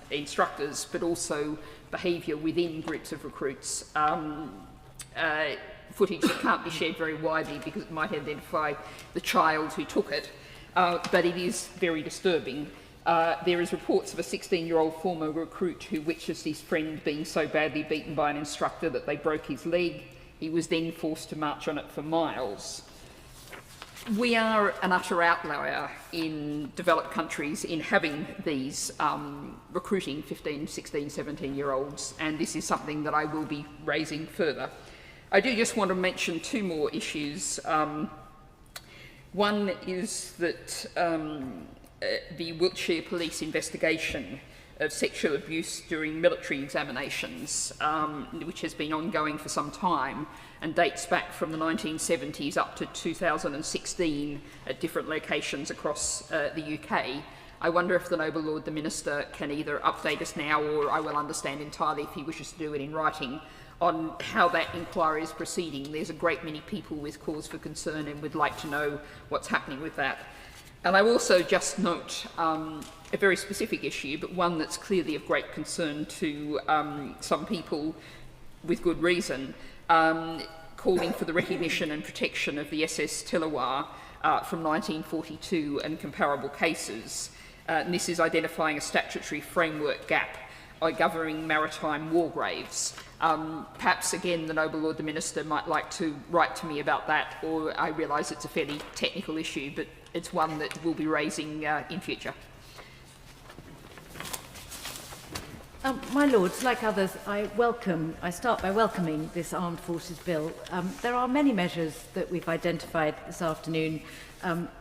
Speaker 16: instructors, but also behaviour within groups of recruits. Footage that can't be shared very widely because it might identify the child who took it, but it is very disturbing. There is reports of a 16-year-old former recruit who witnessed his friend being so badly beaten by an instructor that they broke his leg. He was then forced to march on it for miles. We are an utter outlier in developed countries in having these recruiting 15, 16, 17-year-olds, and this is something that I will be raising further. I do just want to mention 2 more issues. One is that the Wiltshire Police investigation of sexual abuse during military examinations, which has been ongoing for some time and dates back from the 1970s up to 2016 at different locations across the UK. I wonder if the Noble Lord the Minister can either update us now, or I will understand entirely if he wishes to do it in writing, on how that inquiry is proceeding. There's a great many people with cause for concern and would like to know what's happening with that. And I also just note a very specific issue, but one that's clearly of great concern to some people with good reason, calling for the recognition and protection of the SS Tillawah from 1942 and comparable cases. And this is identifying a statutory framework gap governing maritime war graves. Perhaps, again, the Noble Lord the Minister might like to write to me about that, or I realise it's a fairly technical issue, but it's one that we'll be raising in future.
Speaker 2: My Lords, like others, I start by welcoming this Armed Forces Bill. There are many measures that we've identified this afternoon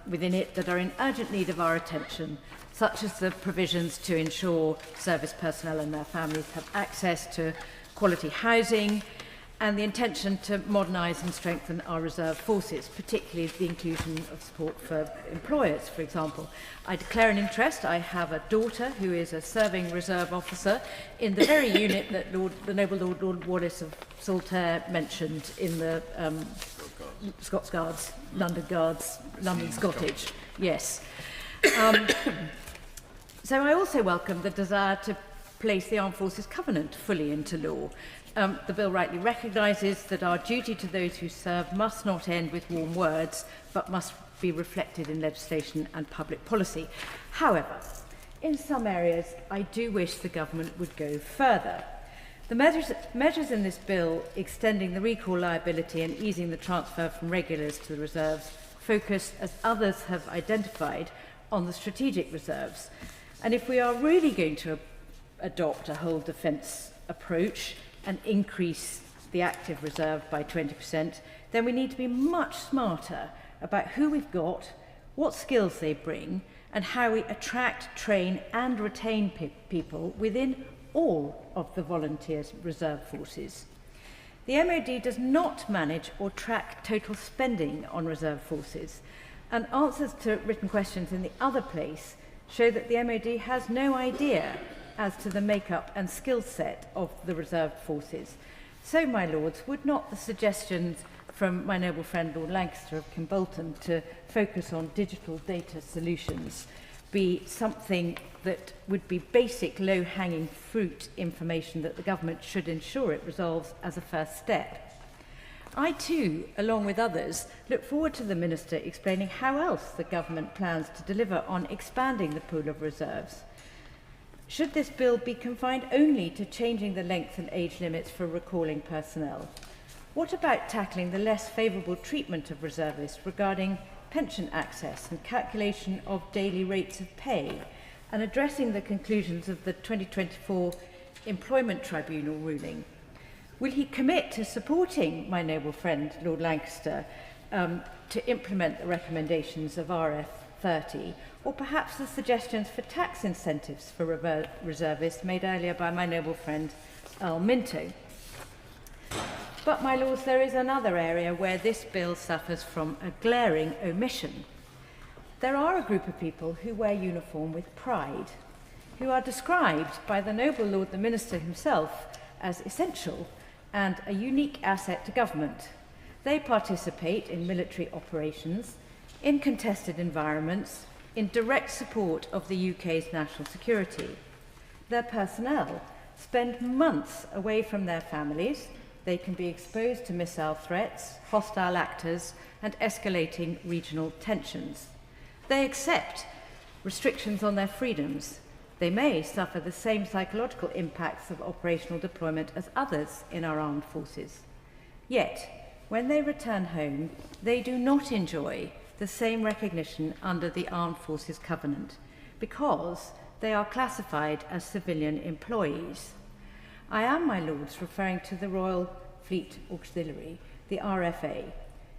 Speaker 2: within it that are in urgent need of our attention, such as the provisions to ensure service personnel and their families have access to quality housing, and the intention to modernise and strengthen our reserve forces, particularly the inclusion of support for employers, for example. I declare an interest. I have a daughter who is a serving reserve officer in the very unit that the Noble Lord Wallace of Saltaire mentioned in the Scots Guards, London Scottish. Yes. So I also welcome the desire to place the Armed Forces Covenant fully into law. The bill rightly recognises that our duty to those who serve must not end with warm words, but must be reflected in legislation and public policy. However, in some areas, I do wish the government would go further. The measures in this bill, extending the recall liability and easing the transfer from regulars to the reserves, focus, as others have identified, on the strategic reserves. And if we are really going to adopt a whole defence approach and increase the active reserve by 20%, then we need to be much smarter about who we've got, what skills they bring, and how we attract, train and retain people within all of the volunteers' reserve forces. The MOD does not manage or track total spending on reserve forces, and answers to written questions in the other place show that the MOD has no idea as to the makeup and skill set of the reserve forces. So, my lords, would not the suggestions from my noble friend Lord Lancaster of Kimbolton to focus on digital data solutions be something that would be basic low-hanging fruit information that the government should ensure it resolves as a first step? I too, along with others, look forward to the Minister explaining how else the government plans to deliver on expanding the pool of reserves. Should this bill be confined only to changing the length and age limits for recalling personnel? What about tackling the less favourable treatment of reservists regarding pension access and calculation of daily rates of pay, and addressing the conclusions of the 2024 Employment Tribunal ruling? Will he commit to supporting my noble friend Lord Lancaster to implement the recommendations of RF30, or perhaps the suggestions for tax incentives for reservists made earlier by my noble friend Al Minto? But, my lords, there is another area where this bill suffers from a glaring omission. There are a group of people who wear uniform with pride, who are described by the noble Lord the Minister himself as essential and a unique asset to government. They participate in military operations, in contested environments, in direct support of the UK's national security. Their personnel spend months away from their families. They can be exposed to missile threats, hostile actors, and escalating regional tensions. They accept restrictions on their freedoms. They may suffer the same psychological impacts of operational deployment as others in our armed forces. Yet, when they return home, they do not enjoy the same recognition under the Armed Forces Covenant because they are classified as civilian employees. I am, my lords, referring to the Royal Fleet Auxiliary, the RFA,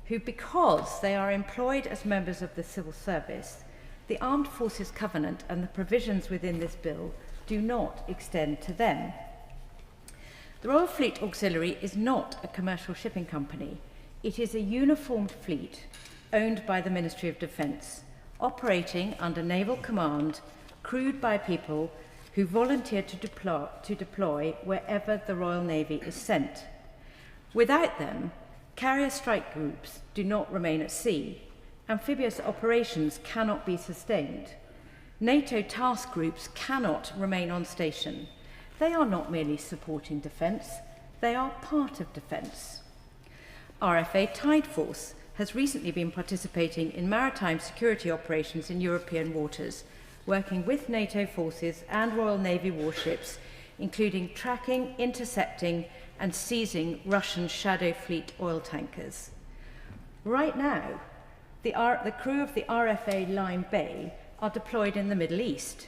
Speaker 2: who, because they are employed as members of the civil service, the Armed Forces Covenant and the provisions within this bill do not extend to them. The Royal Fleet Auxiliary is not a commercial shipping company. It is a uniformed fleet owned by the Ministry of Defence, operating under naval command, crewed by people who volunteer to deploy wherever the Royal Navy is sent. Without them, carrier strike groups do not remain at sea. Amphibious operations cannot be sustained. NATO task groups cannot remain on station. They are not merely supporting defence, they are part of defence. RFA Tide Force has recently been participating in maritime security operations in European waters, working with NATO forces and Royal Navy warships, including tracking, intercepting and seizing Russian Shadow Fleet oil tankers. Right now, the crew of the RFA Lyme Bay are deployed in the Middle East.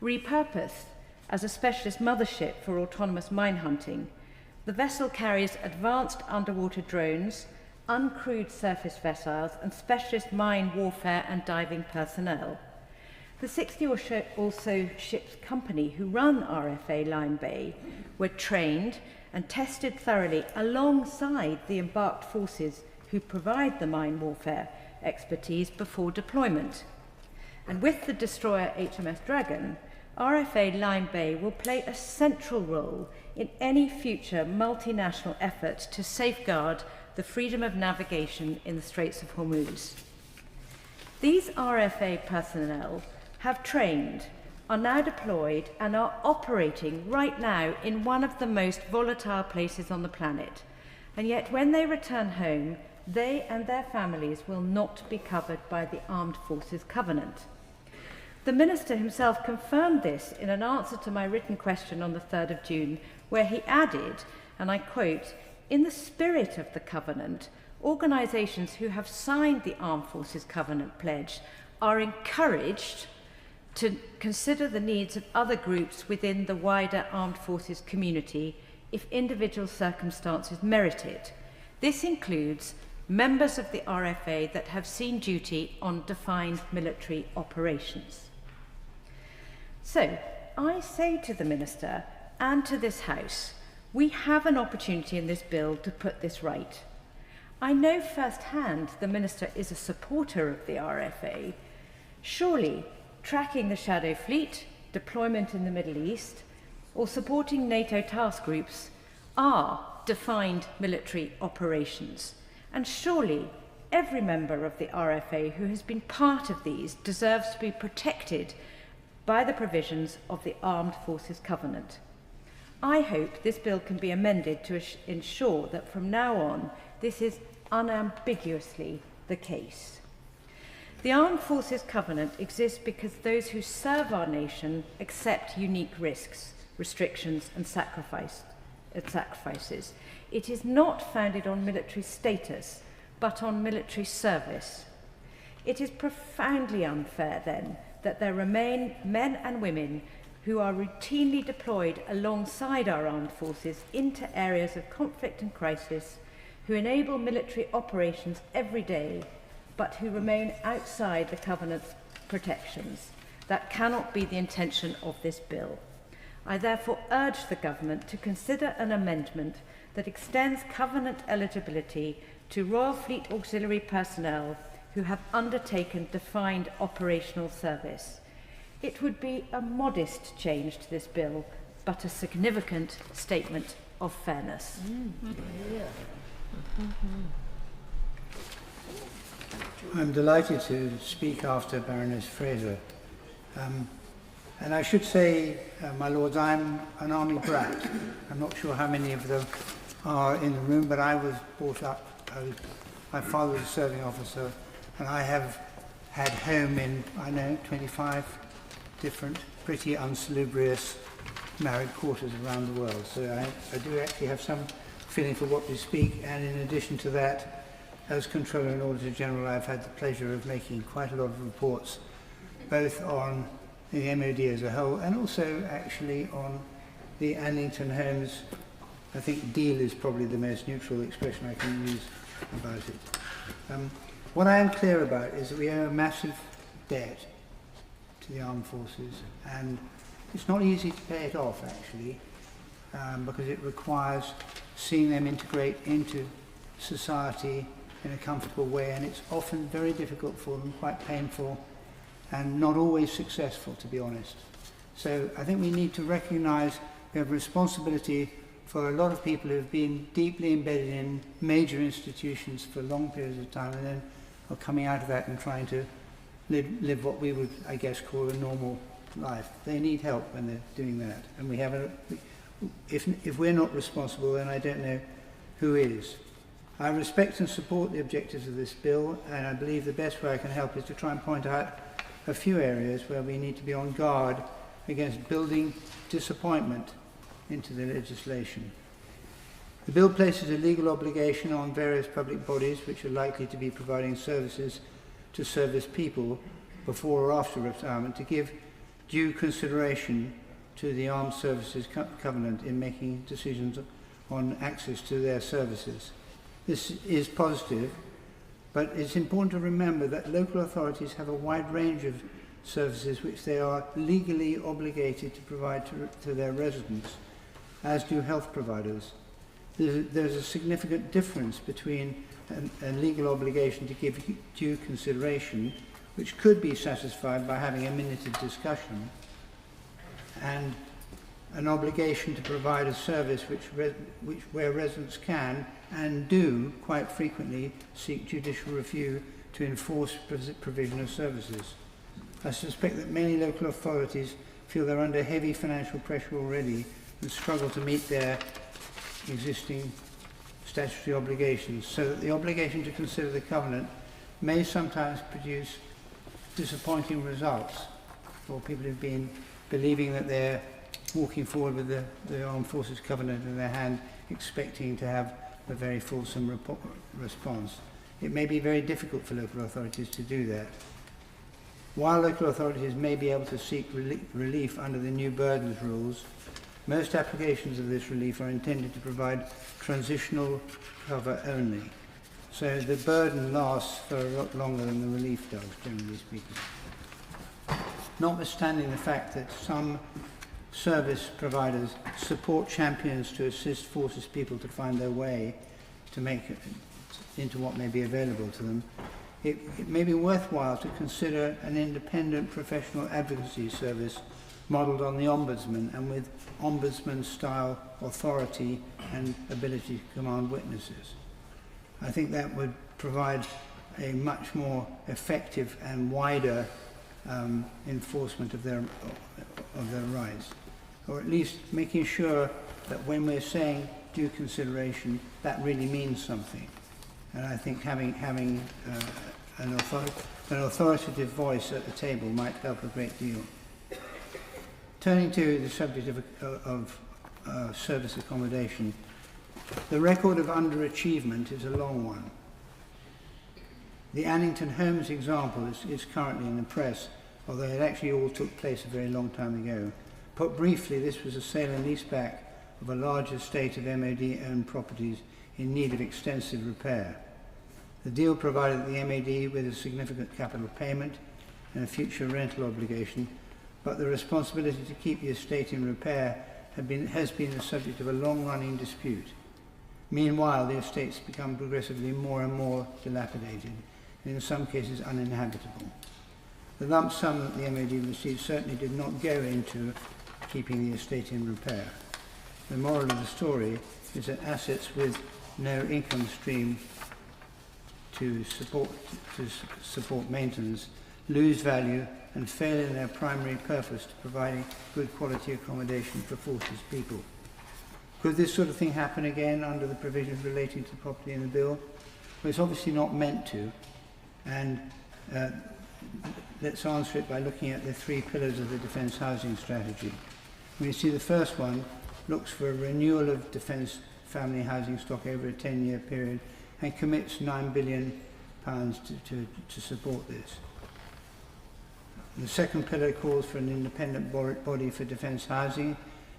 Speaker 2: Repurposed as a specialist mothership for autonomous mine hunting, the vessel carries advanced underwater drones, uncrewed surface vessels and specialist mine warfare and diving personnel. The 60 or so ships company who run RFA Lyme Bay were trained and tested thoroughly alongside the embarked forces who provide the mine warfare expertise before deployment. And with the destroyer HMS Dragon, RFA Lyme Bay will play a central role in any future multinational effort to safeguard the freedom of navigation in the Straits of Hormuz. These RFA personnel have trained, are now deployed and are operating right now in one of the most volatile places on the planet. And yet when they return home, they and their families will not be covered by the Armed Forces Covenant. The Minister himself confirmed this in an answer to my written question on the 3rd of June, where he added, and I quote, "In the spirit of the Covenant, organisations who have signed the Armed Forces Covenant pledge are encouraged to consider the needs of other groups within the wider armed forces community if individual circumstances merit it. This includes members of the RFA that have seen duty on defined military operations. So, I say to the Minister and to this House, we have an opportunity in this bill to put this right. I know firsthand the Minister is a supporter of the RFA. Surely, tracking the shadow fleet, deployment in the Middle East, or supporting NATO task groups are defined military operations. And surely, every member of the RFA who has been part of these deserves to be protected by the provisions of the Armed Forces Covenant. I hope this bill can be amended to ensure that from now on, this is unambiguously the case. The Armed Forces Covenant exists because those who serve our nation accept unique risks, restrictions and sacrifices. It is not founded on military status, but on military service. It is profoundly unfair, then, that there remain men and women who are routinely deployed alongside our armed forces into areas of conflict and crisis, who enable military operations every day, but who remain outside the Covenant's protections. That cannot be the intention of this bill. I therefore urge the Government to consider an amendment that extends Covenant eligibility to Royal Fleet Auxiliary personnel who have undertaken defined operational service. It would be a modest change to this bill, but a significant statement of fairness.
Speaker 17: I'm delighted to speak after Baroness Fraser. And I should say, my lords, I'm an army brat. I'm not sure how many of them are in the room, but I was brought up, my father was a serving officer, and I have had home in, 25 different, pretty unsalubrious married quarters around the world. So I do actually have some feeling for what we speak, and in addition to that, as Controller and Auditor General, I've had the pleasure of making quite a lot of reports, both on the MOD as a whole, and also actually on the Annington Homes. I think deal is probably the most neutral expression I can use about it. What I am clear about is that we owe a massive debt to the armed forces, and it's not easy to pay it off actually, because it requires seeing them integrate into society in a comfortable way, and it's often very difficult for them, quite painful, and not always successful, to be honest. So I think we need to recognise we have responsibility for a lot of people who have been deeply embedded in major institutions for long periods of time, and then are coming out of that and trying to live what we would, I guess, call a normal life. They need help when they're doing that, and we have if we're not responsible, then I don't know who is. I respect and support the objectives of this bill, and I believe the best way I can help is to try and point out a few areas where we need to be on guard against building disappointment into the legislation. The bill places a legal obligation on various public bodies which are likely to be providing services to service people before or after retirement to give due consideration to the Armed Services Covenant in making decisions on access to their services. This is positive, but it's important to remember that local authorities have a wide range of services which they are legally obligated to provide to their residents, as do health providers. There's a significant difference between a legal obligation to give due consideration, which could be satisfied by having a minuted discussion, and an obligation to provide a service where residents can and do quite frequently seek judicial review to enforce provision of services. I suspect that many local authorities feel they're under heavy financial pressure already and struggle to meet their existing statutory obligations, so that the obligation to consider the covenant may sometimes produce disappointing results for people who've been believing that they're walking forward with the Armed Forces Covenant in their hand, expecting to have a very fulsome response. It may be very difficult for local authorities to do that. While local authorities may be able to seek relief under the new burdens rules, most applications of this relief are intended to provide transitional cover only. So the burden lasts for a lot longer than the relief does, generally speaking. Notwithstanding the fact that some service providers support champions to assist forces people to find their way to make it into what may be available to them, it may be worthwhile to consider an independent professional advocacy service modelled on the Ombudsman and with Ombudsman-style authority and ability to command witnesses. I think that would provide a much more effective and wider enforcement of their rights, or at least making sure that when we're saying due consideration, that really means something. And I think having an authoritative voice at the table might help a great deal. Turning to the subject of service accommodation, the record of underachievement is a long one. The Annington Homes example is currently in the press, although it actually all took place a very long time ago. Put briefly, this was a sale and leaseback of a large estate of MOD-owned properties in need of extensive repair. The deal provided the MOD with a significant capital payment and a future rental obligation, but the responsibility to keep the estate in repair has been the subject of a long-running dispute. Meanwhile, the estates become progressively more and more dilapidated, and in some cases uninhabitable. The lump sum that the MOD received certainly did not go into keeping the estate in repair. The moral of the story is that assets with no income stream to support maintenance lose value and fail in their primary purpose to providing good quality accommodation for forces people. Could this sort of thing happen again under the provisions relating to property in the bill? Well, it's obviously not meant to, and let's answer it by looking at the three pillars of the Defence Housing Strategy. We see the first one looks for a renewal of Defence family housing stock over a 10-year period and commits £9 billion to support this. The second pillar calls for an independent body for defence housing,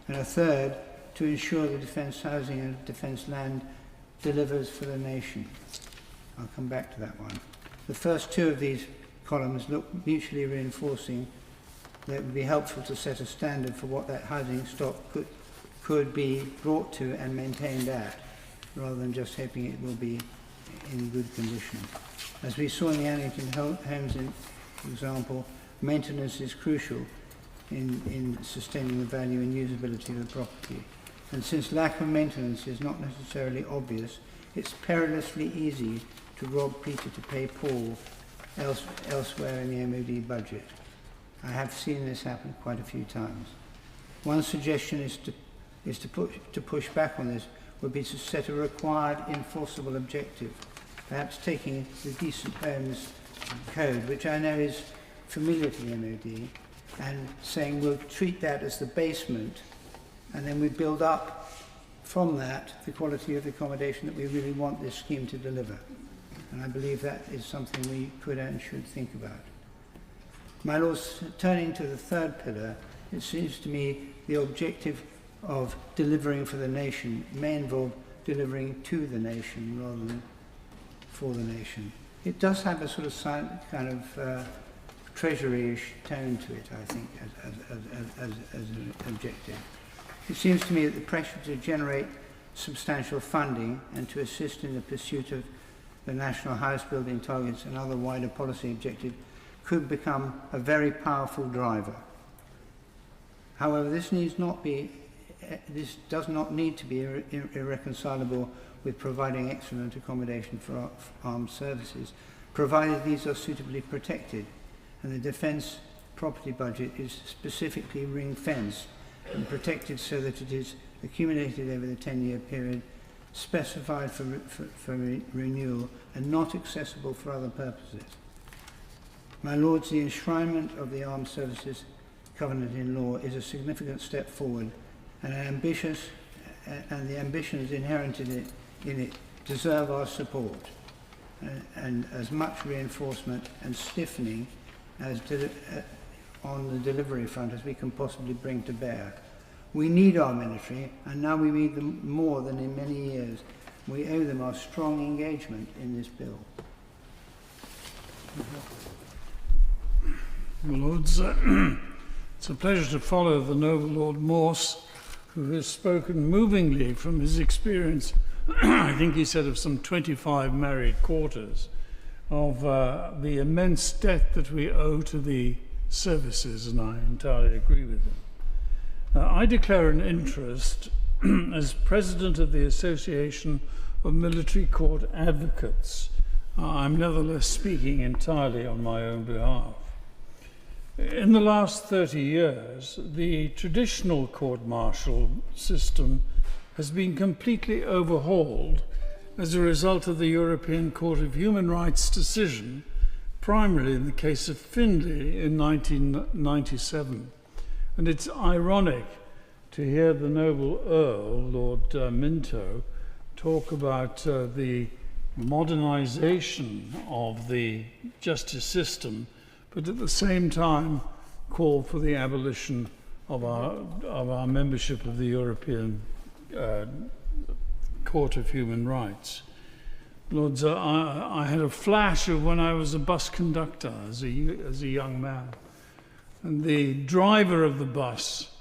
Speaker 17: and a third to ensure the defence housing and defence land delivers for the nation. I'll come back to that one. The first two of these columns look mutually reinforcing. That would be helpful to set a standard for what that housing stock could be brought to and maintained at, rather than just hoping it will be in good condition. As we saw in the Annington Homes example, maintenance is crucial in sustaining the value and usability of the property. And since lack of maintenance is not necessarily obvious, it's perilously easy to rob Peter to pay Paul elsewhere in the MOD budget. I have seen this happen quite a few times. One suggestion is to push back on this would be to set a required enforceable objective, perhaps taking the Decent Homes Code, which I know is familiar to the MOD, and saying we'll treat that as the basement, and then we build up from that the quality of the accommodation that we really want this scheme to deliver. And I believe that is something we could and should think about. My Lords, turning to the third pillar, it seems to me the objective of delivering for the nation may involve delivering to the nation rather than for the nation. It does have a sort of kind of treasury-ish tone to it, I think, as an objective. It seems to me that the pressure to generate substantial funding and to assist in the pursuit of the national house building targets and other wider policy objectives could become a very powerful driver. However, this does not need to be irreconcilable with providing excellent accommodation for armed services, provided these are suitably protected, and the defence property budget is specifically ring-fenced and protected so that it is accumulated over the 10-year period, specified for renewal, and not accessible for other purposes. My Lords, the enshrinement of the Armed Services Covenant in law is a significant step forward, and the ambitions inherent in it deserve our support, and as much reinforcement and stiffening as on the delivery front as we can possibly bring to bear. We need our military, and now we need them more than in many years, We owe them our strong engagement in this bill.
Speaker 13: My Lords, it's a pleasure to follow the noble Lord Morse, who has spoken movingly from his experience, I think he said of some 25 married quarters, of the immense debt that we owe to the services, and I entirely agree with him. I declare an interest as President of the Association of Military Court Advocates. I'm nevertheless speaking entirely on my own behalf. In the last 30 years, the traditional court-martial system has been completely overhauled as a result of the European Court of Human Rights decision, primarily in the case of Findlay in 1997. And it's ironic to hear the noble Earl, Lord Minto, talk about the modernization of the justice system, but at the same time call for the abolition of our membership of the European Court of Human Rights. Lords, I had a flash of when I was a bus conductor as a young man. And the driver of the bus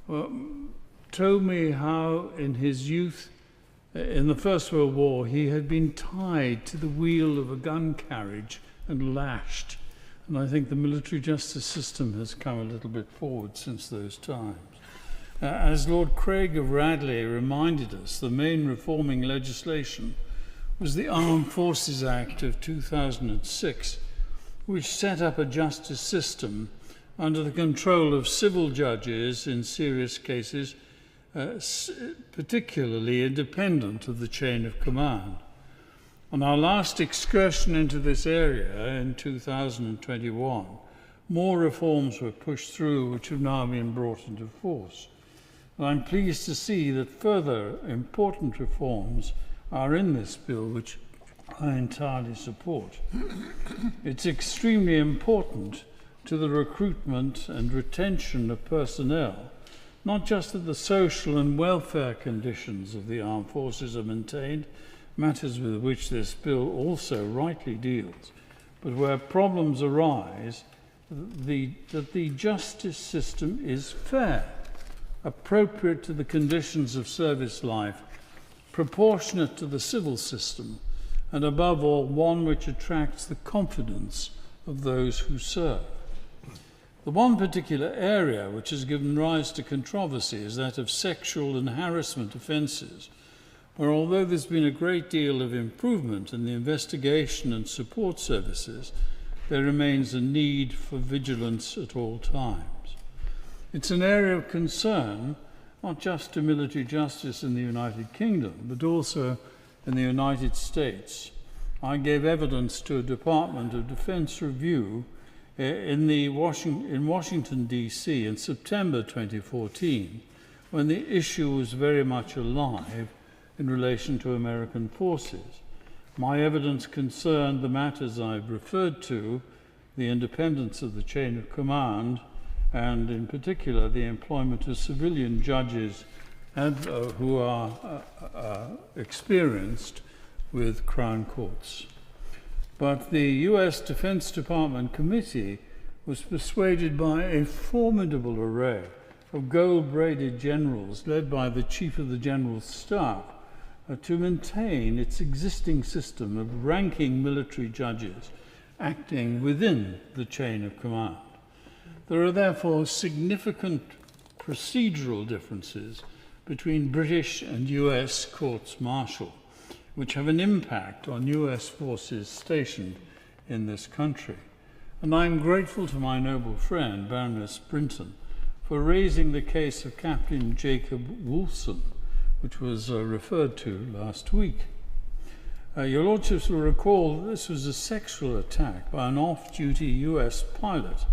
Speaker 13: told me how in his youth, in the First World War, he had been tied to the wheel of a gun carriage and lashed. And I think the military justice system has come a little bit forward since those times. As Lord Craig of Radley reminded us, the main reforming legislation was the Armed Forces Act of 2006, which set up a justice system under the control of civil judges in serious cases, particularly independent of the chain of command. On our last excursion into this area in 2021, more reforms were pushed through which have now been brought into force. And I'm pleased to see that further important reforms are in this bill, which I entirely support. It's extremely important to the recruitment and retention of personnel, not just that the social and welfare conditions of the armed forces are maintained, matters with which this bill also rightly deals, but where problems arise, that the justice system is fair, appropriate to the conditions of service life, proportionate to the civil system, and above all, one which attracts the confidence of those who serve. The one particular area which has given rise to controversy is that of sexual and harassment offences, where although there's been a great deal of improvement in the investigation and support services, there remains a need for vigilance at all times. It's an area of concern, not just to military justice in the United Kingdom, but also in the United States. I gave evidence to a Department of Defense review in Washington, D.C. in September 2014, when the issue was very much alive in relation to American forces. My evidence concerned the matters I've referred to, the independence of the chain of command, and in particular the employment of civilian judges and, who are experienced with Crown courts. But the US Defense Department Committee was persuaded by a formidable array of gold-braided generals led by the Chief of the General Staff to maintain its existing system of ranking military judges acting within the chain of command. There are therefore significant procedural differences between British and US courts martial, which have an impact on US forces stationed in this country. And I'm grateful to my noble friend, Baroness Brinton, for raising the case of Captain Jacob Wolfson, which was referred to last week. Your Lordships will recall that this was a sexual attack by an off-duty US pilot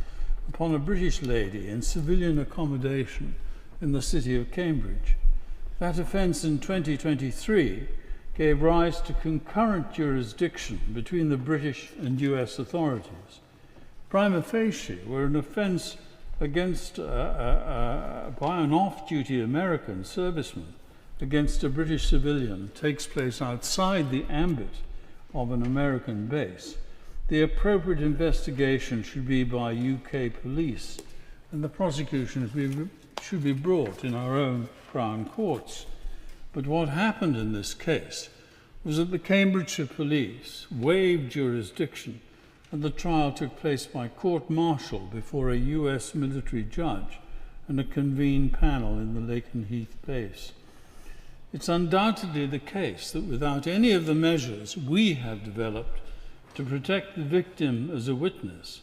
Speaker 13: upon a British lady in civilian accommodation in the city of Cambridge. That offence in 2023 gave rise to concurrent jurisdiction between the British and US authorities. Prima facie, where an offence against by an off-duty American serviceman
Speaker 6: against a British civilian takes place outside the ambit of an American base, the appropriate investigation should be by UK police, and the prosecution should be brought in our own Crown courts. But what happened in this case was that the Cambridgeshire police waived jurisdiction, and the trial took place by court-martial before a US military judge and a convened panel in the Lakenheath base. It's undoubtedly the case that without any of the measures we have developed to protect the victim as a witness,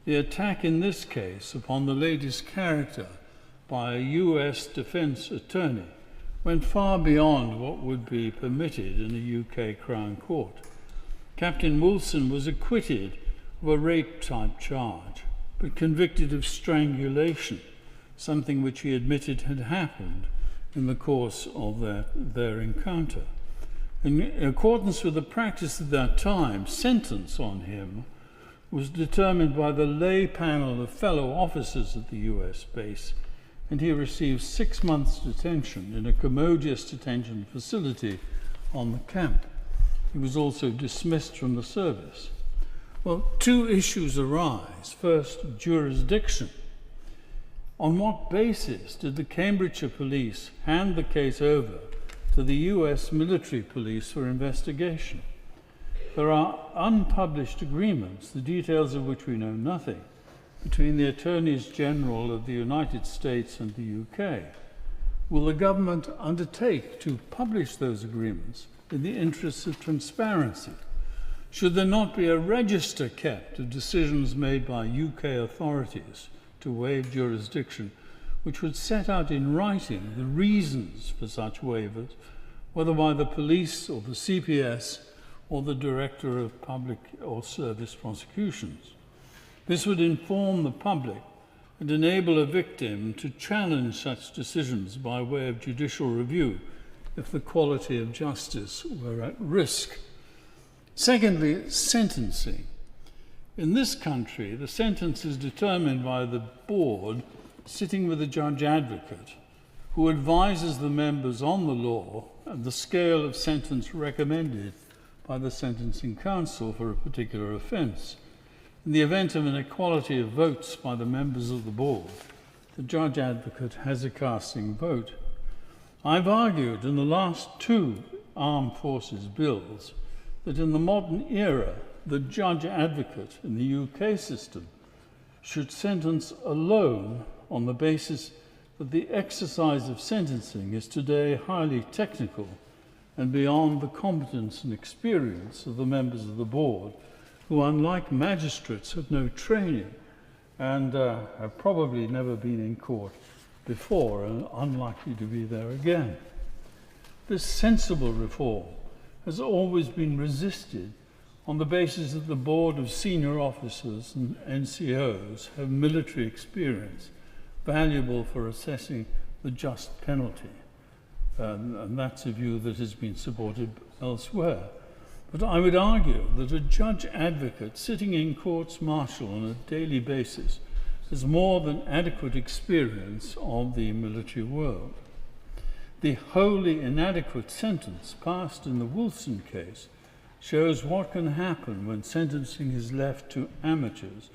Speaker 6: the attack in this case upon the lady's character by a US defence attorney went far beyond what would be permitted in a UK Crown Court. Captain Wilson was acquitted of a rape-type charge, but convicted of strangulation, something which he admitted had happened in the course of their encounter. In accordance with the practice at that time, sentence on him was determined by the lay panel of fellow officers at the US base, and he received 6 months' detention in a commodious detention facility on the camp. He was also dismissed from the service. Well, two issues arise. First, jurisdiction. On what basis did the Cambridgeshire police hand the case over to the US military police for investigation? There are unpublished agreements, the details of which we know nothing, between the Attorneys General of the United States and the UK. Will the government undertake to publish those agreements in the interests of transparency? Should there not be a register kept of decisions made by UK authorities to waive jurisdiction, which would set out in writing the reasons for such waivers, whether by the police or the CPS or the Director of Public or Service Prosecutions? This would inform the public and enable a victim to challenge such decisions by way of judicial review if the quality of justice were at risk. Secondly, sentencing. In this country, the sentence is determined by the board sitting with a judge advocate who advises the members on the law and the scale of sentence recommended by the Sentencing Council for a particular offence. In the event of an equality of votes by the members of the board, the judge advocate has a casting vote. I've argued in the last two armed forces bills that in the modern era, the judge advocate in the UK system should sentence alone on the basis that the exercise of sentencing is today highly technical and beyond the competence and experience of the members of the board, who, unlike magistrates, have no training and have probably never been in court before and are unlikely to be there again. This sensible reform has always been resisted on the basis that the board of senior officers and NCOs have military experience valuable for assessing the just penalty. And that's a view that has been supported elsewhere. But I would argue that a judge advocate sitting in courts martial on a daily basis has more than adequate experience of the military world. The wholly inadequate sentence passed in the Wilson case shows what can happen when sentencing is left to amateurs.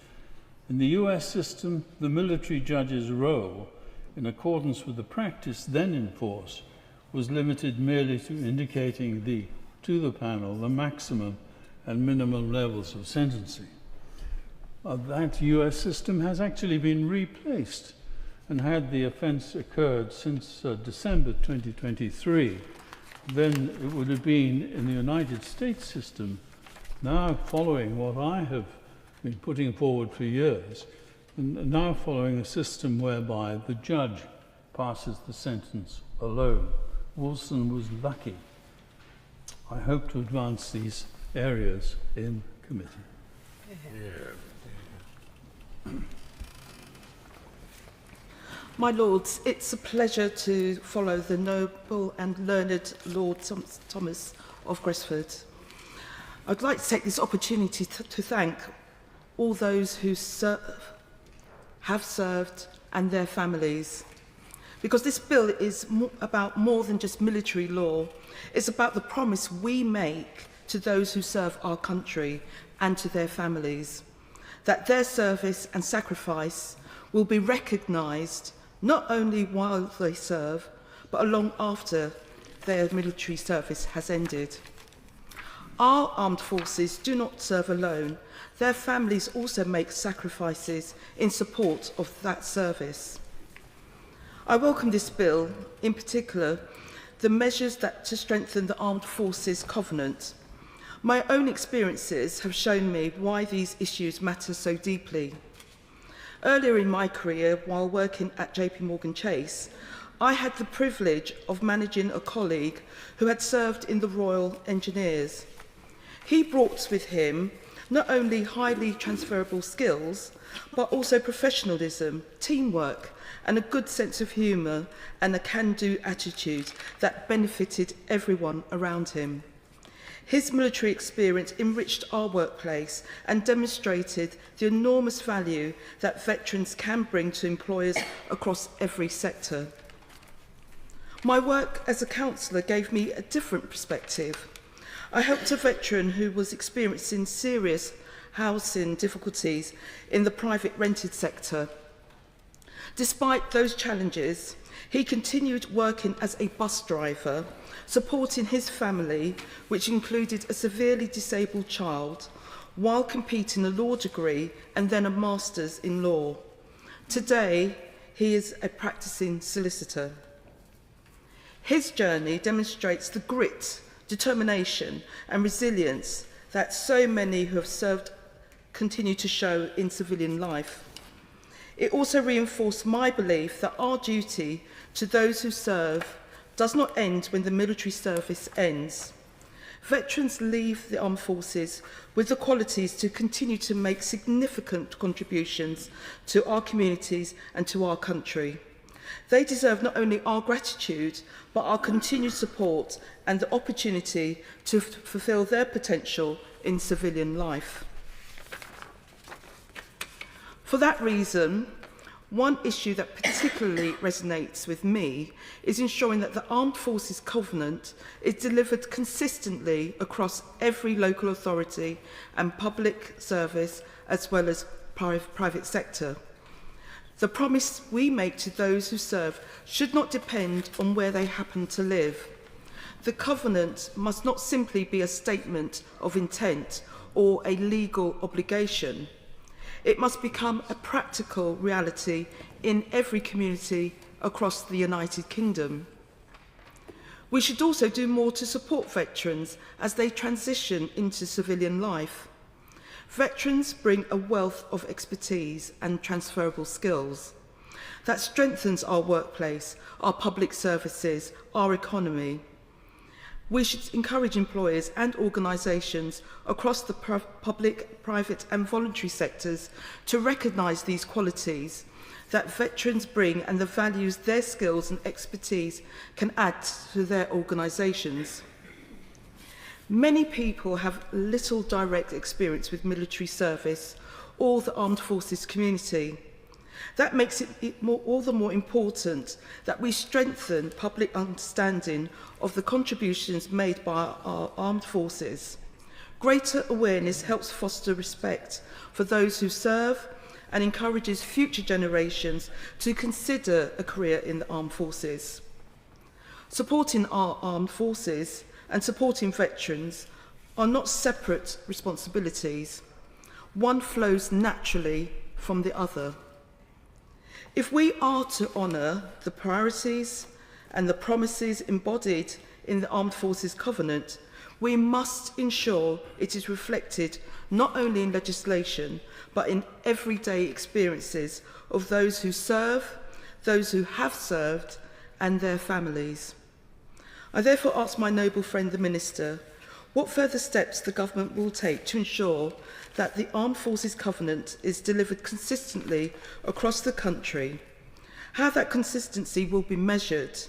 Speaker 6: In the US system, the military judge's role, in accordance with the practice then in force, was limited merely to indicating to the panel the maximum and minimum levels of sentencing. That US system has actually been replaced, and had the offence occurred since December 2023, then it would have been in the United States system, now following what I have been putting forward for years, and now following a system whereby the judge passes the sentence alone. Wilson was lucky. I hope to advance these areas in committee.
Speaker 18: My Lords, it's a pleasure to follow the noble and learned Lord Thomas of Gresford. I'd like to take this opportunity to thank all those who have served and their families. because this bill is about more than just military law. It's about the promise we make to those who serve our country and to their families, that their service and sacrifice will be recognised not only while they serve, but long after their military service has ended. Our armed forces do not serve alone. Their families also make sacrifices in support of that service. I welcome this bill, in particular, the measures to strengthen the Armed Forces Covenant. My own experiences have shown me why these issues matter so deeply. Earlier in my career, while working at JP Morgan Chase, I had the privilege of managing a colleague who had served in the Royal Engineers. He brought with him not only highly transferable skills, but also professionalism, teamwork, and a good sense of humour and a can-do attitude that benefited everyone around him. His military experience enriched our workplace and demonstrated the enormous value that veterans can bring to employers across every sector. My work as a counsellor gave me a different perspective. I helped a veteran who was experiencing serious housing difficulties in the private rented sector. Despite those challenges, he continued working as a bus driver, supporting his family, which included a severely disabled child, while completing a law degree and then a master's in law. Today, he is a practicing solicitor. His journey demonstrates the grit, determination and resilience that so many who have served continue to show in civilian life. It also reinforced my belief that our duty to those who serve does not end when the military service ends. Veterans leave the armed forces with the qualities to continue to make significant contributions to our communities and to our country. They deserve not only our gratitude, but our continued support and the opportunity to fulfil their potential in civilian life. For that reason, one issue that particularly resonates with me is ensuring that the Armed Forces Covenant is delivered consistently across every local authority and public service, as well as private sector. The promise we make to those who serve should not depend on where they happen to live. The Covenant must not simply be a statement of intent or a legal obligation. It must become a practical reality in every community across the United Kingdom. We should also do more to support veterans as they transition into civilian life. Veterans bring a wealth of expertise and transferable skills that strengthens our workplace, our public services, our economy. We should encourage employers and organisations across the public, private and voluntary sectors to recognise these qualities that veterans bring and the values their skills and expertise can add to their organisations. Many people have little direct experience with military service or the armed forces community. That makes it all the more important that we strengthen public understanding of the contributions made by our armed forces. Greater awareness helps foster respect for those who serve and encourages future generations to consider a career in the armed forces. Supporting our armed forces and supporting veterans are not separate responsibilities. One flows naturally from the other. If we are to honour the priorities and the promises embodied in the Armed Forces Covenant, we must ensure it is reflected not only in legislation, but in everyday experiences of those who serve, those who have served, and their families. I therefore ask my noble friend the Minister what further steps the Government will take to ensure that the Armed Forces Covenant is delivered consistently across the country, how that consistency will be measured,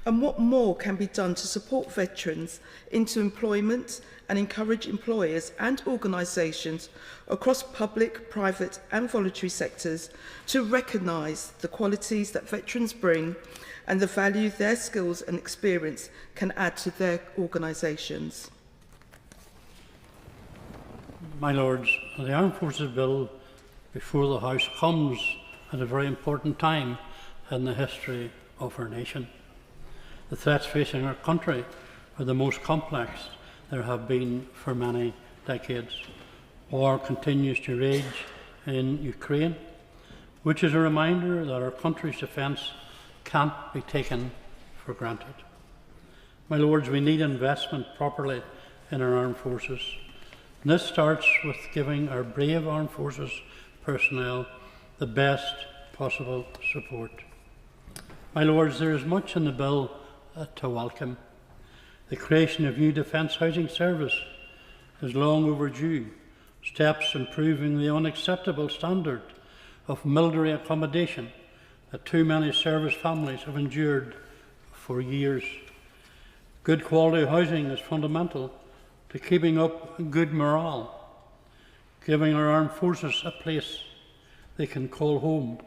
Speaker 18: And what more can be done to support veterans into employment and encourage employers and organisations across public, private and voluntary sectors to recognise the qualities that veterans bring and the value their skills and experience can add to their organisations?
Speaker 19: My Lords, the Armed Forces Bill before the House comes at a very important time in the history of our nation. The threats facing our country are the most complex there have been for many decades. War continues to rage in Ukraine, which is a reminder that our country's defence can't be taken for granted. My Lords, we need investment properly in our armed forces. And this starts with giving our brave armed forces personnel the best possible support. My Lords, there is much in the bill to welcome. The creation of new Defence Housing Service is long overdue. Steps improving the unacceptable standard of military accommodation that too many service families have endured for years. Good quality housing is fundamental to keeping up good morale, giving our armed forces a place they can call home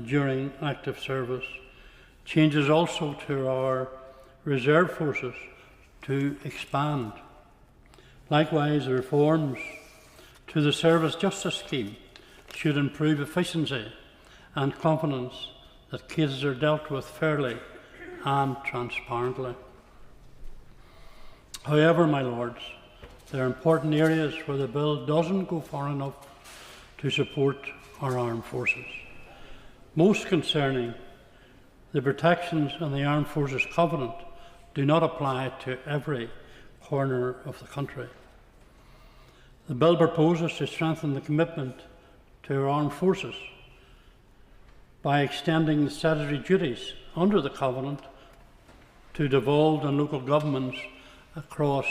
Speaker 19: during active service. Changes also to our reserve forces to expand. Likewise, the reforms to the Service Justice Scheme should improve efficiency and confidence that cases are dealt with fairly and transparently. However, my Lords, there are important areas where the bill doesn't go far enough to support our armed forces. Most concerning, the protections in the Armed Forces Covenant do not apply to every corner of the country. The bill proposes to strengthen the commitment to our armed forces by extending the statutory duties under the Covenant to devolved and local governments across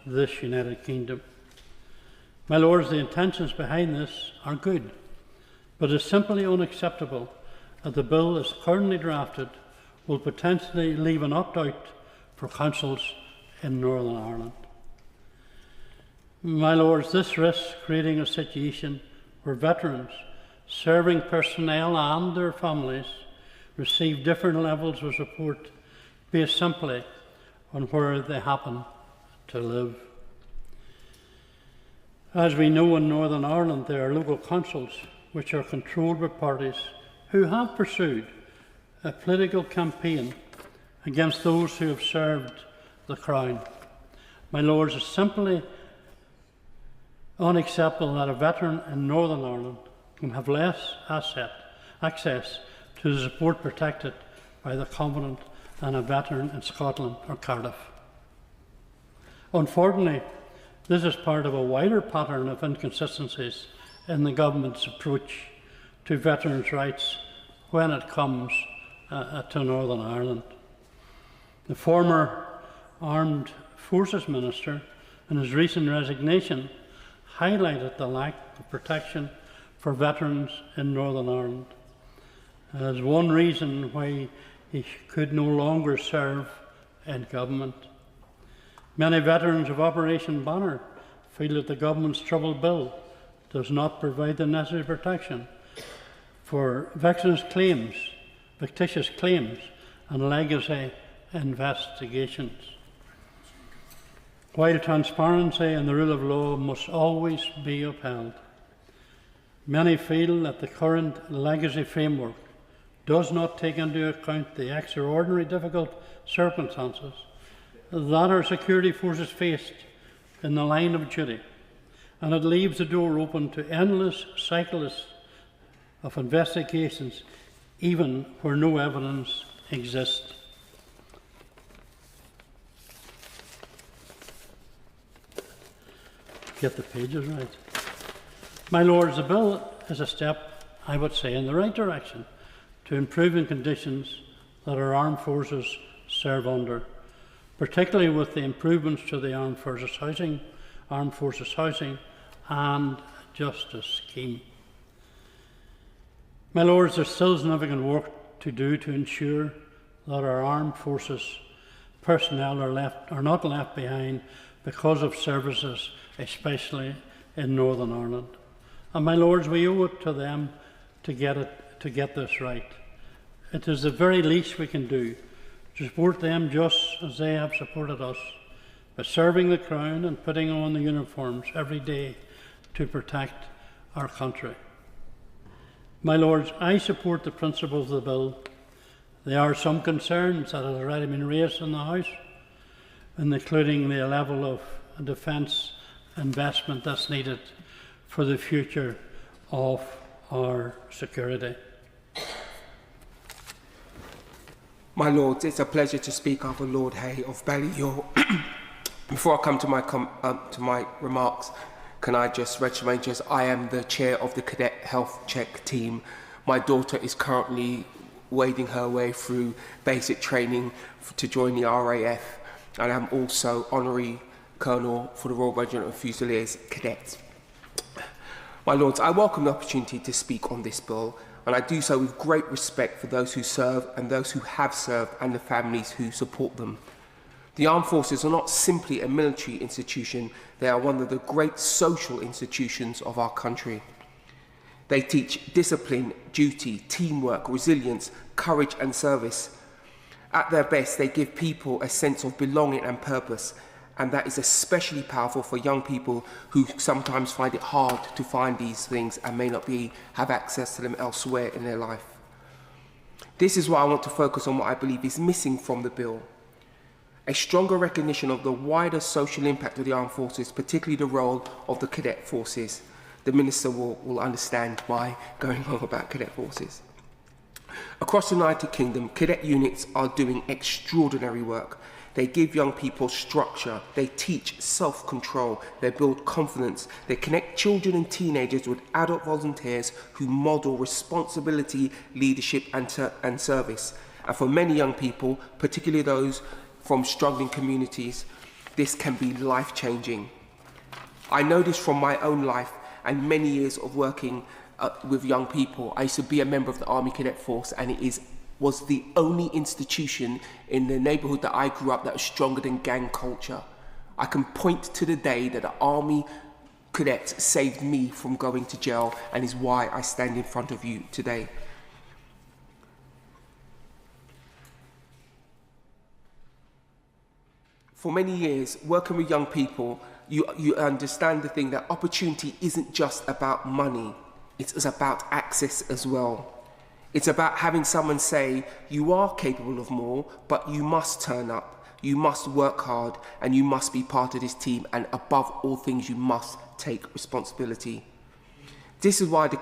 Speaker 19: this United Kingdom. My Lords, the intentions behind this are good, but it's simply unacceptable that the bill as currently drafted will potentially leave an opt-out for councils in Northern Ireland. My Lords, this risks creating a situation where veterans, serving personnel and their families receive different levels of support based simply on where they happen to live. As we know, in Northern Ireland there are local councils which are controlled by parties who have pursued a political campaign against those who have served the Crown. My Lords, it's simply unacceptable that a veteran in Northern Ireland can have less access to the support protected by the Covenant than a veteran in Scotland or Cardiff. Unfortunately, this is part of a wider pattern of inconsistencies in the government's approach to veterans' rights when it comes to Northern Ireland. The former Armed Forces Minister, in his recent resignation, highlighted the lack of protection for veterans in Northern Ireland as one reason why he could no longer serve in government. Many veterans of Operation Banner feel that the government's troubled bill does not provide the necessary protection for fictitious claims and legacy investigations. While transparency and the rule of law must always be upheld, many feel that the current legacy framework does not take into account the extraordinary difficult circumstances that our security forces faced in the line of duty, and it leaves the door open to endless cycles of investigations, even where no evidence exists. Get the pages right. My Lords, the bill is a step, I would say, in the right direction to improving conditions that our armed forces serve under, particularly with the improvements to the Armed Forces Housing and Justice Scheme. My Lords, there's still significant work to do to ensure that our armed forces personnel are not left behind because of services, especially in Northern Ireland. And my lords, we owe it to them to get this right. It is the very least we can do to support them just as they have supported us, by serving the Crown and putting on the uniforms every day to protect our country. My lords, I support the principles of the bill. There are some concerns that have already been raised in the House, including the level of defence investment that's needed for the future of our security.
Speaker 20: My lords, it's a pleasure to speak after Lord Hay of Ballyhore. Before I come to my remarks, can I just register I am the chair of the Cadet Health Check team. My daughter is currently wading her way through basic training to join the RAF, and I'm also honorary colonel for the Royal Regiment of Fusiliers Cadets. My lords, I welcome the opportunity to speak on this bill, and I do so with great respect for those who serve and those who have served and the families who support them. The armed forces are not simply a military institution, they are one of the great social institutions of our country. They teach discipline, duty, teamwork, resilience, courage and service. At their best, they give people a sense of belonging and purpose, and that is especially powerful for young people who sometimes find it hard to find these things and may not have access to them elsewhere in their life. This is why I want to focus on what I believe is missing from the bill. A stronger recognition of the wider social impact of the armed forces, particularly the role of the cadet forces. The Minister will understand why going on about cadet forces. Across the United Kingdom, cadet units are doing extraordinary work. They give young people structure, they teach self-control, they build confidence, they connect children and teenagers with adult volunteers who model responsibility, leadership and service. And for many young people, particularly those from struggling communities, this can be life-changing. I know this from my own life and many years of working with young people. I used to be a member of the Army Cadet Force, and it was the only institution in the neighbourhood that I grew up that was stronger than gang culture. I can point to the day that the Army Cadets saved me from going to jail, and is why I stand in front of you today. For many years, working with young people, you understand the thing that opportunity isn't just about money, it's about access as well. It's about having someone say, you are capable of more, but you must turn up, you must work hard, and you must be part of this team, and above all things, you must take responsibility. This is what the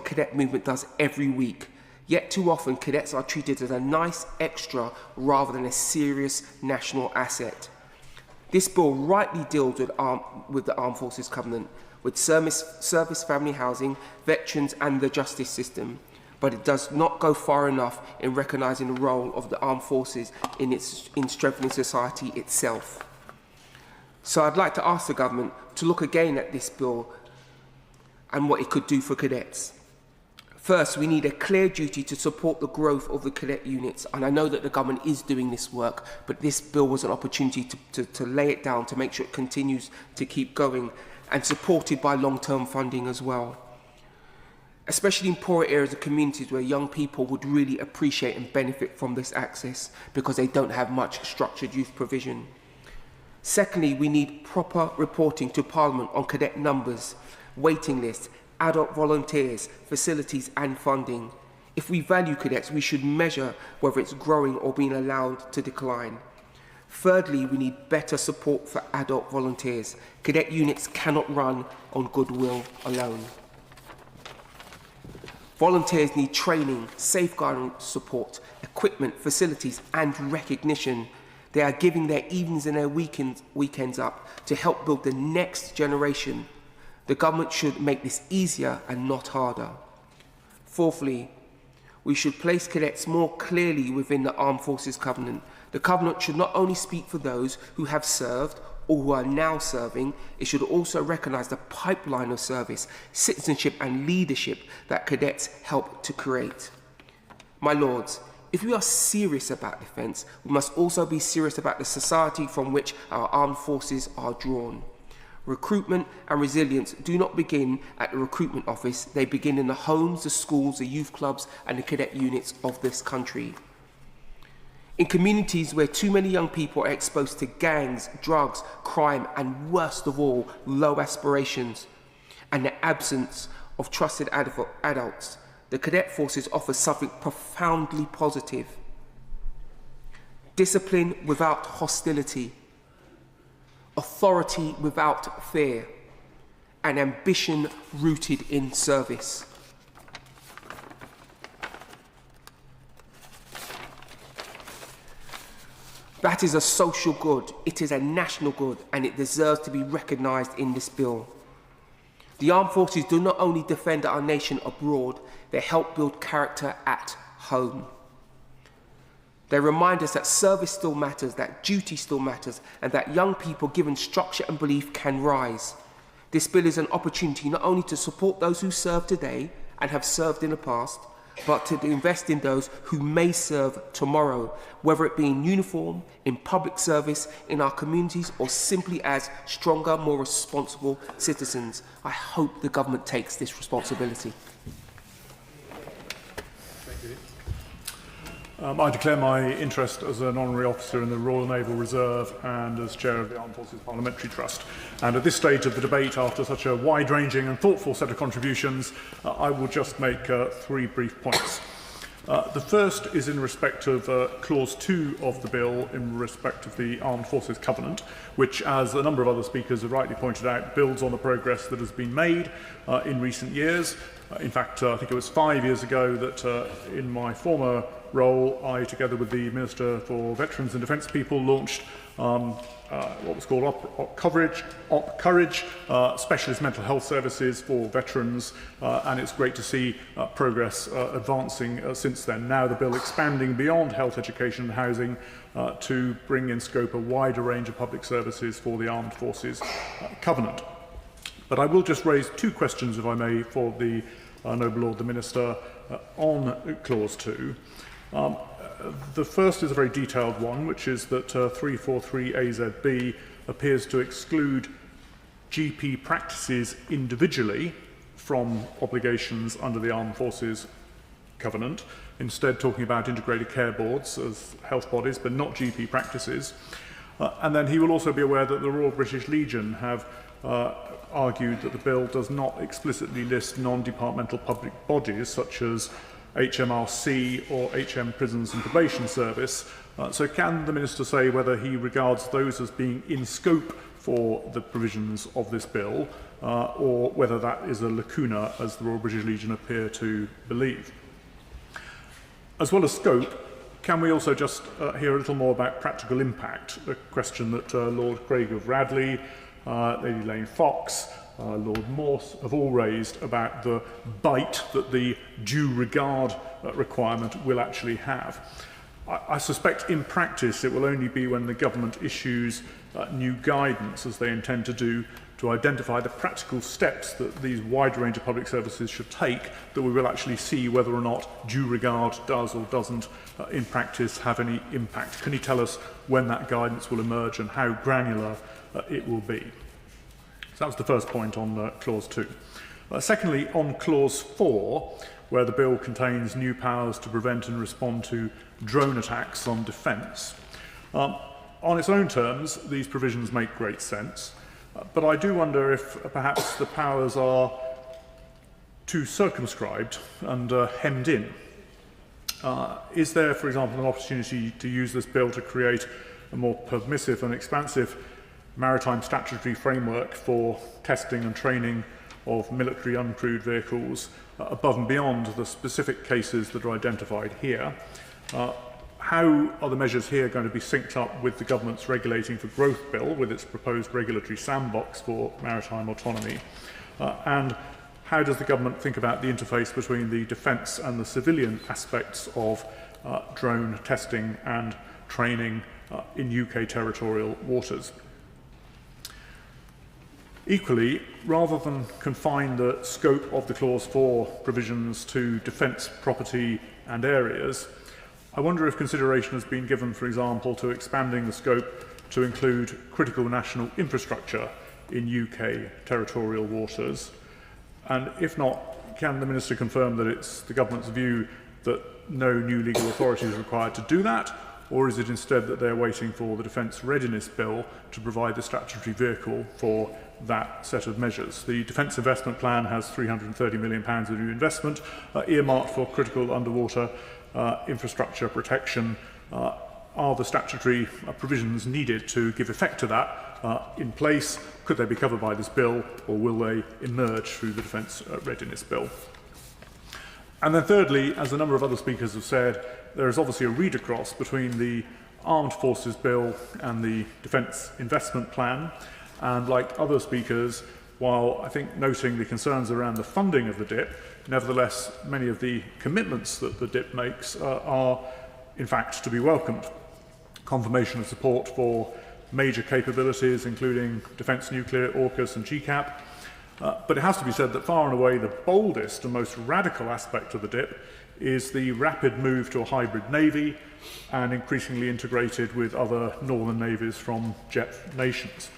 Speaker 20: cadet movement does every week. Yet too often, cadets are treated as a nice extra rather than a serious national asset. This bill rightly deals with the Armed Forces Covenant, with service family housing, veterans and the justice system, but it does not go far enough in recognising the role of the armed forces in strengthening society itself. So I'd like to ask the government to look again at this bill and what it could do for cadets. First, we need a clear duty to support the growth of the cadet units, and I know that the government is doing this work, but this bill was an opportunity to lay it down to make sure it continues to keep going, and supported by long-term funding as well. Especially in poorer areas of communities where young people would really appreciate and benefit from this access because they don't have much structured youth provision. Secondly, we need proper reporting to Parliament on cadet numbers, waiting lists, adult volunteers, facilities and funding. If we value cadets, we should measure whether it's growing or being allowed to decline. Thirdly, we need better support for adult volunteers. Cadet units cannot run on goodwill alone. Volunteers need training, safeguarding support, equipment, facilities and recognition. They are giving their evenings and their weekends up to help build the next generation. The government should make this easier and not harder. Fourthly, we should place cadets more clearly within the Armed Forces Covenant. The Covenant should not only speak for those who have served or who are now serving, it should also recognise the pipeline of service, citizenship and leadership that cadets help to create. My lords, If we are serious about defence, we must also be serious about the society from which our armed forces are drawn. Recruitment and resilience do not begin at the recruitment office, they begin in the homes, the schools, the youth clubs and the cadet units of this country. In communities where too many young people are exposed to gangs, drugs, crime and worst of all, low aspirations and the absence of trusted adults, the cadet forces offer something profoundly positive. Discipline without hostility, authority without fear, and ambition rooted in service. That is a social good, it is a national good, and it deserves to be recognised in this bill. The armed forces do not only defend our nation abroad, they help build character at home. They remind us that service still matters, that duty still matters, and that young people given structure and belief can rise. This bill is an opportunity not only to support those who serve today and have served in the past, but to invest in those who may serve tomorrow, whether it be in uniform, in public service, in our communities, or simply as stronger, more responsible citizens. I hope the government takes this responsibility.
Speaker 21: I declare my interest as an honorary officer in the Royal Naval Reserve and as chair of the Armed Forces Parliamentary Trust. And at this stage of the debate, after such a wide-ranging and thoughtful set of contributions, I will just make 3 brief points. The first is in respect of Clause 2 of the bill in respect of the Armed Forces Covenant, which, as a number of other speakers have rightly pointed out, builds on the progress that has been made in recent years. In fact, I think it was 5 years ago that in my former role, I, together with the Minister for Veterans and Defence People, launched what was called Op Courage, specialist mental health services for veterans, and it's great to see progress advancing since then. Now the bill expanding beyond health, education and housing to bring in scope a wider range of public services for the Armed Forces Covenant. But I will just raise 2 questions, if I may, for the Noble Lord the Minister on Clause 2. The first is a very detailed one, which is that 343 AZB appears to exclude GP practices individually from obligations under the Armed Forces Covenant, instead talking about integrated care boards as health bodies, but not GP practices. And then he will also be aware that the Royal British Legion have argued that the bill does not explicitly list non-departmental public bodies such as HMRC or HM Prisons and Probation Service. So can the Minister say whether he regards those as being in scope for the provisions of this bill, or whether that is a lacuna, as the Royal British Legion appear to believe? As well as scope, can we also just hear a little more about practical impact, a question that Lord Craig of Radley, Lady Lane Fox, Lord Morse have all raised about the bite that the due regard requirement will actually have. I suspect in practice it will only be when the government issues new guidance, as they intend to do, to identify the practical steps that these wide range of public services should take, that we will actually see whether or not due regard does or doesn't in practice have any impact. Can you tell us when that guidance will emerge and how granular it will be? So that was the first point on Clause 2. Secondly, on Clause 4, where the bill contains new powers to prevent and respond to drone attacks on defence. On its own terms, these provisions make great sense, but I do wonder if perhaps the powers are too circumscribed and hemmed in. Is there, for example, an opportunity to use this bill to create a more permissive and expansive maritime statutory framework for testing and training of military uncrewed vehicles above and beyond the specific cases that are identified here? How are the measures here going to be synced up with the government's Regulating for Growth bill, with its proposed regulatory sandbox for maritime autonomy? And how does the government think about the interface between the defence and the civilian aspects of drone testing and training in UK territorial waters? Equally, rather than confine the scope of the Clause 4 provisions to defence, property and areas, I wonder if consideration has been given, for example, to expanding the scope to include critical national infrastructure in UK territorial waters. And if not, can the Minister confirm that it's the Government's view that no new legal authority is required to do that, or is it instead that they're waiting for the Defence Readiness Bill to provide the statutory vehicle for that set of measures? The Defence Investment Plan has £330 million of new investment earmarked for critical underwater infrastructure protection. Are the statutory provisions needed to give effect to that in place? Could they be covered by this bill, or will they emerge through the Defence Readiness Bill? And then thirdly, as a number of other speakers have said, there is obviously a read across between the Armed Forces Bill and the Defence Investment Plan. And like other speakers, while I think noting the concerns around the funding of the DIP, nevertheless, many of the commitments that the DIP makes are in fact to be welcomed. Confirmation of support for major capabilities, including Defence Nuclear, AUKUS and GCAP. But it has to be said that far and away the boldest and most radical aspect of the DIP is the rapid move to a hybrid navy and increasingly integrated with other northern navies from jet nations.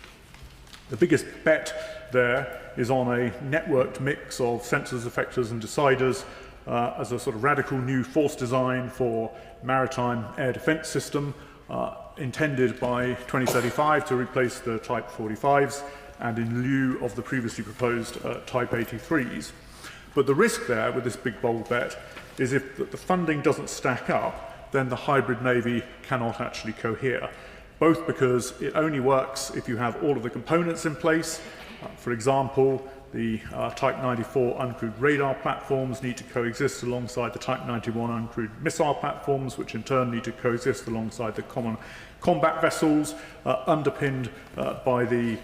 Speaker 21: The biggest bet there is on a networked mix of sensors, effectors and deciders as a sort of radical new force design for maritime air defence system intended by 2035 to replace the Type 45s and in lieu of the previously proposed Type 83s. But the risk there with this big bold bet is if the funding doesn't stack up, then the hybrid navy cannot actually cohere, both because it only works if you have all of the components in place. For example, the Type 94 uncrewed radar platforms need to coexist alongside the Type 91 uncrewed missile platforms, which in turn need to coexist alongside the common combat vessels, underpinned by the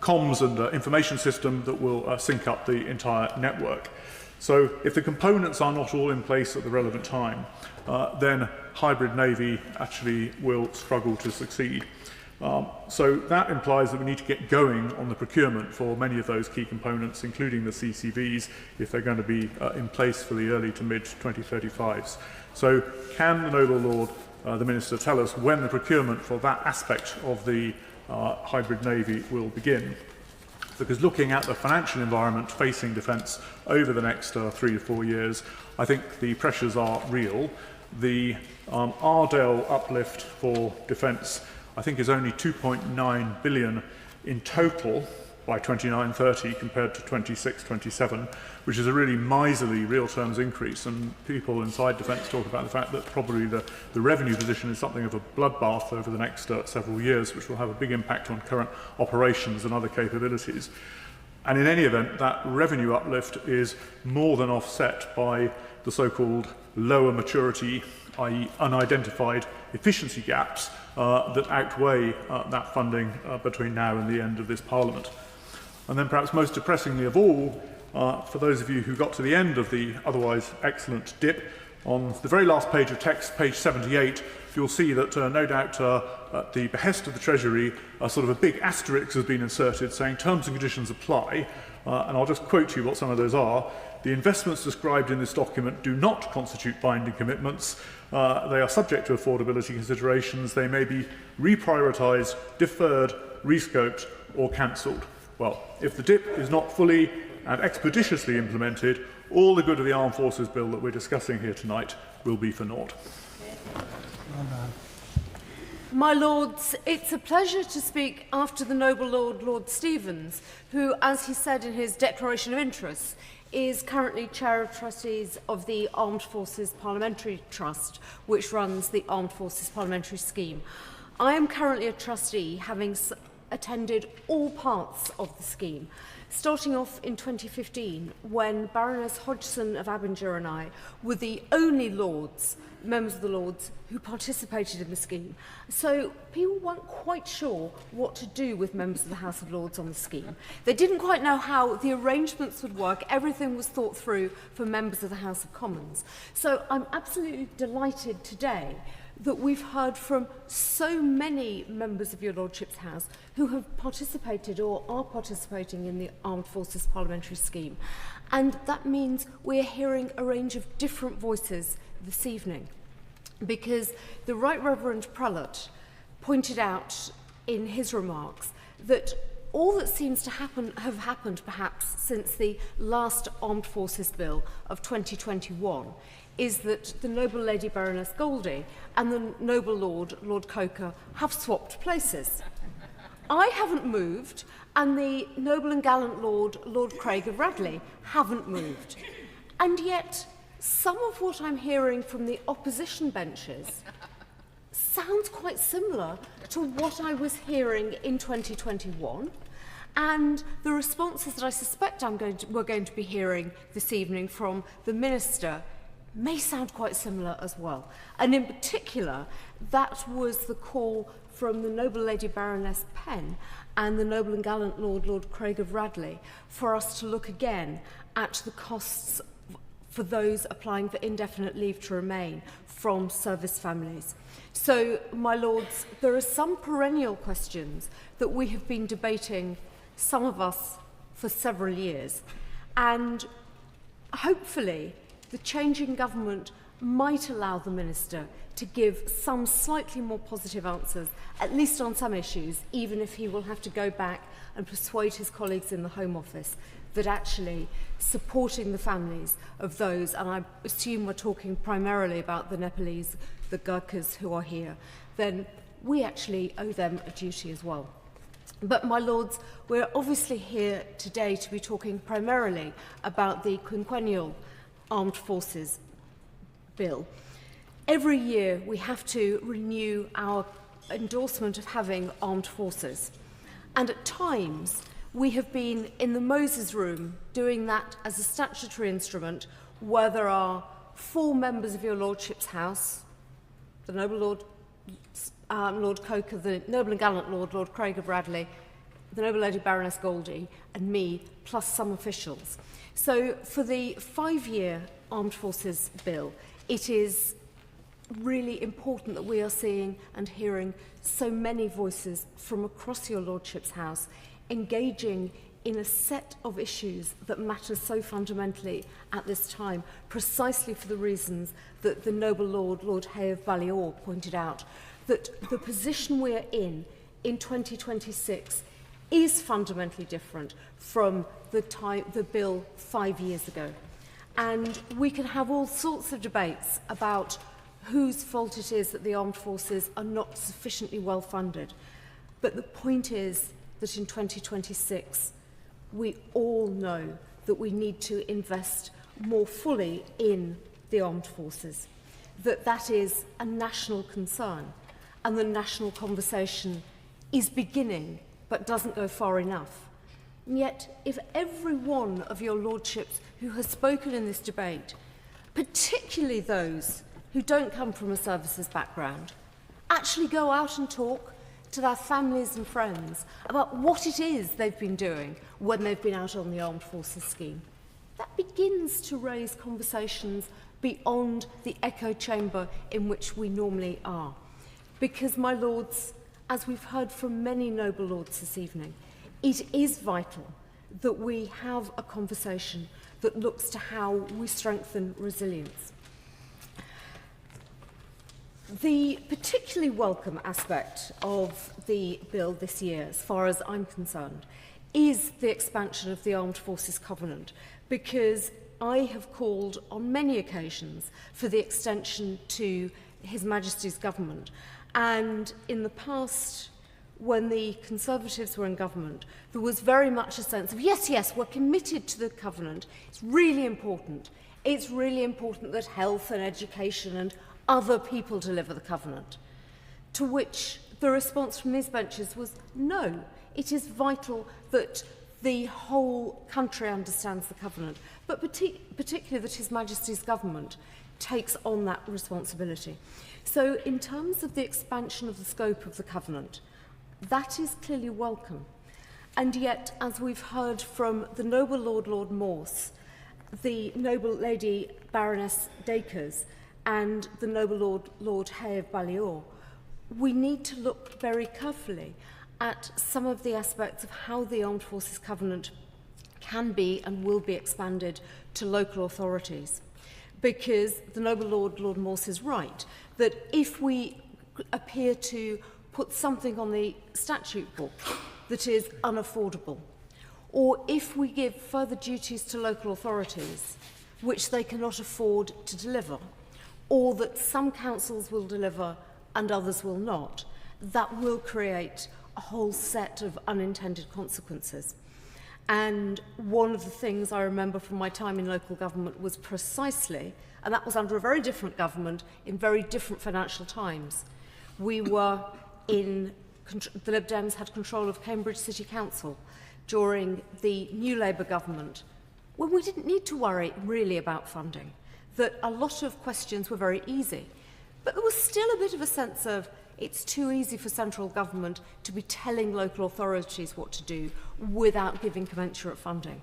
Speaker 21: comms and information system that will sync up the entire network. So if the components are not all in place at the relevant time, then hybrid navy actually will struggle to succeed. So that implies that we need to get going on the procurement for many of those key components, including the CCVs, if they're going to be in place for the early to mid-2035s. So can the Noble Lord, the Minister, tell us when the procurement for that aspect of the hybrid navy will begin? Because looking at the financial environment facing defence over the next 3 to 4 years, I think the pressures are real. The Ardell uplift for defence, I think, is only 2.9 billion in total by 29-30 compared to 26-27, which is a really miserly real terms increase. And people inside defence talk about the fact that probably the revenue position is something of a bloodbath over the next several years, which will have a big impact on current operations and other capabilities. And in any event, that revenue uplift is more than offset by the so-called lower maturity, i.e. unidentified efficiency gaps that outweigh that funding between now and the end of this Parliament. And then perhaps most depressingly of all, for those of you who got to the end of the otherwise excellent DIP, on the very last page of text, page 78, you'll see that no doubt at the behest of the Treasury, sort of a big asterisk has been inserted saying terms and conditions apply. And I'll just quote to you what some of those are. The investments described in this document do not constitute binding commitments. They are subject to affordability considerations. They may be reprioritised, deferred, rescoped or cancelled. Well, if the DIP is not fully and expeditiously implemented, all the good of the Armed Forces Bill that we're discussing here tonight will be for naught.
Speaker 1: My Lords, it's a pleasure to speak after the Noble Lord, Lord Stevens, who, as he said in his Declaration of Interests, is currently Chair of Trustees of the Armed Forces Parliamentary Trust, which runs the Armed Forces Parliamentary Scheme. I am currently a trustee, having attended all parts of the scheme, starting off in 2015 when Baroness Hodgson of Abinger and I were the only Lords, members of the Lords, who participated in the scheme. So people weren't quite sure what to do with members of the House of Lords on the scheme. They didn't quite know how the arrangements would work. Everything was thought through for members of the House of Commons. So I'm absolutely delighted today that we've heard from so many members of your Lordship's House who have participated or are participating in the Armed Forces Parliamentary Scheme. And that means we're hearing a range of different voices this evening, because the Right Reverend Prelate pointed out in his remarks that all that seems to have happened perhaps since the last Armed Forces Bill of 2021 is that the Noble Lady Baroness Goldie and the Noble Lord, Lord Coker, have swapped places. I haven't moved, and the Noble and Gallant Lord, Lord Craig of Radley, haven't moved. And yet, some of what I'm hearing from the opposition benches sounds quite similar to what I was hearing in 2021, and the responses that I suspect we're going to be hearing this evening from the Minister may sound quite similar as well. And in particular, that was the call from the Noble Lady Baroness Penn and the Noble and Gallant Lord, Lord Craig of Radley, for us to look again at the costs for those applying for indefinite leave to remain from service families. So, my lords, there are some perennial questions that we have been debating, some of us, for several years. And hopefully, the changing government might allow the Minister to give some slightly more positive answers, at least on some issues, even if he will have to go back and persuade his colleagues in the Home Office that actually supporting the families of those, and I assume we're talking primarily about the Nepalese, the Gurkhas who are here, then we actually owe them a duty as well. But, my lords, we're obviously here today to be talking primarily about the quinquennial Armed Forces Bill. Every year we have to renew our endorsement of having armed forces. And at times we have been in the Moses Room doing that as a statutory instrument where there are 4 members of your Lordship's House, the Noble Lord, Lord Coker, the Noble and Gallant Lord, Lord Craig of Radley, the Noble Lady Baroness Goldie, and me, plus some officials. So for the 5-year Armed Forces Bill, it is really important that we are seeing and hearing so many voices from across your Lordship's House engaging in a set of issues that matter so fundamentally at this time, precisely for the reasons that the Noble Lord, Lord Hay of Balliol, pointed out, that the position we're in 2026 is fundamentally different from the bill 5 years ago. And we can have all sorts of debates about whose fault it is that the armed forces are not sufficiently well funded. But the point is that in 2026, we all know that we need to invest more fully in the armed forces, that is a national concern, and the national conversation is beginning but doesn't go far enough. And yet, if every one of your lordships who has spoken in this debate, particularly those who don't come from a services background, actually go out and talk to their families and friends about what it is they've been doing when they've been out on the armed forces scheme, that begins to raise conversations beyond the echo chamber in which we normally are. Because, my lords, as we've heard from many noble lords this evening, it is vital that we have a conversation that looks to how we strengthen resilience. The particularly welcome aspect of the bill this year, as far as I'm concerned, is the expansion of the Armed Forces Covenant, because I have called on many occasions for the extension to His Majesty's government. And in the past, when the Conservatives were in government, there was very much a sense of, yes, we're committed to the covenant. It's really important. It's really important that health and education and other people deliver the covenant. To which the response from these benches was, no, it is vital that the whole country understands the covenant, but particularly that His Majesty's government takes on that responsibility. So in terms of the expansion of the scope of the covenant, that is clearly welcome. And yet, as we've heard from the Noble Lord, Lord Morse, the Noble Lady Baroness Dacres, and the Noble Lord, Lord Hay of Balliol, we need to look very carefully at some of the aspects of how the Armed Forces Covenant can be and will be expanded to local authorities. because the noble Lord Morse is right, that if we appear to put something on the statute book that is unaffordable, or if we give further duties to local authorities which they cannot afford to deliver, or that some councils will deliver and others will not, that will create a whole set of unintended consequences. And one of the things I remember from my time in local government was precisely, and that was under a very different government in very different financial times. We were in, the Lib Dems had control of Cambridge City Council during the new Labour government, when we didn't need to worry really about funding, that a lot of questions were very easy. But there was still a bit of a sense of it's too easy for central government to be telling local authorities what to do without giving commensurate funding.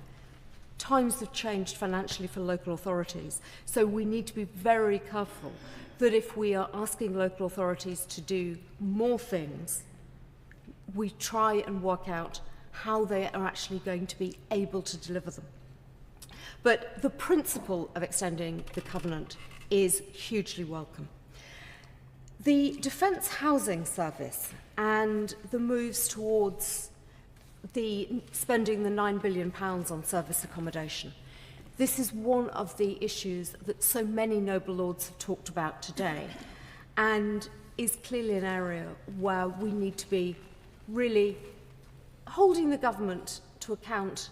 Speaker 1: Times have changed financially for local authorities, so we need to be very careful that if we are asking local authorities to do more things, we try and work out how they are actually going to be able to deliver them. But the principle of extending the covenant is hugely welcome. The Defence Housing Service and the moves towards spending the £9 billion on service accommodation. This is one of the issues that so many noble lords have talked about today, and is clearly an area where we need to be really holding the government to account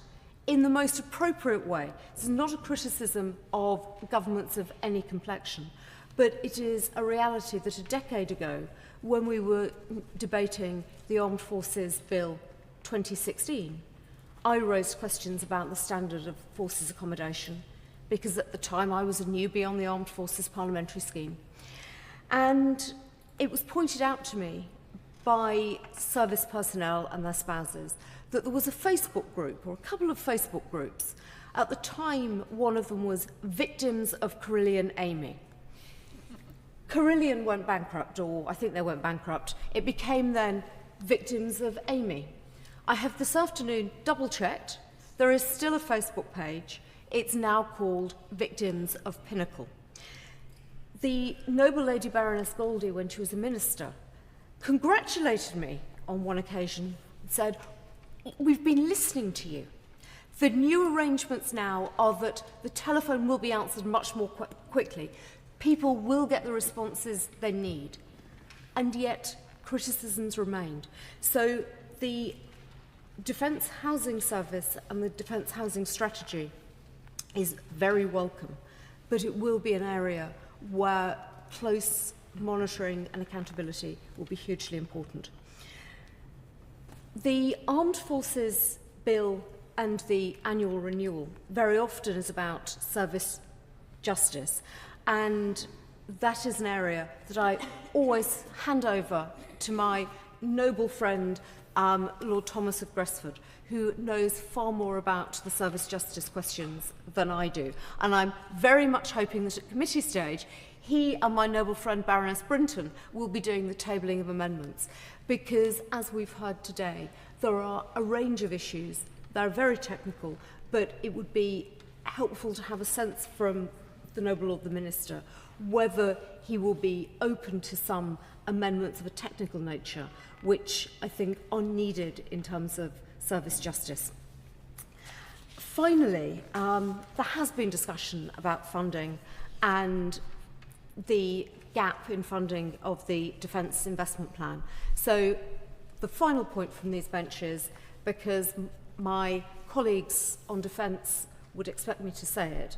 Speaker 1: in the most appropriate way. This is not a criticism of governments of any complexion, but it is a reality that a decade ago, when we were debating the Armed Forces Bill 2016, I raised questions about the standard of forces accommodation, because at the time I was a newbie on the Armed Forces Parliamentary Scheme. And it was pointed out to me by service personnel and their spouses that there was a Facebook group, or a couple of Facebook groups. At the time, one of them was Victims of Carillion Amy. Carillion went bankrupt, or I think they went bankrupt. It became then Victims of Amy. I have this afternoon double-checked. There is still a Facebook page. It's now called Victims of Pinnacle. The noble Lady Baroness Goldie, when she was a minister, congratulated me on one occasion and said, "We've been listening to you. The new arrangements now are that the telephone will be answered much more quickly. People will get the responses they need." And yet, criticisms remained. So the Defence Housing Service and the Defence Housing Strategy is very welcome, but it will be an area where close monitoring and accountability will be hugely important. The Armed Forces Bill and the annual renewal very often is about service justice, and that is an area that I always hand over to my noble friend Lord Thomas of Gresford, who knows far more about the service justice questions than I do. And I'm very much hoping that at committee stage, he and my noble friend Baroness Brinton will be doing the tabling of amendments, because as we've heard today, there are a range of issues that are very technical, but it would be helpful to have a sense from the noble Lord the Minister whether he will be open to some amendments of a technical nature, which I think are needed in terms of service justice. Finally, there has been discussion about funding and the gap in funding of the Defence Investment Plan. So the final point from these benches, because my colleagues on defence would expect me to say it,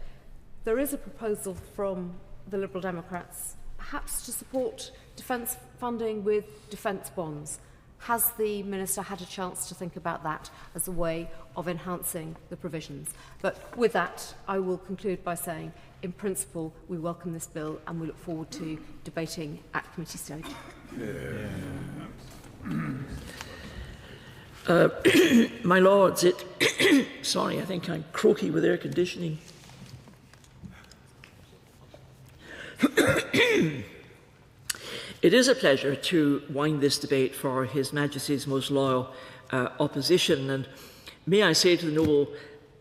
Speaker 1: there is a proposal from the Liberal Democrats perhaps to support defence funding with defence bonds. Has the Minister had a chance to think about that as a way of enhancing the provisions? But with that, I will conclude by saying, in principle, we welcome this bill and we look forward to debating at committee stage.
Speaker 4: My Lords, sorry, I think I'm croaky with air conditioning. It is a pleasure to wind this debate for His Majesty's most loyal opposition, and may I say to the noble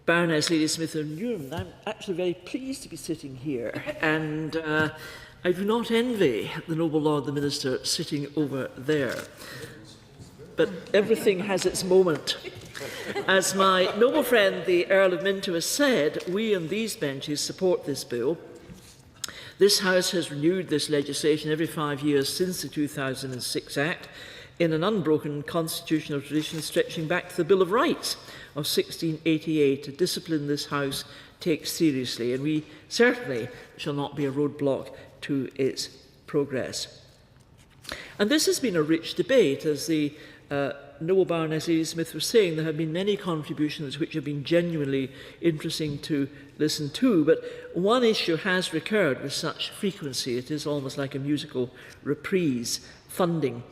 Speaker 4: Baroness Ladysmith of Newham. I'm actually very pleased to be sitting here, and I do not envy the noble Lord the Minister sitting over there. But everything has its moment. As my noble friend the Earl of Minto has said, we on these benches support this bill. This House has renewed this legislation every 5 years since the 2006 Act, in an unbroken constitutional tradition stretching back to the Bill of Rights of 1688, a discipline this House takes seriously, and we certainly shall not be a roadblock to its progress. And this has been a rich debate. As the noble Baroness Ladysmith was saying, there have been many contributions which have been genuinely interesting to listen to, but one issue has recurred with such frequency, it is almost like a musical reprise: funding.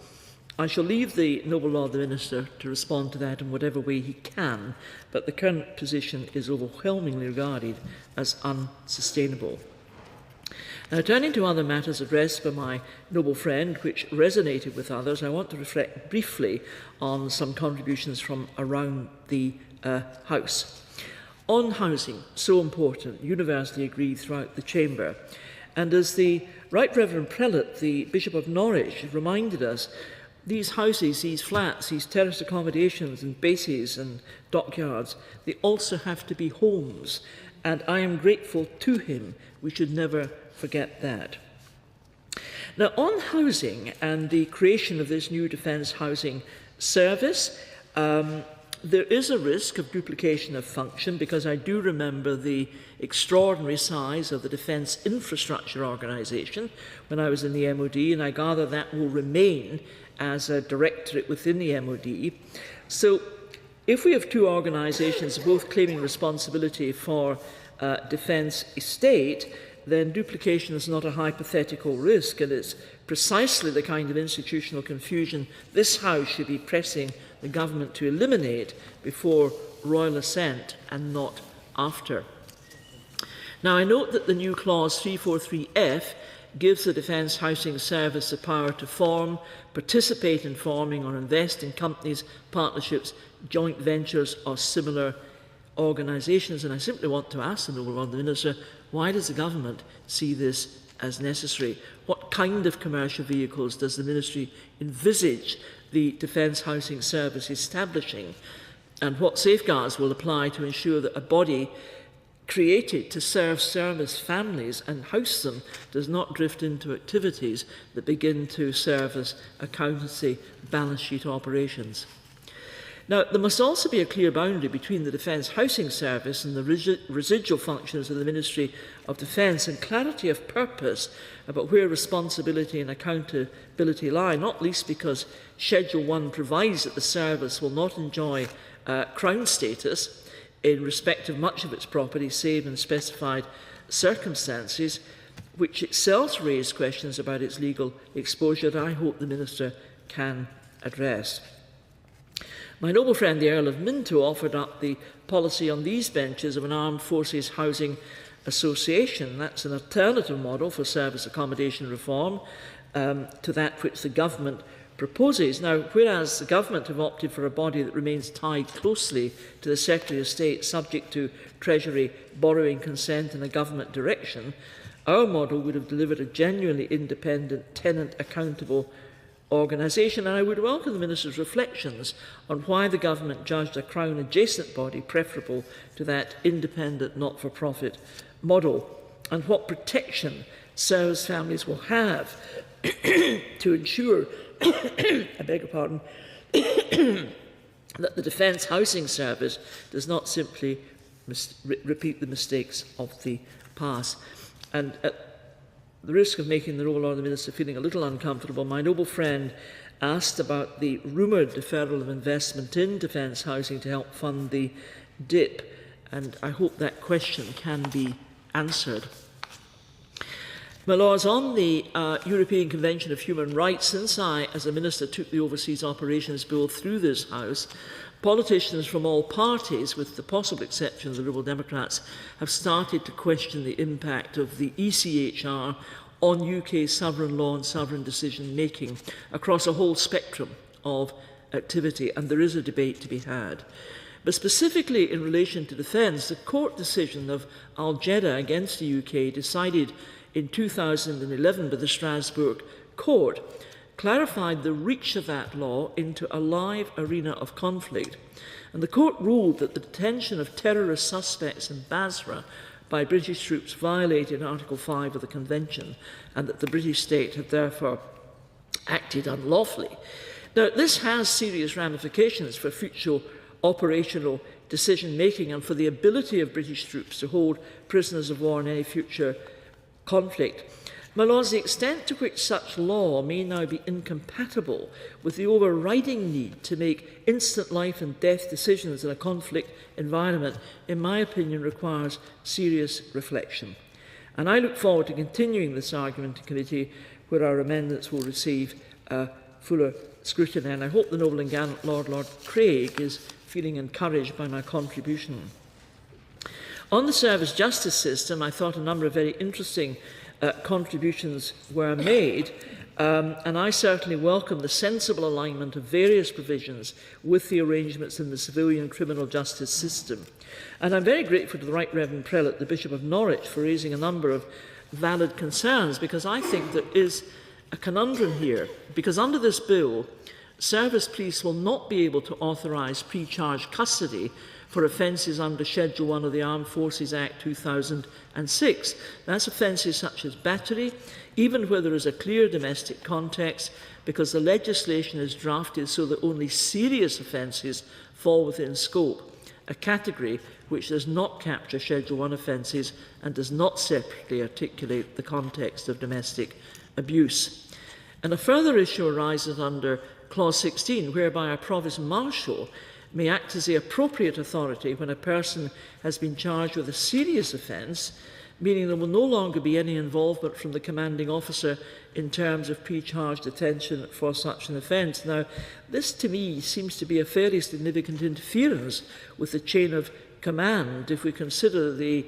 Speaker 4: I shall leave the noble Lord the Minister to respond to that in whatever way he can, but the current position is overwhelmingly regarded as unsustainable. Now, turning to other matters addressed by my noble friend, which resonated with others, I want to reflect briefly on some contributions from around the House. On housing, so important, universally agreed throughout the Chamber. And as the Right Reverend Prelate, the Bishop of Norwich, reminded us, these houses, these flats, these terraced accommodations and bases and dockyards, they also have to be homes. And I am grateful to him. We should never forget that. Now, on housing and the creation of this new Defence Housing Service, there is a risk of duplication of function, because I do remember the extraordinary size of the Defence Infrastructure Organisation when I was in the MOD, and I gather that will remain as a directorate within the MOD. So if we have two organisations both claiming responsibility for defence estate, then duplication is not a hypothetical risk, and it's precisely the kind of institutional confusion this House should be pressing the government to eliminate before royal assent and not after. Now, I note that the new clause 343F gives the Defence Housing Service the power to form, participate in forming or invest in companies, partnerships, joint ventures or similar organisations. And I simply want to ask the noble Lord the Minister, why does the government see this as necessary? What kind of commercial vehicles does the Ministry envisage the Defence Housing Service establishing? And what safeguards will apply to ensure that a body created to serve service families and house them does not drift into activities that begin to serve as accountancy balance sheet operations? Now, there must also be a clear boundary between the Defence Housing Service and the residual functions of the Ministry of Defence, and clarity of purpose about where responsibility and accountability lie, not least because Schedule 1 provides that the service will not enjoy Crown status in respect of much of its property, save in specified circumstances, which itself raised questions about its legal exposure that I hope the Minister can address. My noble friend the Earl of Minto offered up the policy on these benches of an Armed Forces Housing Association. That's an alternative model for service accommodation reform to that which the government proposes. Now, whereas the government have opted for a body that remains tied closely to the Secretary of State, subject to Treasury borrowing consent and a government direction, our model would have delivered a genuinely independent, tenant-accountable organisation, and I would welcome the Minister's reflections on why the government judged a Crown-adjacent body preferable to that independent, not-for-profit model, and what protection service families will have to ensure I beg your pardon, that the Defence Housing Service does not simply repeat the mistakes of the past. And at the risk of making the noble Lord the Minister feeling a little uncomfortable, my noble friend asked about the rumoured deferral of investment in defence housing to help fund the DIP, and I hope that question can be answered. My Lords, on the European Convention of Human Rights, since I, as a Minister, took the Overseas Operations Bill through this House, politicians from all parties, with the possible exception of the Liberal Democrats, have started to question the impact of the ECHR on UK sovereign law and sovereign decision-making across a whole spectrum of activity, and there is a debate to be had. But specifically in relation to defence, the court decision of Al Jeddah against the UK, decided in 2011 by the Strasbourg Court, clarified the reach of that law into a live arena of conflict. And the court ruled that the detention of terrorist suspects in Basra by British troops violated Article 5 of the Convention, and that the British state had therefore acted unlawfully. Now, this has serious ramifications for future operational decision-making and for the ability of British troops to hold prisoners of war in any future conflict. My Lords, the extent to which such law may now be incompatible with the overriding need to make instant life and death decisions in a conflict environment, in my opinion, requires serious reflection. And I look forward to continuing this argument in committee, where our amendments will receive fuller scrutiny. And I hope the noble and gallant Lord Craig is feeling encouraged by my contribution. On the service justice system, I thought a number of very interesting contributions were made, and I certainly welcome the sensible alignment of various provisions with the arrangements in the civilian criminal justice system. And I'm very grateful to the Right Reverend Prelate, the Bishop of Norwich, for raising a number of valid concerns, because I think there is a conundrum here. Because under this bill, service police will not be able to authorise pre-charge custody for offences under Schedule 1 of the Armed Forces Act 2006. That's offences such as battery, even where there is a clear domestic context, because the legislation is drafted so that only serious offences fall within scope, a category which does not capture Schedule 1 offences and does not separately articulate the context of domestic abuse. And a further issue arises under Clause 16, whereby a Provost Marshal may act as the appropriate authority when a person has been charged with a serious offence, meaning there will no longer be any involvement from the commanding officer in terms of pre-charge detention for such an offence. Now, this to me seems to be a fairly significant interference with the chain of command if we consider the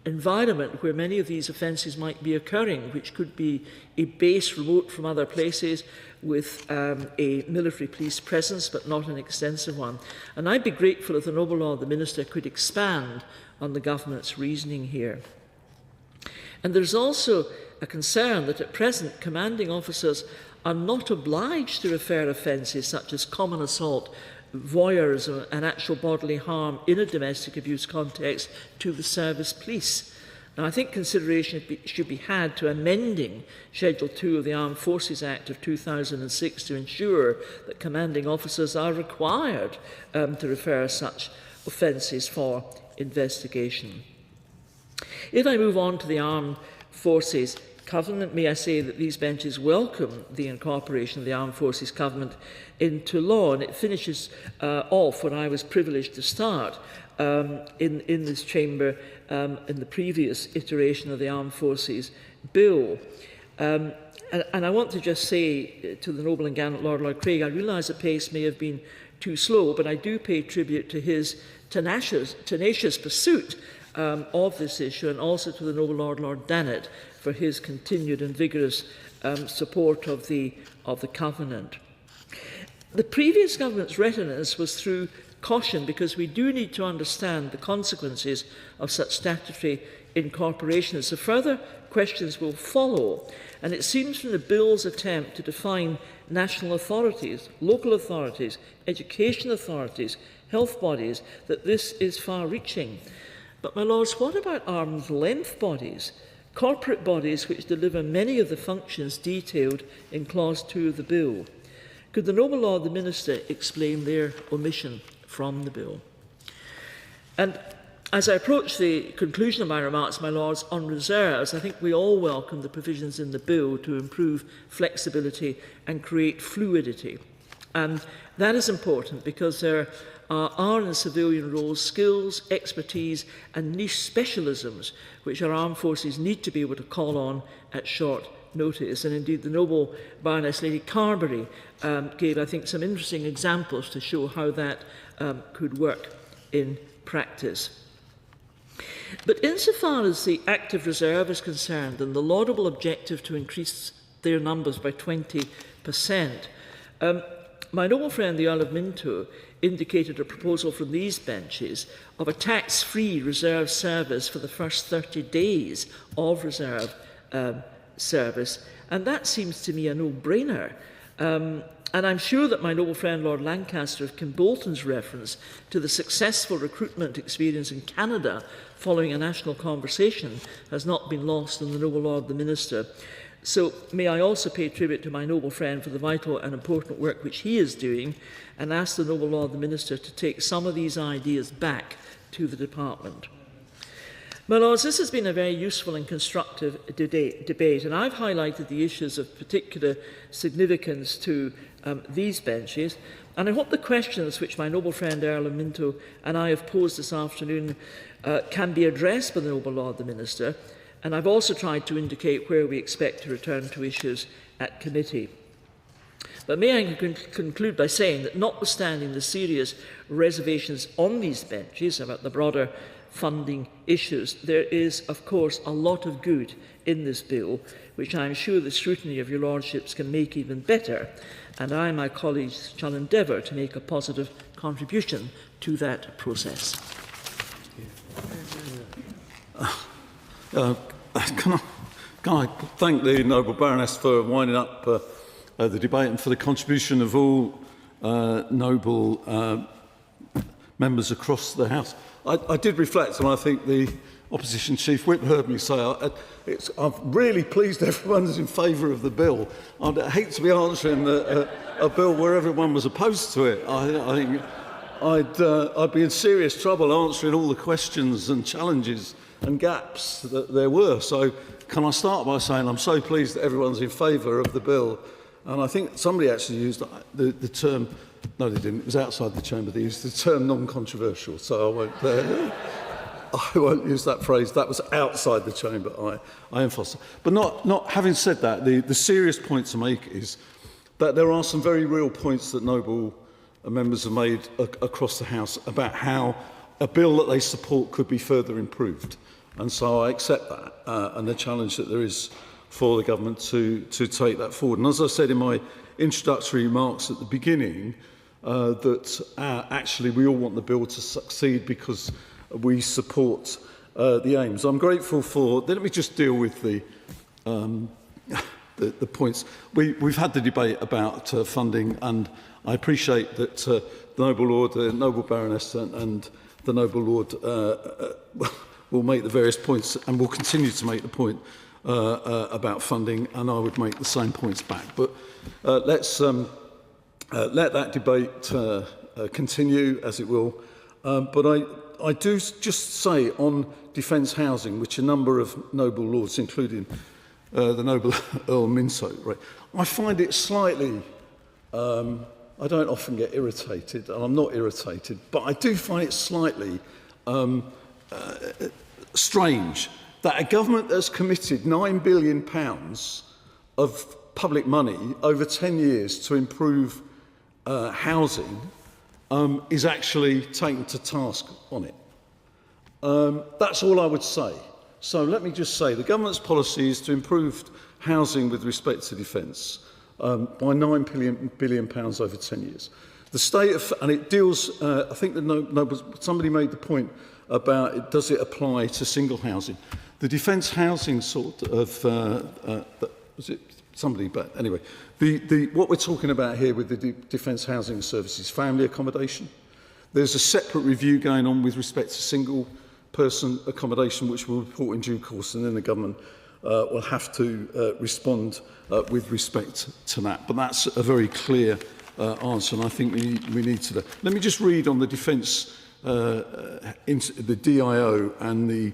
Speaker 4: environment where many of these offences might be occurring, which could be a base remote from other places with a military police presence, but not an extensive one. And I'd be grateful if the noble Lord the Minister could expand on the government's reasoning here. And there's also a concern that at present commanding officers are not obliged to refer offences such as common assault, voyeurism and actual bodily harm in a domestic abuse context to the service police. Now, I think consideration should be had to amending Schedule 2 of the Armed Forces Act of 2006 to ensure that commanding officers are required to refer such offences for investigation. If I move on to the Armed Forces Covenant, may I say that these benches welcome the incorporation of the Armed Forces Covenant into law, and it finishes off when I was privileged to start in this chamber in the previous iteration of the Armed Forces Bill. And I want to just say to the noble and gallant Lord Craig, I realise the pace may have been too slow, but I do pay tribute to his tenacious pursuit of this issue, and also to the noble Lord Dannatt for his continued and vigorous support of the Covenant. The previous government's reticence was through caution, because we do need to understand the consequences of such statutory incorporation. So further questions will follow, and it seems from the bill's attempt to define national authorities, local authorities, education authorities, health bodies, that this is far-reaching. But, my Lords, what about arm's length bodies, corporate bodies which deliver many of the functions detailed in Clause 2 of the bill? Could the noble Lord the Minister explain their omission from the bill? And as I approach the conclusion of my remarks, my Lords, on reserves, I think we all welcome the provisions in the bill to improve flexibility and create fluidity. And that is important because there are in civilian roles skills, expertise and niche specialisms which our armed forces need to be able to call on at short notice. And indeed the noble Baroness Lady Carberry gave, I think, some interesting examples to show how that could work in practice. But insofar as the active reserve is concerned and the laudable objective to increase their numbers by 20%, my noble friend the Earl of Minto indicated a proposal from these benches of a tax-free reserve service for the first 30 days of reserve service, and that seems to me a no-brainer. And I'm sure that my noble friend Lord Lancaster of Kimbolton's reference to the successful recruitment experience in Canada following a national conversation has not been lost on the noble Lord the Minister. So may I also pay tribute to my noble friend for the vital and important work which he is doing, and ask the noble Lord the Minister to take some of these ideas back to the department. My Lords, this has been a very useful and constructive debate, and I've highlighted the issues of particular significance to these benches, and I hope the questions which my noble friend Earl of Minto and I have posed this afternoon can be addressed by the noble Lord the Minister, and I've also tried to indicate where we expect to return to issues at committee. But may I conclude by saying that notwithstanding the serious reservations on these benches about the broader funding issues, there is, of course, a lot of good in this bill, which I am sure the scrutiny of your lordships can make even better, and I and my colleagues shall endeavour to make a positive contribution to that process.
Speaker 3: Can I thank the noble Baroness for winding up the debate and for the contribution of all noble members across the House. I did reflect, and I think the Opposition Chief Whip heard me say, I'm really pleased everyone's in favour of the bill. I'd hate to be answering a bill where everyone was opposed to it. I think I'd be in serious trouble answering all the questions and challenges and gaps that there were. So can I start by saying I'm so pleased that everyone's in favour of the bill. And I think somebody actually used the term, no they didn't, it was outside the chamber, they used the term non-controversial, so I won't use that phrase. That was outside the chamber, I emphasise. But not having said that, the serious point to make is that there are some very real points that noble members have made across the House about how a bill that they support could be further improved. And so I accept that and the challenge that there is for the government to take that forward. And as I said in my introductory remarks at the beginning, that actually we all want the bill to succeed because we support the aims. I'm grateful for, let me just deal with the points. We've had the debate about funding, and I appreciate that the noble Lord, the noble Baroness and the noble Lord will make the various points and will continue to make the point about funding, and I would make the same points back. But let's let that debate continue as it will. But I do just say on defence housing, which a number of noble lords, including the noble Earl Minto, right, I find it slightly, I don't often get irritated, and I'm not irritated, but I do find it slightly strange that a government that's committed £9 billion of public money over 10 years to improve housing is actually taken to task on it. That's all I would say. So let me just say the government's policy is to improve housing with respect to defence by £9 billion over 10 years. The state of, and it deals, I think somebody made the point about does it apply to single housing. The defence housing sort of, was it somebody, but anyway, what we're talking about here with the Defence Housing Service is family accommodation. There's a separate review going on with respect to single person accommodation, which we'll report in due course, and then the government will have to respond with respect to that. But that's a very clear answer, and I think we need to do. Let me just read on the defence, the DIO and the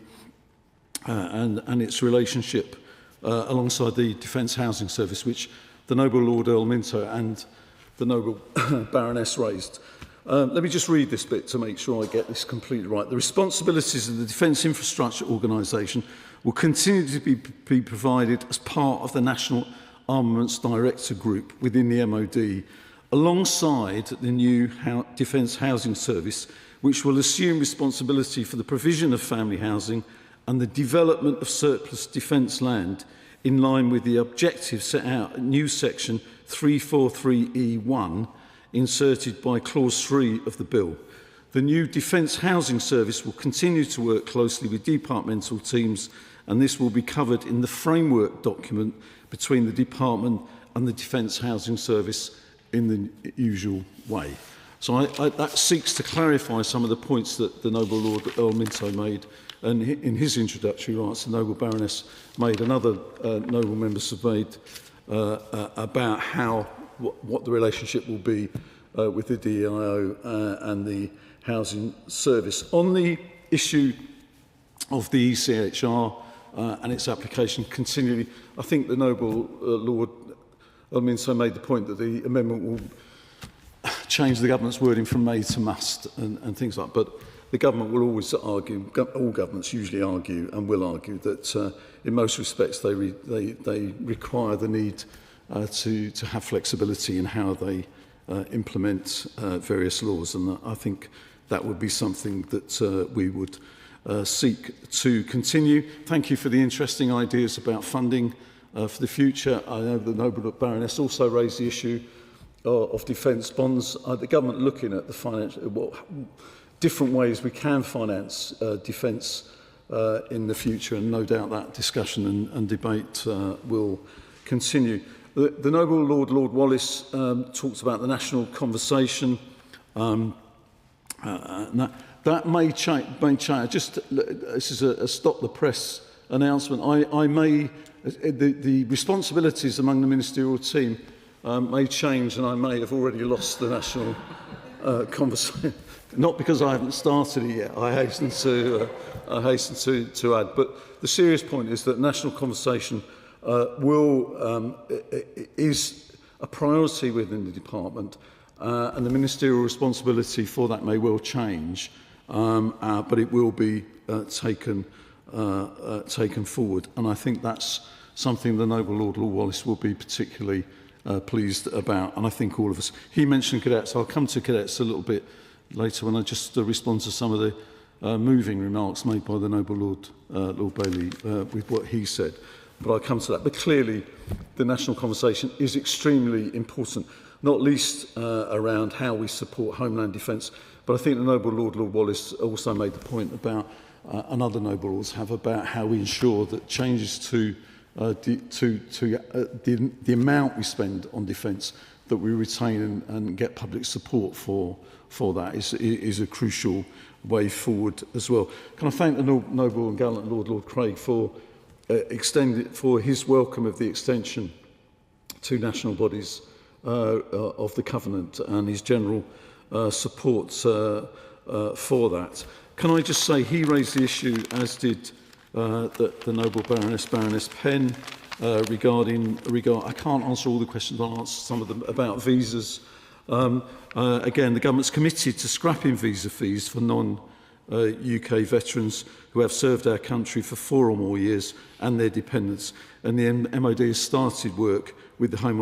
Speaker 3: and its relationship alongside the Defence Housing Service, which the noble Lord Earl Minto and the noble Baroness raised. Let me just read this bit to make sure I get this completely right. The responsibilities of the Defence Infrastructure Organisation will continue to be provided as part of the National Armaments Director Group within the MOD, alongside the new Defence Housing Service, which will assume responsibility for the provision of family housing and the development of surplus defence land in line with the objectives set out in new section 343E1 inserted by Clause 3 of the bill. The new Defence Housing Service will continue to work closely with departmental teams, and this will be covered in the framework document between the department and the Defence Housing Service in the usual way. So that seeks to clarify some of the points that the Noble Lord Earl Minto made, and in his introductory remarks, the Noble Baroness made, and other noble members have made, about what the relationship will be with the DEIO and the Housing Service. On the issue of the ECHR and its application continually, I think the Noble Lord Earl Minto made the point that the amendment will change the government's wording from may to must and things like that. But the government will always argue, all governments usually argue and will argue that in most respects they require the need to have flexibility in how they implement various laws. And I think that would be something that we would seek to continue. Thank you for the interesting ideas about funding for the future. I know the Noble Baroness also raised the issue of defence bonds. The government looking at the financial, different ways we can finance defence in the future, and no doubt that discussion and debate will continue. The Noble Lord Wallace talked about the national conversation. That may change. Just this is a stop the press announcement. The responsibilities among the ministerial team may change, and I may have already lost the national conversation. Not because I haven't started it yet. I hasten to add. But the serious point is that national conversation is a priority within the department, and the ministerial responsibility for that may well change, but it will be taken forward. And I think that's something the Noble Lord Wallace will be particularly pleased about, and I think all of us. He mentioned cadets. I'll come to cadets a little bit later when I just respond to some of the moving remarks made by the Noble Lord Bailey with what he said. But I'll come to that. But clearly, the national conversation is extremely important, not least around how we support homeland defence. But I think the Noble Lord Wallace also made the point about, and other Noble Lords have, about how we ensure that changes to the amount we spend on defence, that we retain and get public support for that is a crucial way forward as well. Can I thank the Noble and Gallant Lord Craig for his welcome of the extension to national bodies of the Covenant and his general support for that. Can I just say he raised the issue, as did the Noble Baroness Penn, regarding I can't answer all the questions, I'll answer some of them about visas. Again, the government's committed to scrapping visa fees for non-UK veterans who have served our country for 4 or more years and their dependents. And the MOD has started work with the Home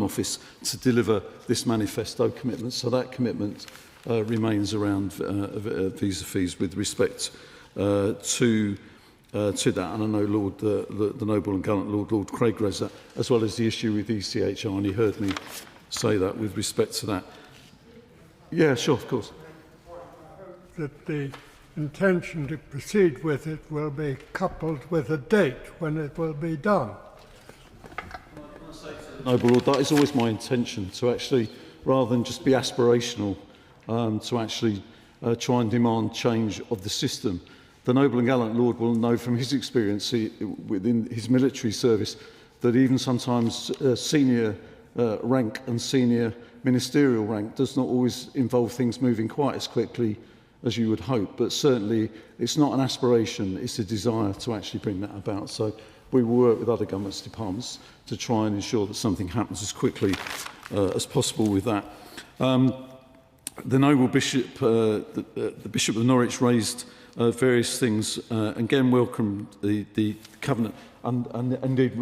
Speaker 3: Office to deliver this manifesto commitment. So that commitment remains around visa fees with respect to that. And I know the Noble and Gallant Lord Craig raised that, as well as the issue with ECHR, and he heard me say that with respect to that. Yeah, sure, of course.
Speaker 6: That the intention to proceed with it will be coupled with a date when it will be done.
Speaker 3: Noble Lord, that is always my intention, to actually, rather than just be aspirational, to actually try and demand change of the system. The Noble and Gallant Lord will know from his experience within his military service that even sometimes senior rank and senior ministerial rank does not always involve things moving quite as quickly as you would hope, but certainly it's not an aspiration, it's a desire to actually bring that about. So we will work with other government's departments to try and ensure that something happens as quickly as possible with that. The Noble Bishop, the Bishop of Norwich raised various things, again welcomed the Covenant, and indeed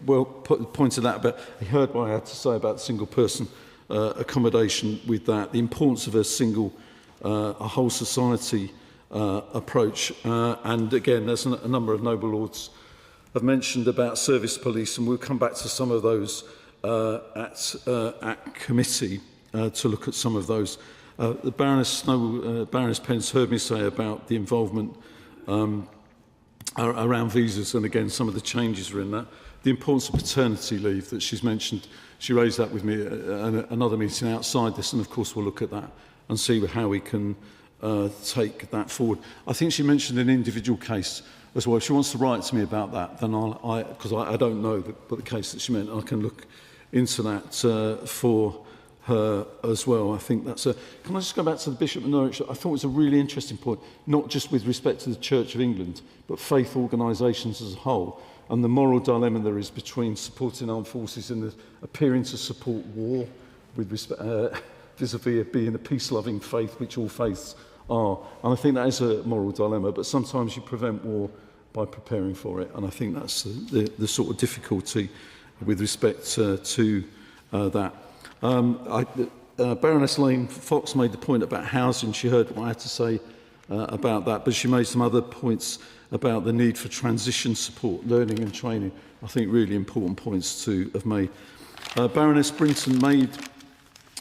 Speaker 3: pointed out about, he heard what I had to say about single person accommodation with that, the importance of a whole society approach. And again, there's a number of Noble Lords have mentioned about service police, and we'll come back to some of those at committee to look at some of those. The Baroness Penn's heard me say about the involvement around visas, and again, some of the changes are in that. The importance of paternity leave that she's mentioned, she raised that with me at another meeting outside this, and of course we'll look at that and see how we can take that forward. I think she mentioned an individual case as well. If she wants to write to me about that, then because I don't know the case that she meant, I can look into that for her as well. I think that's a... Can I just go back to the Bishop of Norwich? I thought it was a really interesting point, not just with respect to the Church of England, but faith organisations as a whole, and the moral dilemma there is between supporting armed forces and appearing to support war with respect, vis-a-vis being a peace-loving faith, which all faiths are. And I think that is a moral dilemma, but sometimes you prevent war by preparing for it, and I think that's the sort of difficulty with respect to that. Baroness Lane Fox made the point about housing. She heard what I had to say about that, but she made some other points about the need for transition support, learning and training. I think really important points to have made. Baroness Brinton made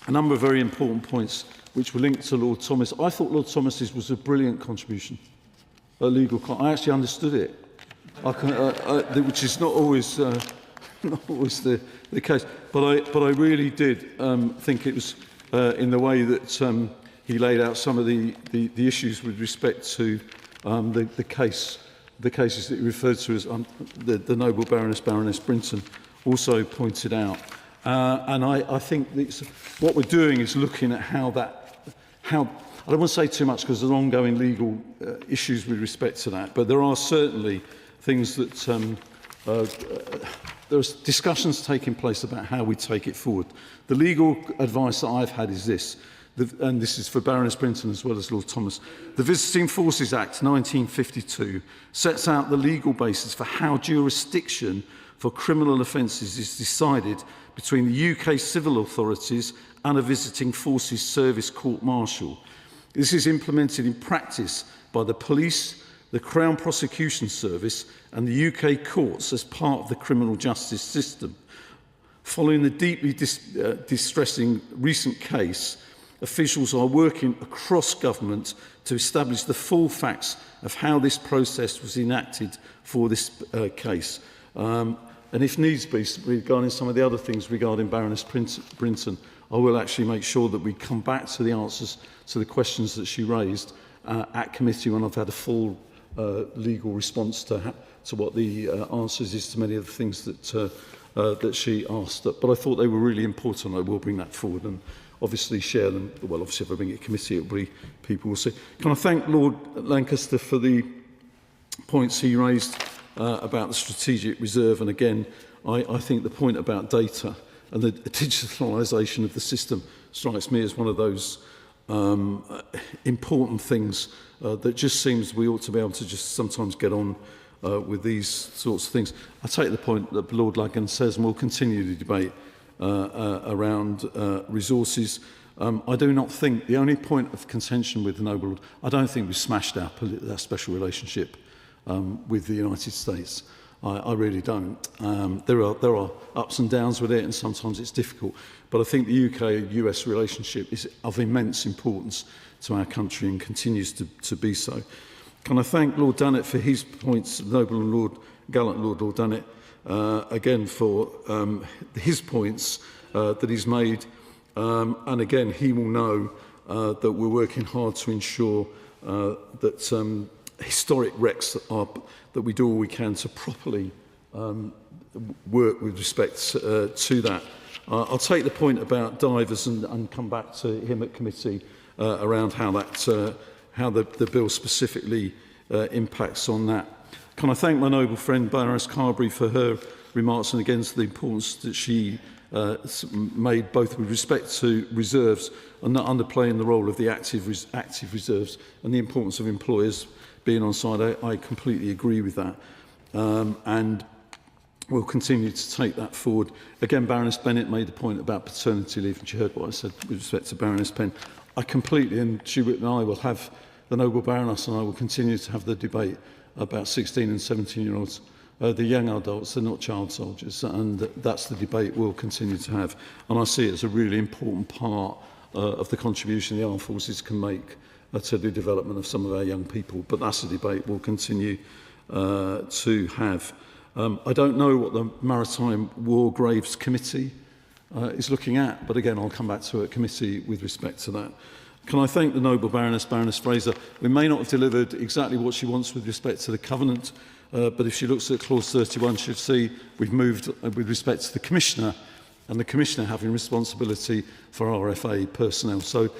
Speaker 3: a number of very important points which were linked to Lord Thomas. I thought Lord Thomas's was a brilliant contribution, a legal. I actually understood it, which is not always the case. But I really did think it was in the way that he laid out some of the issues with respect to the cases that he referred to as the noble Baroness Brinton also pointed out. And I think what we're doing is looking at how I don't want to say too much because there's ongoing legal issues with respect to that, but there are certainly things that there's discussions taking place about how we take it forward. The legal advice that I've had is this, and this is for Baroness Brinton as well as Lord Thomas. The Visiting Forces Act 1952 sets out the legal basis for how jurisdiction for criminal offences is decided between the UK civil authorities and a Visiting Forces Service court-martial. This is implemented in practice by the police, the Crown Prosecution Service and the UK courts as part of the criminal justice system. Following the deeply distressing recent case, officials are working across government to establish the full facts of how this process was enacted for this case. And if needs be, regarding some of the other things regarding Baroness Brinton, I will actually make sure that we come back to the answers to the questions that she raised at committee when I've had a full legal response to what the answers is to many of the things that she asked. But I thought they were really important. I will bring that forward and obviously share them. Well, obviously if I bring it to committee, it'll be people will see. Can I thank Lord Lancaster for the points he raised about the strategic reserve? And again, I think the point about data and the digitalisation of the system strikes me as one of those important things that just seems we ought to be able to just sometimes get on with these sorts of things. I take the point that Lord Lagan says, and we'll continue the debate around resources. I do not think, the only point of contention with the Noble Lord, I don't think we've smashed our special relationship with the United States. I really don't. There are ups and downs with it, and sometimes it's difficult. But I think the UK-US relationship is of immense importance to our country and continues to be so. Can I thank Lord Dunnett for his points, Noble and Gallant Lord Dunnett, again for his points that he's made. And again, he will know that we're working hard to ensure that historic wrecks that we do all we can to properly work with respect to that. I'll take the point about divers and come back to him at committee around how that how the bill specifically impacts on that. Can I thank my noble friend Baroness Carberry for her remarks and again the importance that she made both with respect to reserves and not underplaying the role of the active reserves and the importance of employers being on side. I completely agree with that. And we'll continue to take that forward. Again, Baroness Bennett made the point about paternity leave, and she heard what I said with respect to Baroness Penn. I completely, and she and I will have, the Noble Baroness and I will continue to have the debate about 16 and 17-year-olds the young adults, they're not child soldiers, and that's the debate we'll continue to have. And I see it as a really important part of the contribution the armed forces can make to the development of some of our young people. But that's a debate we'll continue to have. I don't know what the Maritime War Graves Committee is looking at, but again, I'll come back to a committee with respect to that. Can I thank the noble Baroness Fraser? We may not have delivered exactly what she wants with respect to the Covenant, but if she looks at clause 31, she'll see we've moved with respect to the Commissioner, and the Commissioner having responsibility for RFA personnel. So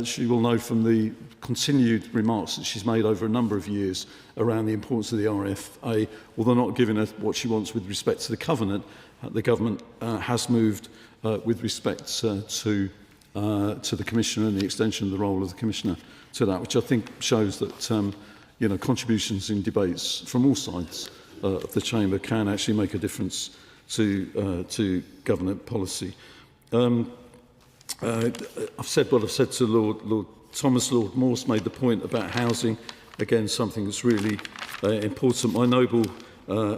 Speaker 3: she will know from the continued remarks that she's made over a number of years around the importance of the RFA. Although not giving her what she wants with respect to the Covenant, the government has moved with respect to the Commissioner and the extension of the role of the Commissioner to that, which I think shows that you know, contributions in debates from all sides of the Chamber can actually make a difference to government policy. I've said what I've said to Lord Thomas. Lord Morse made the point about housing. Again, something that's really important. My noble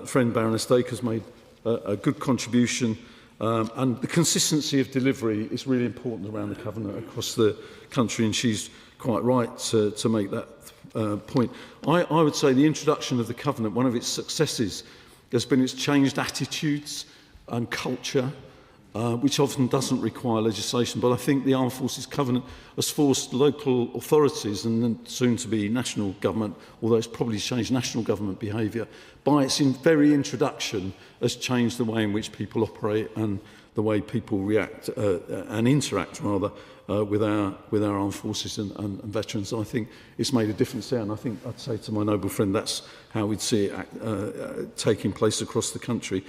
Speaker 3: friend Baroness Dacre's made a good contribution. And the consistency of delivery is really important around the Covenant across the country, and she's quite right to make that point. I would say the introduction of the Covenant, one of its successes has been its changed attitudes and culture, which often doesn't require legislation. But I think the Armed Forces Covenant has forced local authorities and then soon to be national government, although it's probably changed national government behaviour, by its very introduction has changed the way in which people operate and the way people react and interact rather with our armed forces and veterans. I think it's made a difference there, and I think I'd say to my noble friend that's how we'd see it taking place across the country.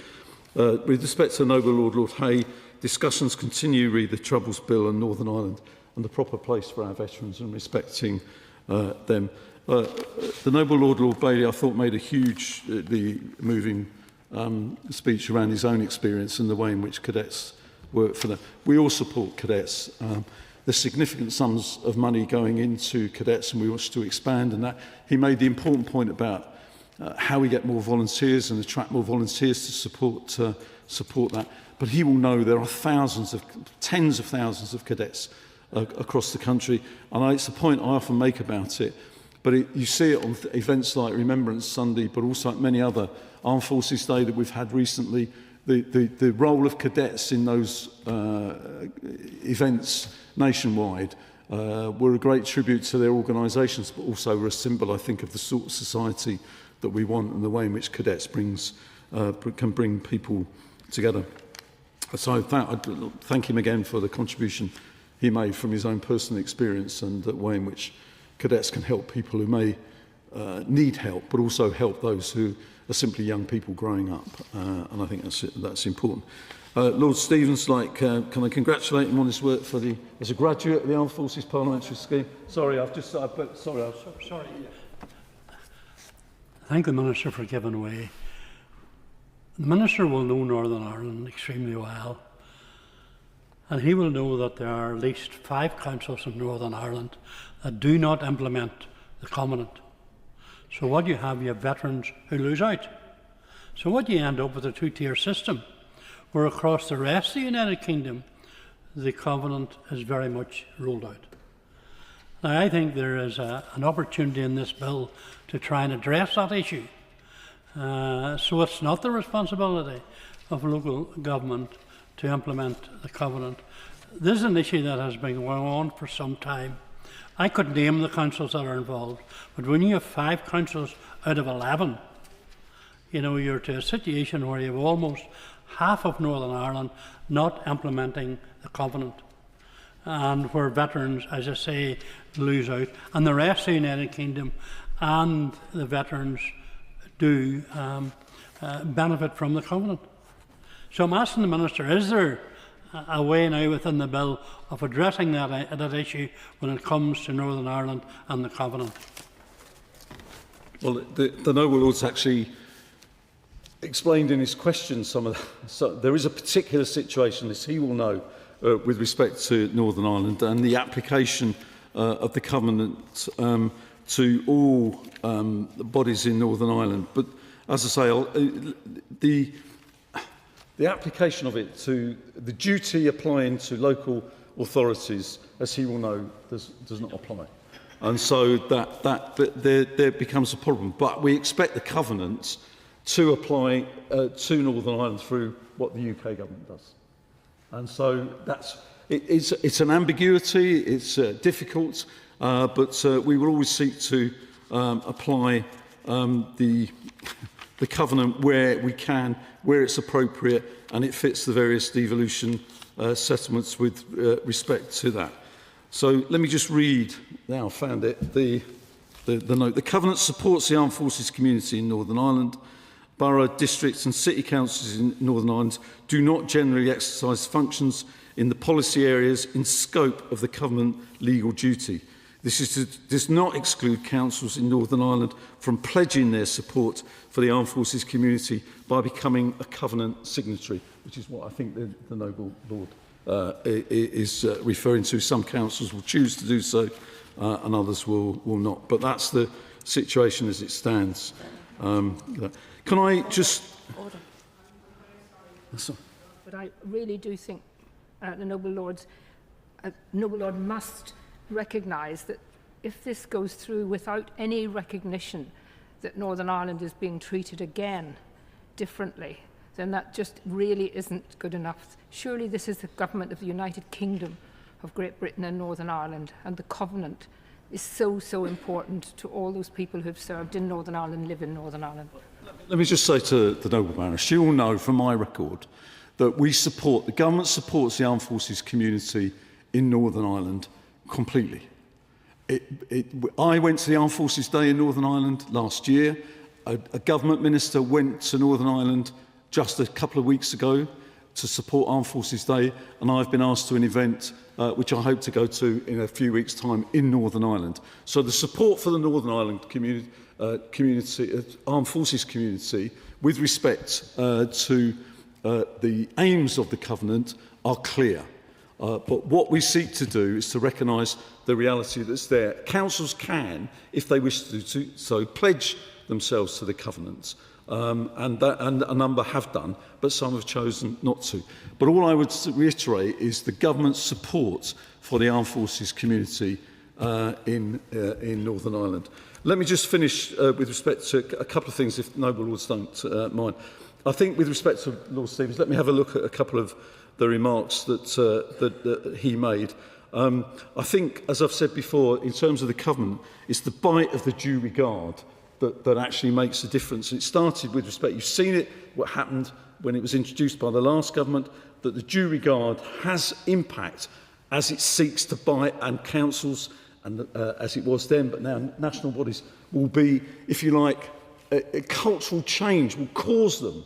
Speaker 3: With respect to noble Lord Hay, discussions continue re the Troubles Bill and Northern Ireland and the proper place for our veterans and respecting them. The noble Lord Bailey, I thought, made a huge, moving speech around his own experience and the way in which cadets work for them. We all support cadets. There's significant sums of money going into cadets, and we wish to expand on that. He made the important point about how we get more volunteers and attract more volunteers to support that. But he will know there are tens of thousands of cadets across the country, and it's a point I often make about it. But you see it on events like Remembrance Sunday, but also at many other Armed Forces Day that we've had recently. The role of cadets in those events nationwide were a great tribute to their organisations, but also were a symbol, I think, of the sort of society that we want and the way in which cadets can bring people together. So I'd thank him again for the contribution he made from his own personal experience and the way in which cadets can help people who may need help, but also help those who are simply young people growing up. And I think that's important. Lord Stevens, can I congratulate him on his work as a graduate of the Armed Forces Parliamentary Scheme? Sorry.
Speaker 19: Thank the Minister for giving way. The Minister will know Northern Ireland extremely well, and he will know that there are at least 5 councils in Northern Ireland that do not implement the Covenant. So what you have veterans who lose out. So what you end up with a 2-tier system, where across the rest of the United Kingdom, the Covenant is very much rolled out. Now, I think there is an opportunity in this bill to try and address that issue. So it's not the responsibility of local government to implement the Covenant. This is an issue that has been going on for some time. I could name the councils that are involved, but when you have 5 councils out of 11, you're to a situation where you have almost half of Northern Ireland not implementing the Covenant, and where veterans, as I say, lose out, and the rest of the United Kingdom and the veterans do benefit from the Covenant. So I'm asking the Minister, is there a way now within the bill of addressing that issue when it comes to Northern Ireland and the Covenant?
Speaker 3: Well, the noble Lord's actually explained in his question some of that. So there is a particular situation, as he will know, with respect to Northern Ireland and the application of the Covenant to all bodies in Northern Ireland. But as I say, the application of it to the duty applying to local authorities, as he will know, does not apply. And so there becomes a problem. But we expect the covenant to apply to Northern Ireland through what the UK government does. And so it's an ambiguity, it's difficult, but we will always seek to apply the covenant where we can, where it's appropriate, and it fits the various devolution settlements with respect to that. So let me just read, now I found it, the note. The Covenant supports the Armed Forces community in Northern Ireland. Borough, districts and city councils in Northern Ireland do not generally exercise functions in the policy areas in scope of the Covenant legal duty. Does not exclude councils in Northern Ireland from pledging their support for the Armed Forces community by becoming a Covenant signatory, which is what I think the Noble Lord is referring to. Some councils will choose to do so and others will not. But that's the situation as it stands. Can I just...
Speaker 5: But I really do think the Noble Lord must recognise that if this goes through without any recognition that Northern Ireland is being treated again differently, then that just really isn't good enough. Surely this is the government of the United Kingdom of Great Britain and Northern Ireland, and the Covenant is so important to all those people who've served in Northern Ireland, live in Northern Ireland.
Speaker 3: Let me just say to the Noble Baroness, she will know from my record that the government supports the Armed Forces community in Northern Ireland completely. I went to the Armed Forces Day in Northern Ireland last year. A government minister went to Northern Ireland just a couple of weeks ago to support Armed Forces Day, and I've been asked to an event which I hope to go to in a few weeks' time in Northern Ireland. So the support for the Northern Ireland community, Armed Forces community, with respect to the aims of the Covenant are clear. But what we seek to do is to recognise the reality that's there. Councils can, if they wish to do so, pledge themselves to the Covenant, and a number have done, but some have chosen not to. But all I would reiterate is the government's support for the Armed Forces community in Northern Ireland. Let me just finish with respect to a couple of things, if Noble Lords don't mind. I think with respect to Lord Stevens, let me have a look at a couple of the remarks that he made. I think, as I've said before, in terms of the Covenant, it's the bite of the due regard that actually makes a difference. It started with respect, you've seen it, what happened when it was introduced by the last government, that the due regard has impact as it seeks to bite, and councils, and as it was then, but now national bodies, will be, if you like, a cultural change will cause them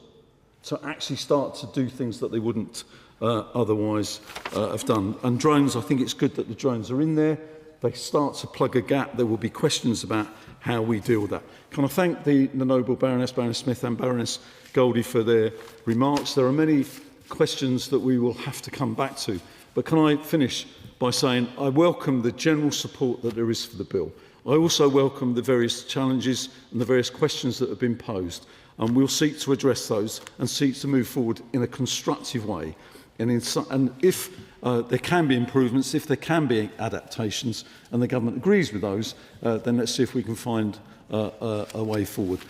Speaker 3: to actually start to do things that they wouldn't otherwise have done. And drones, I think it's good that the drones are in there. They start to plug a gap. There will be questions about how we deal with that. Can I thank the Noble Baroness, Baroness Smith and Baroness Goldie for their remarks. There are many questions that we will have to come back to. But can I finish by saying I welcome the general support that there is for the bill. I also welcome the various challenges and the various questions that have been posed. And we'll seek to address those and seek to move forward in a constructive way. And if there can be improvements, if there can be adaptations, and the government agrees with those, then let's see if we can find a way forward.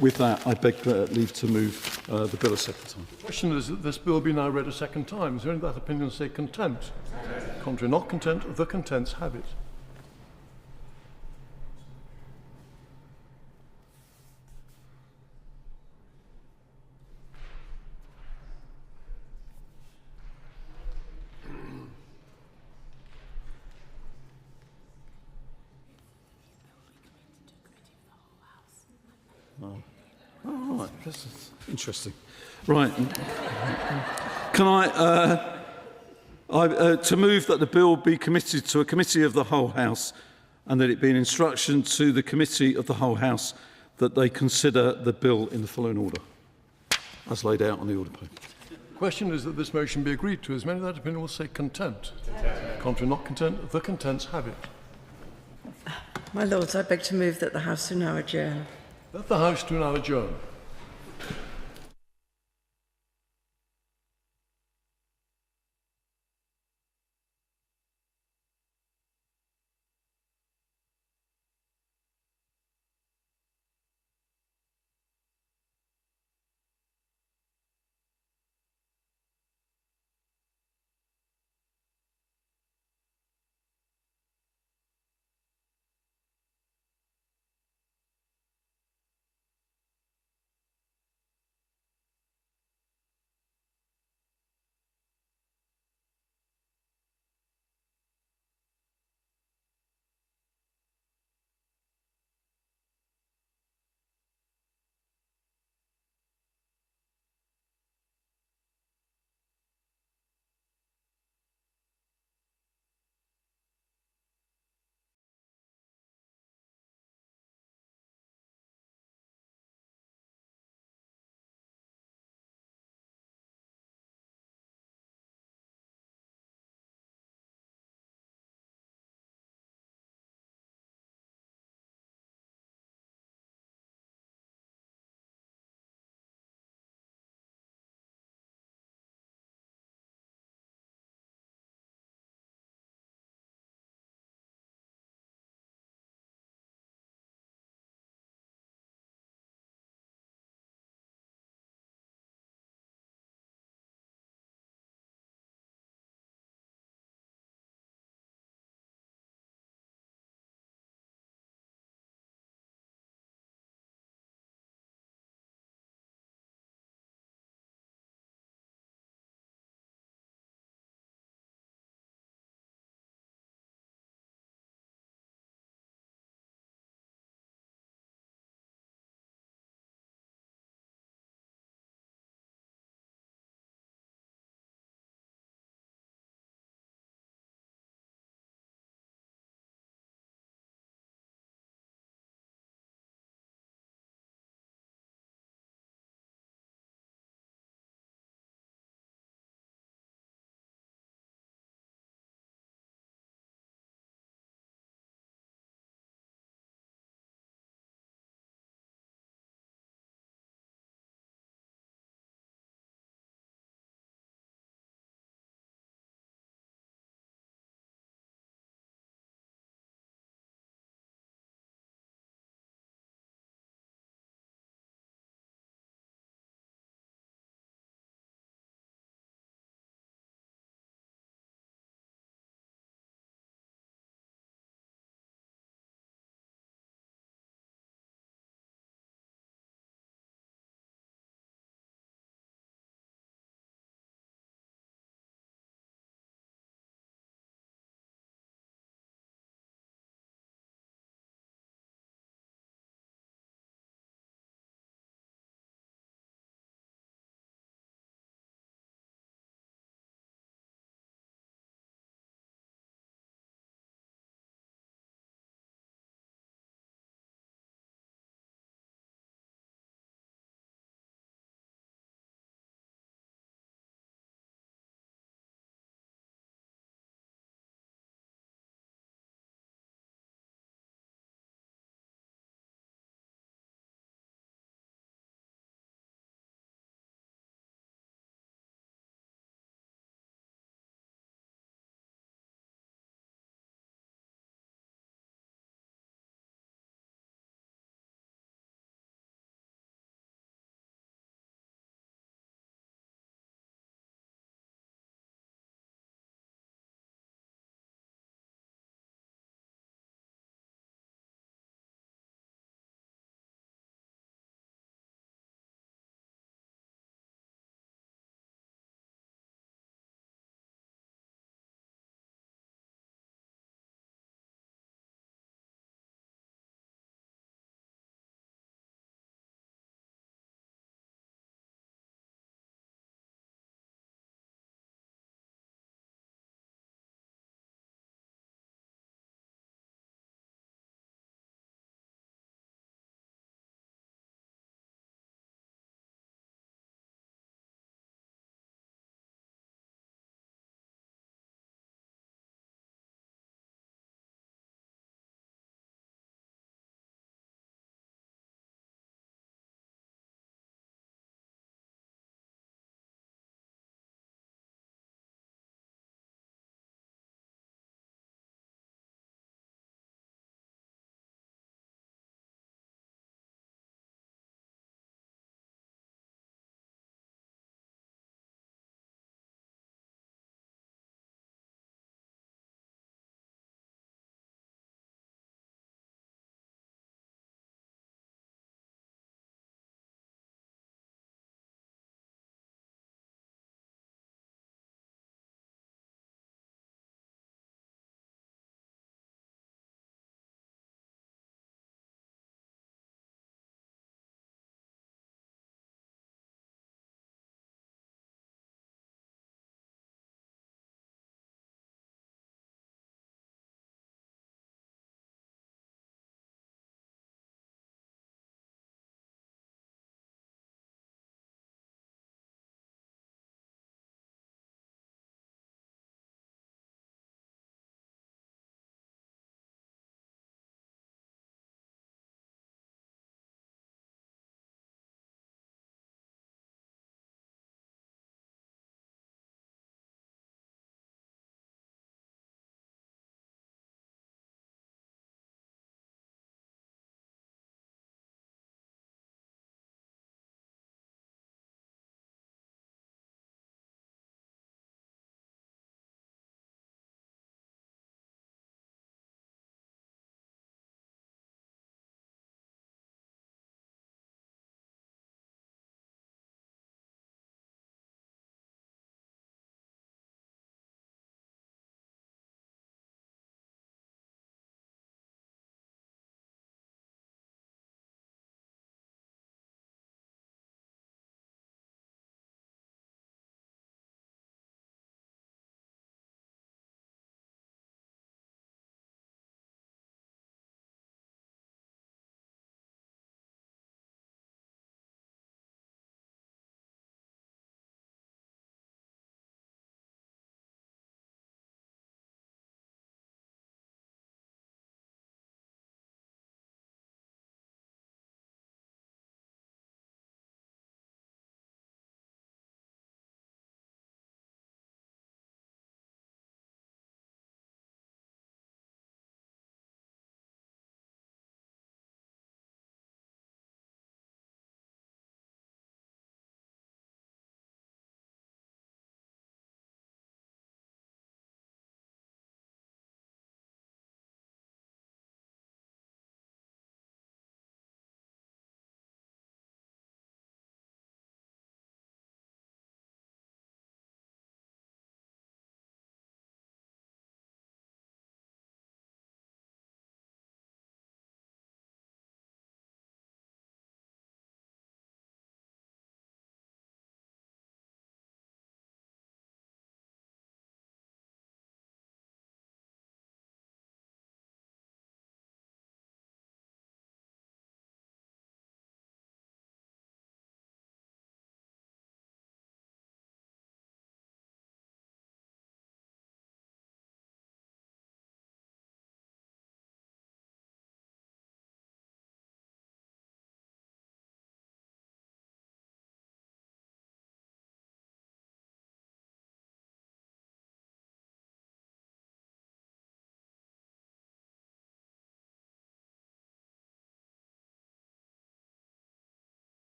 Speaker 3: With that, I beg leave to move the bill a second time.
Speaker 22: The question is that this bill be now read a second time. Is there any of that opinion say content? Contrary, not content, the contents have it.
Speaker 3: Oh, right, this is interesting. Right. Can to move that the bill be committed to a committee of the whole House, and that it be an instruction to the committee of the whole House that they consider the bill in the following order, as laid out on the order paper.
Speaker 22: The question is that this motion be agreed to. As many of that opinion will say content. Contrary, not content, the contents have it.
Speaker 18: My Lords, I beg to move that the House do now adjourn.
Speaker 22: That the House do now adjourn.